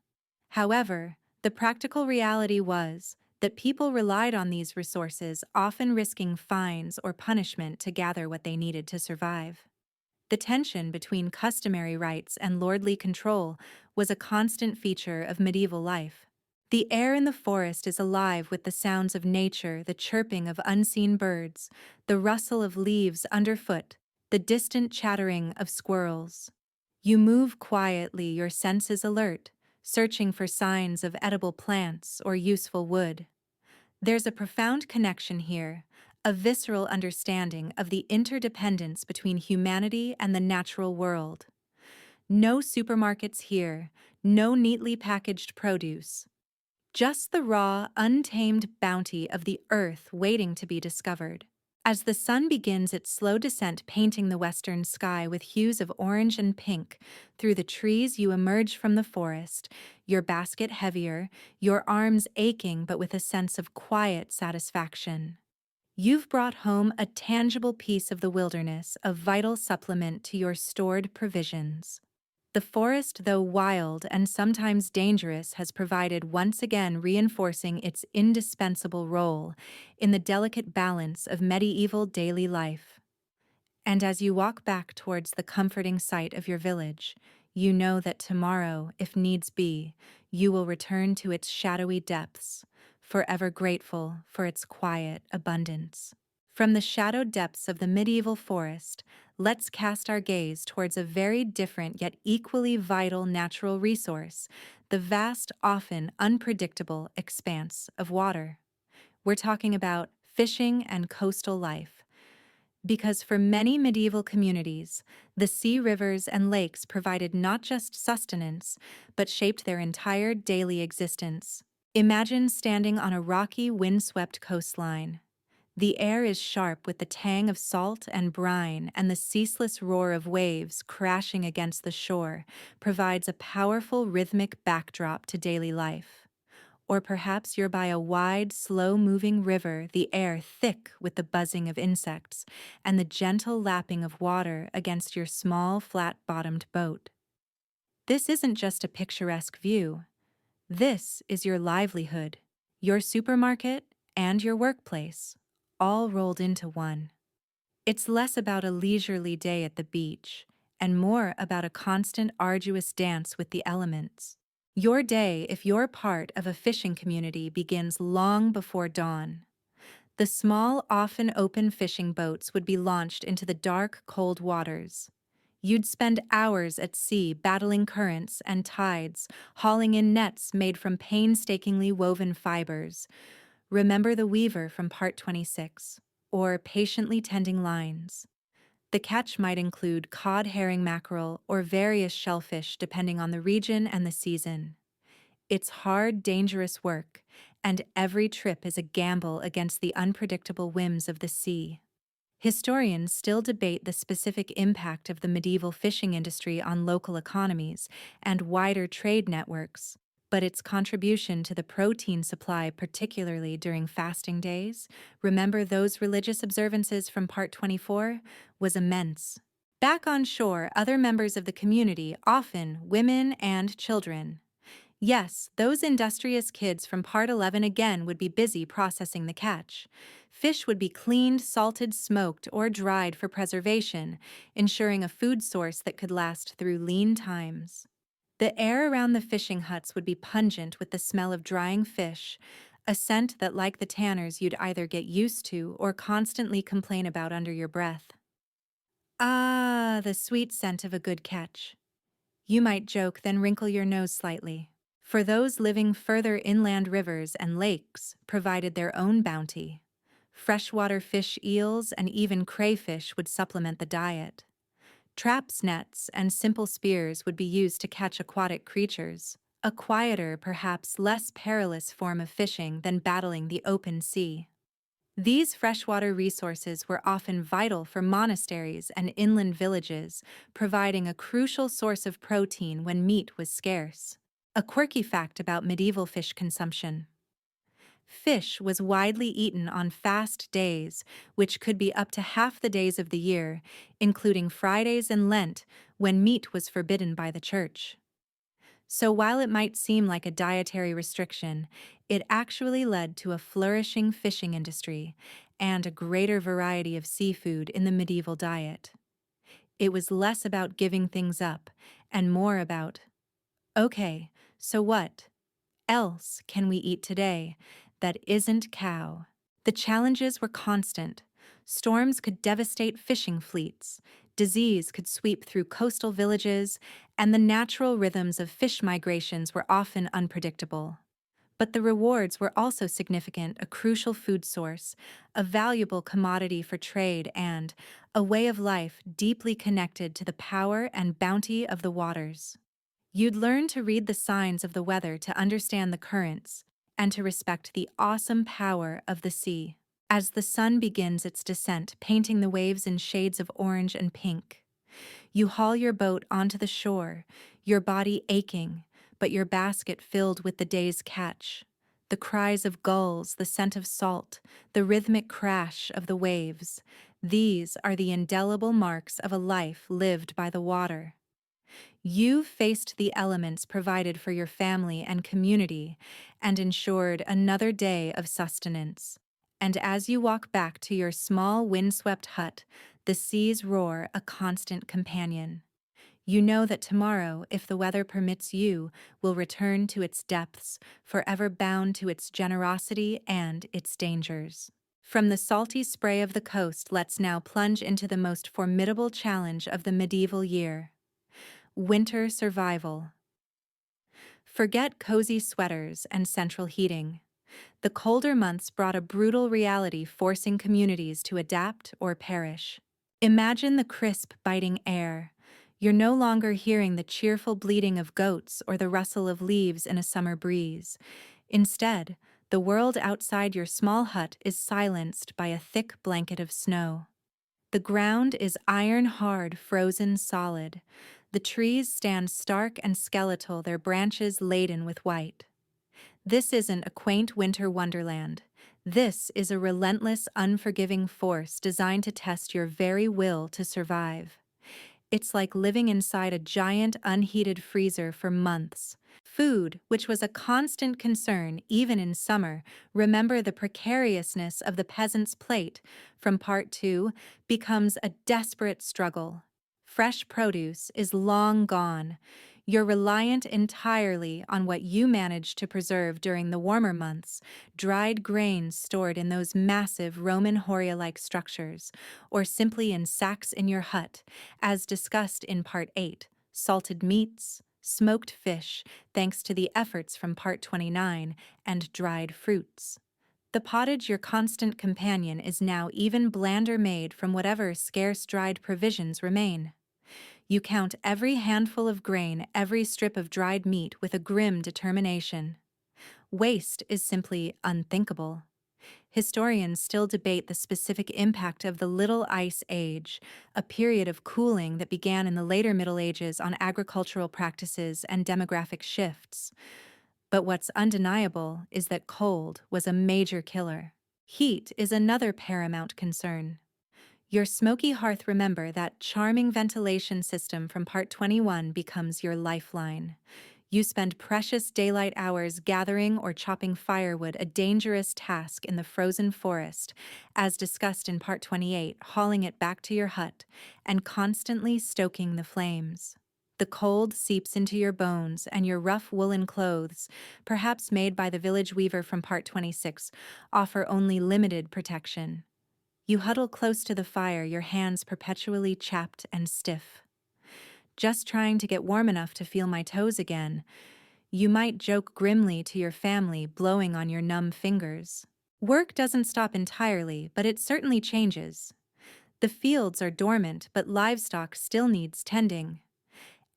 However, the practical reality was, that people relied on these resources, often risking fines or punishment to gather what they needed to survive. The tension between customary rights and lordly control was a constant feature of medieval life. The air in the forest is alive with the sounds of nature, the chirping of unseen birds, the rustle of leaves underfoot, the distant chattering of squirrels. You move quietly, your senses alert, searching for signs of edible plants or useful wood. There's a profound connection here, a visceral understanding of the interdependence between humanity and the natural world. No supermarkets here, no neatly packaged produce. Just the raw, untamed bounty of the earth waiting to be discovered. As the sun begins its slow descent, painting the western sky with hues of orange and pink, through the trees you emerge from the forest, your basket heavier, your arms aching but with a sense of quiet satisfaction. You've brought home a tangible piece of the wilderness, a vital supplement to your stored provisions. The forest, though wild and sometimes dangerous, has provided, once again reinforcing its indispensable role in the delicate balance of medieval daily life. And as you walk back towards the comforting sight of your village, you know that tomorrow, if needs be, you will return to its shadowy depths, forever grateful for its quiet abundance. From the shadowed depths of the medieval forest, let's cast our gaze towards a very different yet equally vital natural resource, the vast, often unpredictable expanse of water. We're talking about fishing and coastal life. Because for many medieval communities, the sea, rivers, and lakes provided not just sustenance, but shaped their entire daily existence. Imagine standing on a rocky, windswept coastline. The air is sharp with the tang of salt and brine, and the ceaseless roar of waves crashing against the shore provides a powerful rhythmic backdrop to daily life. Or perhaps you're by a wide, slow-moving river, the air thick with the buzzing of insects and the gentle lapping of water against your small, flat-bottomed boat. This isn't just a picturesque view. This is your livelihood, your supermarket, and your workplace, all rolled into one. It's less about a leisurely day at the beach and more about a constant, arduous dance with the elements. Your day, if you're part of a fishing community, begins long before dawn. The small, often open fishing boats would be launched into the dark, cold waters. You'd spend hours at sea battling currents and tides, hauling in nets made from painstakingly woven fibers. Remember the weaver from Part 26, or patiently tending lines. The catch might include cod, herring, mackerel, or various shellfish depending on the region and the season. It's hard, dangerous work, and every trip is a gamble against the unpredictable whims of the sea. Historians still debate the specific impact of the medieval fishing industry on local economies and wider trade networks, but its contribution to the protein supply, particularly during fasting days, remember those religious observances from Part 24, was immense. Back on shore, other members of the community, often women and children, yes, those industrious kids from Part 11 again would be busy processing the catch. Fish would be cleaned, salted, smoked, or dried for preservation, ensuring a food source that could last through lean times. The air around the fishing huts would be pungent with the smell of drying fish, a scent that, like the tanners, you'd either get used to or constantly complain about under your breath. Ah, the sweet scent of a good catch. You might joke, then wrinkle your nose slightly. For those living further inland, rivers and lakes provided their own bounty. Freshwater fish, eels, and even crayfish would supplement the diet. Traps, nets, and simple spears would be used to catch aquatic creatures, a quieter, perhaps less perilous form of fishing than battling the open sea. These freshwater resources were often vital for monasteries and inland villages, providing a crucial source of protein when meat was scarce. A quirky fact about medieval fish consumption. Fish was widely eaten on fast days, which could be up to half the days of the year, including Fridays and Lent, when meat was forbidden by the church. So while it might seem like a dietary restriction, it actually led to a flourishing fishing industry and a greater variety of seafood in the medieval diet. It was less about giving things up and more about, okay, so what else can we eat today that isn't cow? The challenges were constant. Storms could devastate fishing fleets, disease could sweep through coastal villages, and the natural rhythms of fish migrations were often unpredictable. But the rewards were also significant: a crucial food source, a valuable commodity for trade, and a way of life deeply connected to the power and bounty of the waters. You'd learn to read the signs of the weather to understand the currents, and to respect the awesome power of the sea. As the sun begins its descent, painting the waves in shades of orange and pink, you haul your boat onto the shore, your body aching, but your basket filled with the day's catch. The cries of gulls, the scent of salt, the rhythmic crash of the waves, these are the indelible marks of a life lived by the water. You've faced the elements provided for your family and community and ensured another day of sustenance. And as you walk back to your small windswept hut, the sea's roar a constant companion. You know that tomorrow, if the weather permits you, will return to its depths, forever bound to its generosity and its dangers. From the salty spray of the coast, let's now plunge into the most formidable challenge of the medieval year: winter survival. Forget cozy sweaters and central heating. The colder months brought a brutal reality, forcing communities to adapt or perish. Imagine the crisp, biting air. You're no longer hearing the cheerful bleating of goats or the rustle of leaves in a summer breeze. Instead, the world outside your small hut is silenced by a thick blanket of snow. The ground is iron-hard, frozen solid. The trees stand stark and skeletal, their branches laden with white. This isn't a quaint winter wonderland. This is a relentless, unforgiving force designed to test your very will to survive. It's like living inside a giant, unheated freezer for months. Food, which was a constant concern even in summer, remember the precariousness of the peasant's plate from Part 2, becomes a desperate struggle. Fresh produce is long gone. You're reliant entirely on what you manage to preserve during the warmer months: dried grains stored in those massive Roman Horia-like structures, or simply in sacks in your hut, as discussed in Part 8, salted meats, smoked fish, thanks to the efforts from Part 29, and dried fruits. The pottage, your constant companion, is now even blander, made from whatever scarce dried provisions remain. You count every handful of grain, every strip of dried meat with a grim determination. Waste is simply unthinkable. Historians still debate the specific impact of the Little Ice Age, a period of cooling that began in the later Middle Ages, on agricultural practices and demographic shifts. But what's undeniable is that cold was a major killer. Heat is another paramount concern. Your smoky hearth, remember that charming ventilation system from Part 21, becomes your lifeline. You spend precious daylight hours gathering or chopping firewood, a dangerous task in the frozen forest, as discussed in Part 28, hauling it back to your hut and constantly stoking the flames. The cold seeps into your bones, and your rough woolen clothes, perhaps made by the village weaver from Part 26, offer only limited protection. You huddle close to the fire, your hands perpetually chapped and stiff. "Just trying to get warm enough to feel my toes again," you might joke grimly to your family, blowing on your numb fingers. Work doesn't stop entirely, but it certainly changes. The fields are dormant, but livestock still needs tending.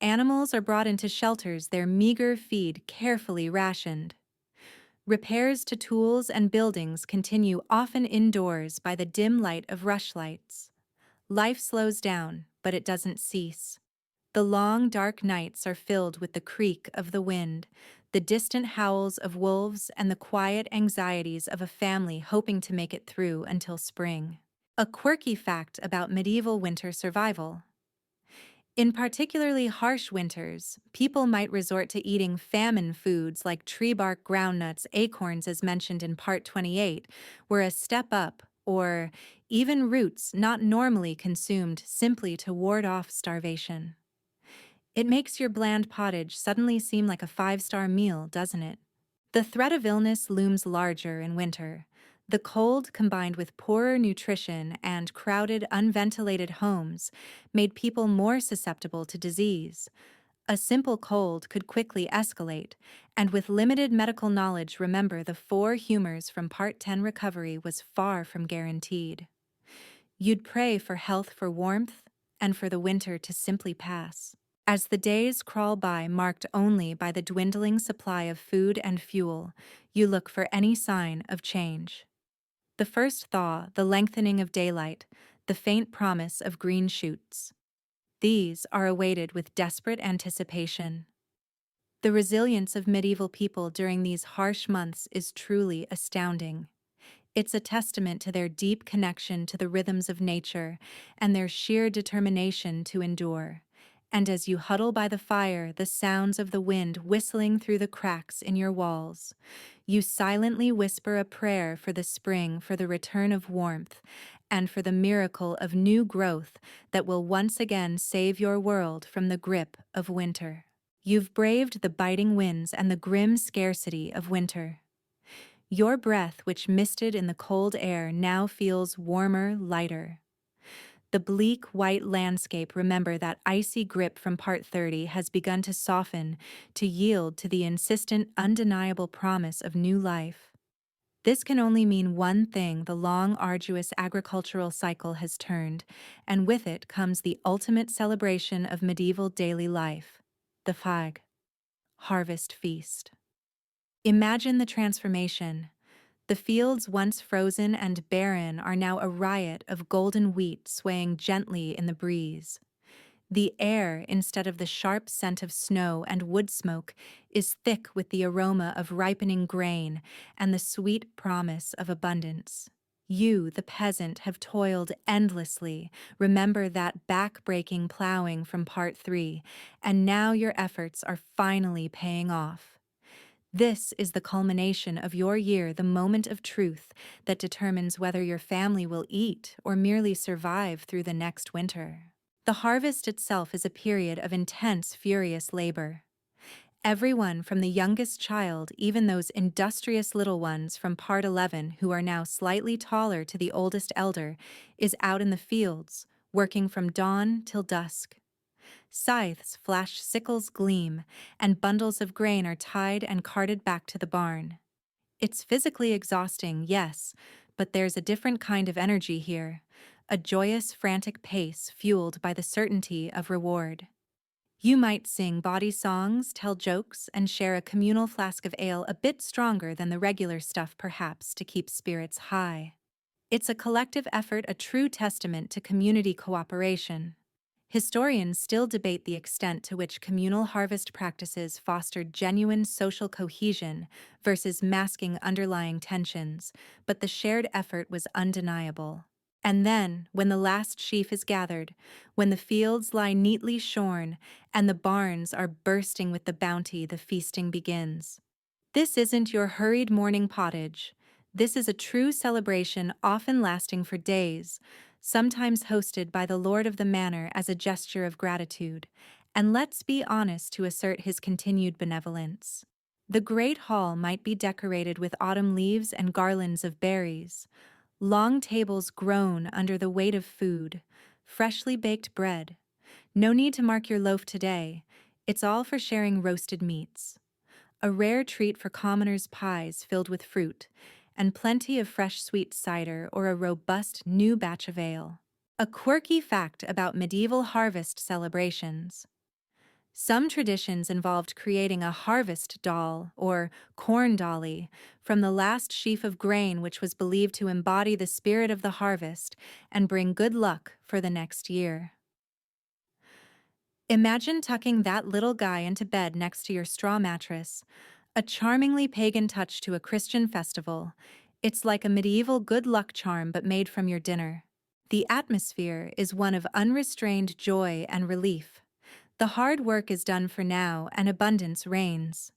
Animals are brought into shelters, their meager feed carefully rationed. Repairs to tools and buildings continue, often indoors by the dim light of rushlights. Life slows down, but it doesn't cease. The long, dark nights are filled with the creak of the wind, the distant howls of wolves, and the quiet anxieties of a family hoping to make it through until spring. A quirky fact about medieval winter survival: In particularly harsh winters, people might resort to eating famine foods like tree bark, groundnuts, acorns, as mentioned in Part 28, were a step up, or even roots not normally consumed simply to ward off starvation. It makes your bland pottage suddenly seem like a five-star meal, doesn't it? The threat of illness looms larger in winter. The cold, combined with poorer nutrition and crowded, unventilated homes, made people more susceptible to disease. A simple cold could quickly escalate, and with limited medical knowledge, remember the four humors from Part 10 recovery was far from guaranteed. You'd pray for health, for warmth, and for the winter to simply pass. As the days crawl by, marked only by the dwindling supply of food and fuel, you look for any sign of change. The first thaw, the lengthening of daylight, the faint promise of green shoots. These are awaited with desperate anticipation. The resilience of medieval people during these harsh months is truly astounding. It's a testament to their deep connection to the rhythms of nature and their sheer determination to endure. And as you huddle by the fire, the sounds of the wind whistling through the cracks in your walls, you silently whisper a prayer for the spring, for the return of warmth, and for the miracle of new growth that will once again save your world from the grip of winter. You've braved the biting winds and the grim scarcity of winter. Your breath, which misted in the cold air, now feels warmer, lighter. The bleak, white landscape, remember that icy grip from Part 30, has begun to soften, to yield to the insistent, undeniable promise of new life. This can only mean one thing: the long, arduous agricultural cycle has turned, and with it comes the ultimate celebration of medieval daily life, the Fag, harvest feast. Imagine the transformation. The fields once frozen and barren are now a riot of golden wheat swaying gently in the breeze. The air, instead of the sharp scent of snow and wood smoke, is thick with the aroma of ripening grain and the sweet promise of abundance. You, the peasant, have toiled endlessly. Remember that back-breaking plowing from Part 3, and now your efforts are finally paying off. This is the culmination of your year, the moment of truth that determines whether your family will eat or merely survive through the next winter. The harvest itself is a period of intense, furious labor. Everyone from the youngest child, even those industrious little ones from Part 11 who are now slightly taller, to the oldest elder, is out in the fields, working from dawn till dusk. Scythes flash, sickles gleam, and bundles of grain are tied and carted back to the barn. It's physically exhausting, yes, but there's a different kind of energy here, a joyous, frantic pace fueled by the certainty of reward. You might sing bawdy songs, tell jokes, and share a communal flask of ale a bit stronger than the regular stuff, perhaps, to keep spirits high. It's a collective effort, a true testament to community cooperation. Historians still debate the extent to which communal harvest practices fostered genuine social cohesion versus masking underlying tensions, but the shared effort was undeniable. And then, when the last sheaf is gathered, when the fields lie neatly shorn and the barns are bursting with the bounty, the feasting begins. This isn't your hurried morning pottage. This is a true celebration, often lasting for days, sometimes hosted by the lord of the manor as a gesture of gratitude, and let's be honest, to assert his continued benevolence. The great hall might be decorated with autumn leaves and garlands of berries. Long tables groan under the weight of food, freshly baked bread. No need to mark your loaf today. It's all for sharing roasted meats. A rare treat for commoners' pies filled with fruit, and plenty of fresh sweet cider or a robust new batch of ale. A quirky fact about medieval harvest celebrations. Some traditions involved creating a harvest doll, or corn dolly, from the last sheaf of grain, which was believed to embody the spirit of the harvest and bring good luck for the next year. Imagine tucking that little guy into bed next to your straw mattress, a charmingly pagan touch to a Christian festival. It's like a medieval good luck charm but made from your dinner. The atmosphere is one of unrestrained joy and relief. The hard work is done for now and abundance reigns.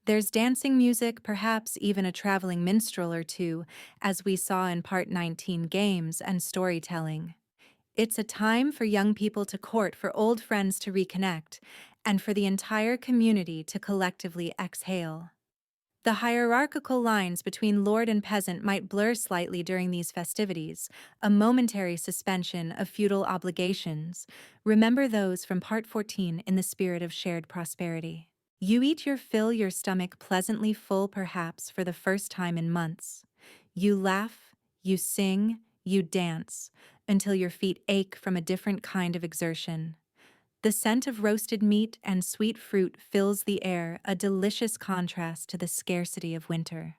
There's dancing music, perhaps even a traveling minstrel or two, as we saw in Part 19 games and storytelling. It's a time for young people to court, for old friends to reconnect, and for the entire community to collectively exhale. The hierarchical lines between lord and peasant might blur slightly during these festivities, a momentary suspension of feudal obligations. Remember those from Part 14 in the spirit of shared prosperity. You eat your fill, your stomach pleasantly full, perhaps for the first time in months. You laugh, you sing, you dance, until your feet ache from a different kind of exertion. The scent of roasted meat and sweet fruit fills the air, a delicious contrast to the scarcity of winter.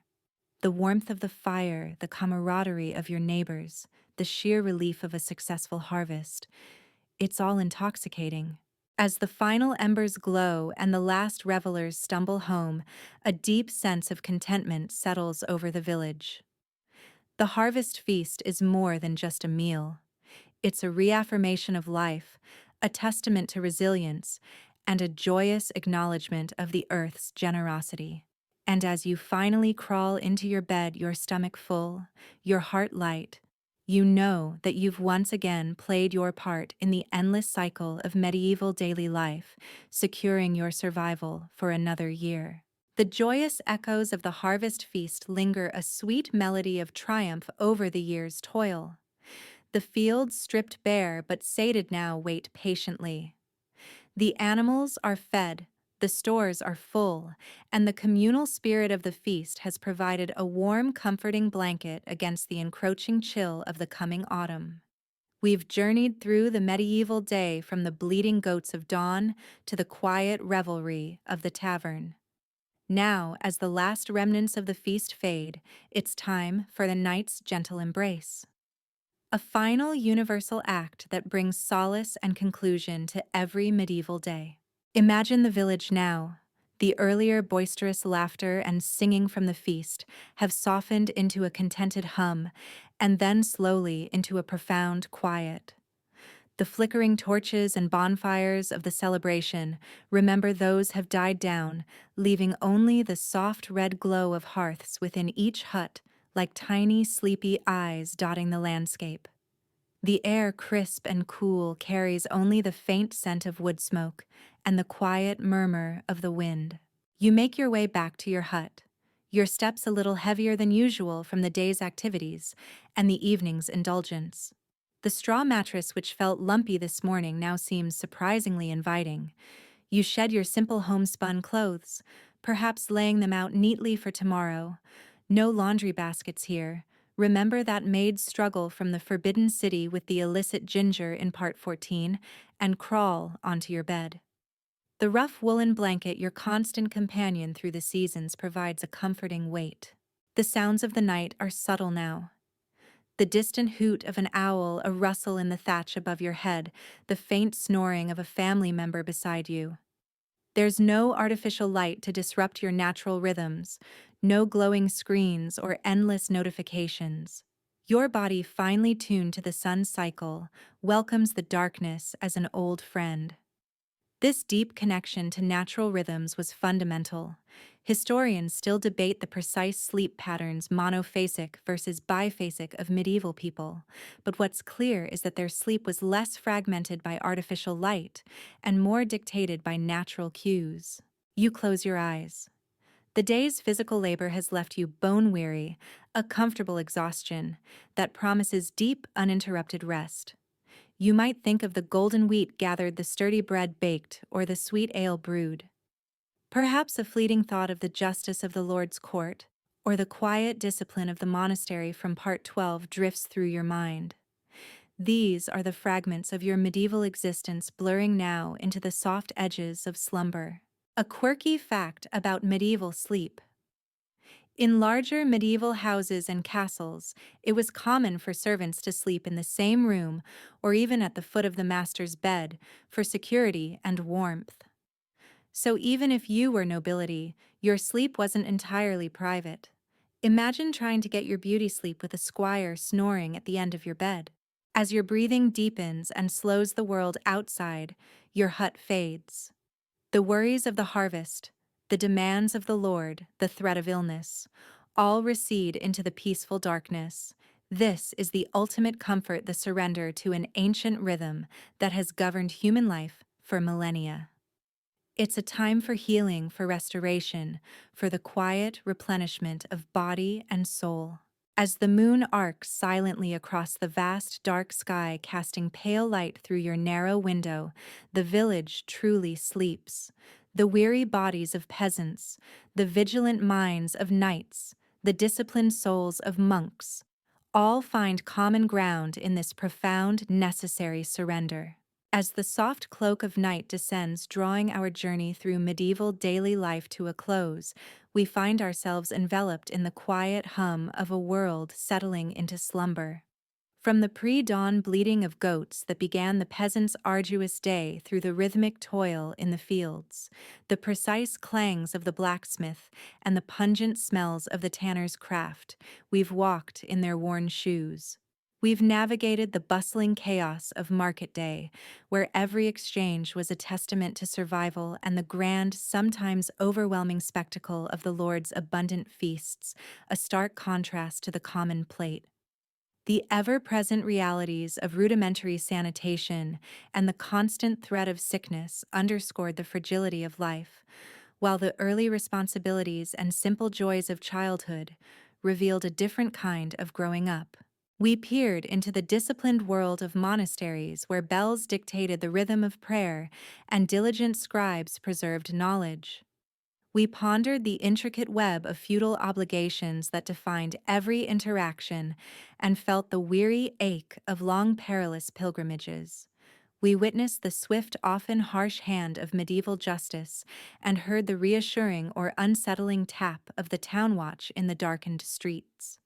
The warmth of the fire, the camaraderie of your neighbors, the sheer relief of a successful harvest. It's all intoxicating. As the final embers glow and the last revelers stumble home, a deep sense of contentment settles over the village. The harvest feast is more than just a meal. It's a reaffirmation of life, a testament to resilience, and a joyous acknowledgement of the earth's generosity. And as you finally crawl into your bed, your stomach full, your heart light, you know that you've once again played your part in the endless cycle of medieval daily life, securing your survival for another year. The joyous echoes of the harvest feast linger, a sweet melody of triumph over the year's toil. The fields, stripped bare but sated now, wait patiently. The animals are fed, the stores are full, and the communal spirit of the feast has provided a warm, comforting blanket against the encroaching chill of the coming autumn. We've journeyed through the medieval day, from the bleating goats of dawn to the quiet revelry of the tavern. Now, as the last remnants of the feast fade, it's time for the night's gentle embrace. A final universal act that brings solace and conclusion to every medieval day. Imagine the village now. The earlier boisterous laughter and singing from the feast have softened into a contented hum, and then slowly into a profound quiet. The flickering torches and bonfires of the celebration, remember, those have died down, leaving only the soft red glow of hearths within each hut, like tiny, sleepy eyes dotting the landscape. The air, crisp and cool, carries only the faint scent of wood smoke and the quiet murmur of the wind. You make your way back to your hut, your steps a little heavier than usual from the day's activities and the evening's indulgence. The straw mattress, which felt lumpy this morning, now seems surprisingly inviting. You shed your simple homespun clothes, perhaps laying them out neatly for tomorrow. No laundry baskets here. Remember that maid's struggle from the forbidden city with the illicit ginger in Part 14, and crawl onto your bed. The rough woolen blanket, your constant companion through the seasons, provides a comforting weight. The sounds of the night are subtle now. The distant hoot of an owl, a rustle in the thatch above your head, the faint snoring of a family member beside you. There's no artificial light to disrupt your natural rhythms, no glowing screens or endless notifications. Your body, finely tuned to the sun's cycle, welcomes the darkness as an old friend. This deep connection to natural rhythms was fundamental. Historians still debate the precise sleep patterns, monophasic versus biphasic, of medieval people, but what's clear is that their sleep was less fragmented by artificial light and more dictated by natural cues. You close your eyes. The day's physical labor has left you bone-weary, a comfortable exhaustion that promises deep, uninterrupted rest. You might think of the golden wheat gathered, the sturdy bread baked, or the sweet ale brewed. Perhaps a fleeting thought of the justice of the Lord's court, or the quiet discipline of the monastery from Part 12 drifts through your mind. These are the fragments of your medieval existence blurring now into the soft edges of slumber. A quirky fact about medieval sleep. In larger medieval houses and castles, it was common for servants to sleep in the same room or even at the foot of the master's bed for security and warmth. So even if you were nobility, your sleep wasn't entirely private. Imagine trying to get your beauty sleep with a squire snoring at the end of your bed. As your breathing deepens and slows the world outside, your hut fades. The worries of the harvest, the demands of the Lord, the threat of illness, all recede into the peaceful darkness. This is the ultimate comfort, the surrender to an ancient rhythm that has governed human life for millennia. It's a time for healing, for restoration, for the quiet replenishment of body and soul. As the moon arcs silently across the vast dark sky, casting pale light through your narrow window, the village truly sleeps. The weary bodies of peasants, the vigilant minds of knights, the disciplined souls of monks, all find common ground in this profound, necessary surrender. As the soft cloak of night descends, drawing our journey through medieval daily life to a close, we find ourselves enveloped in the quiet hum of a world settling into slumber. From the pre-dawn bleating of goats that began the peasant's arduous day through the rhythmic toil in the fields, the precise clangs of the blacksmith, and the pungent smells of the tanner's craft, we've walked in their worn shoes. We've navigated the bustling chaos of market day, where every exchange was a testament to survival, and the grand, sometimes overwhelming spectacle of the Lord's abundant feasts, a stark contrast to the common plate. The ever-present realities of rudimentary sanitation and the constant threat of sickness underscored the fragility of life, while the early responsibilities and simple joys of childhood revealed a different kind of growing up. We peered into the disciplined world of monasteries, where bells dictated the rhythm of prayer and diligent scribes preserved knowledge. We pondered the intricate web of feudal obligations that defined every interaction and felt the weary ache of long perilous pilgrimages. We witnessed the swift, often harsh hand of medieval justice and heard the reassuring or unsettling tap of the town watch in the darkened streets.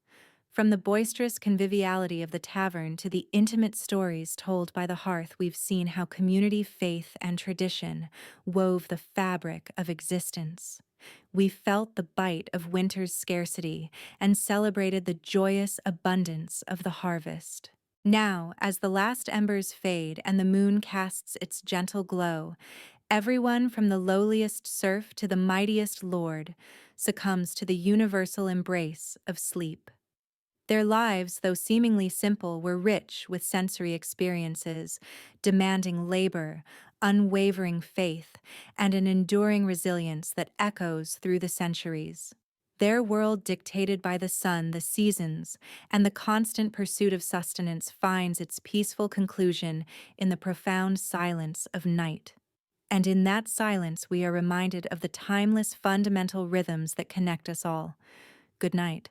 From the boisterous conviviality of the tavern to the intimate stories told by the hearth, we've seen how community, faith, and tradition wove the fabric of existence. We felt the bite of winter's scarcity and celebrated the joyous abundance of the harvest. Now, as the last embers fade and the moon casts its gentle glow, everyone from the lowliest serf to the mightiest lord succumbs to the universal embrace of sleep. Their lives, though seemingly simple, were rich with sensory experiences, demanding labor, unwavering faith, and an enduring resilience that echoes through the centuries. Their world, dictated by the sun, the seasons, and the constant pursuit of sustenance, finds its peaceful conclusion in the profound silence of night. And in that silence, we are reminded of the timeless fundamental rhythms that connect us all. Good night.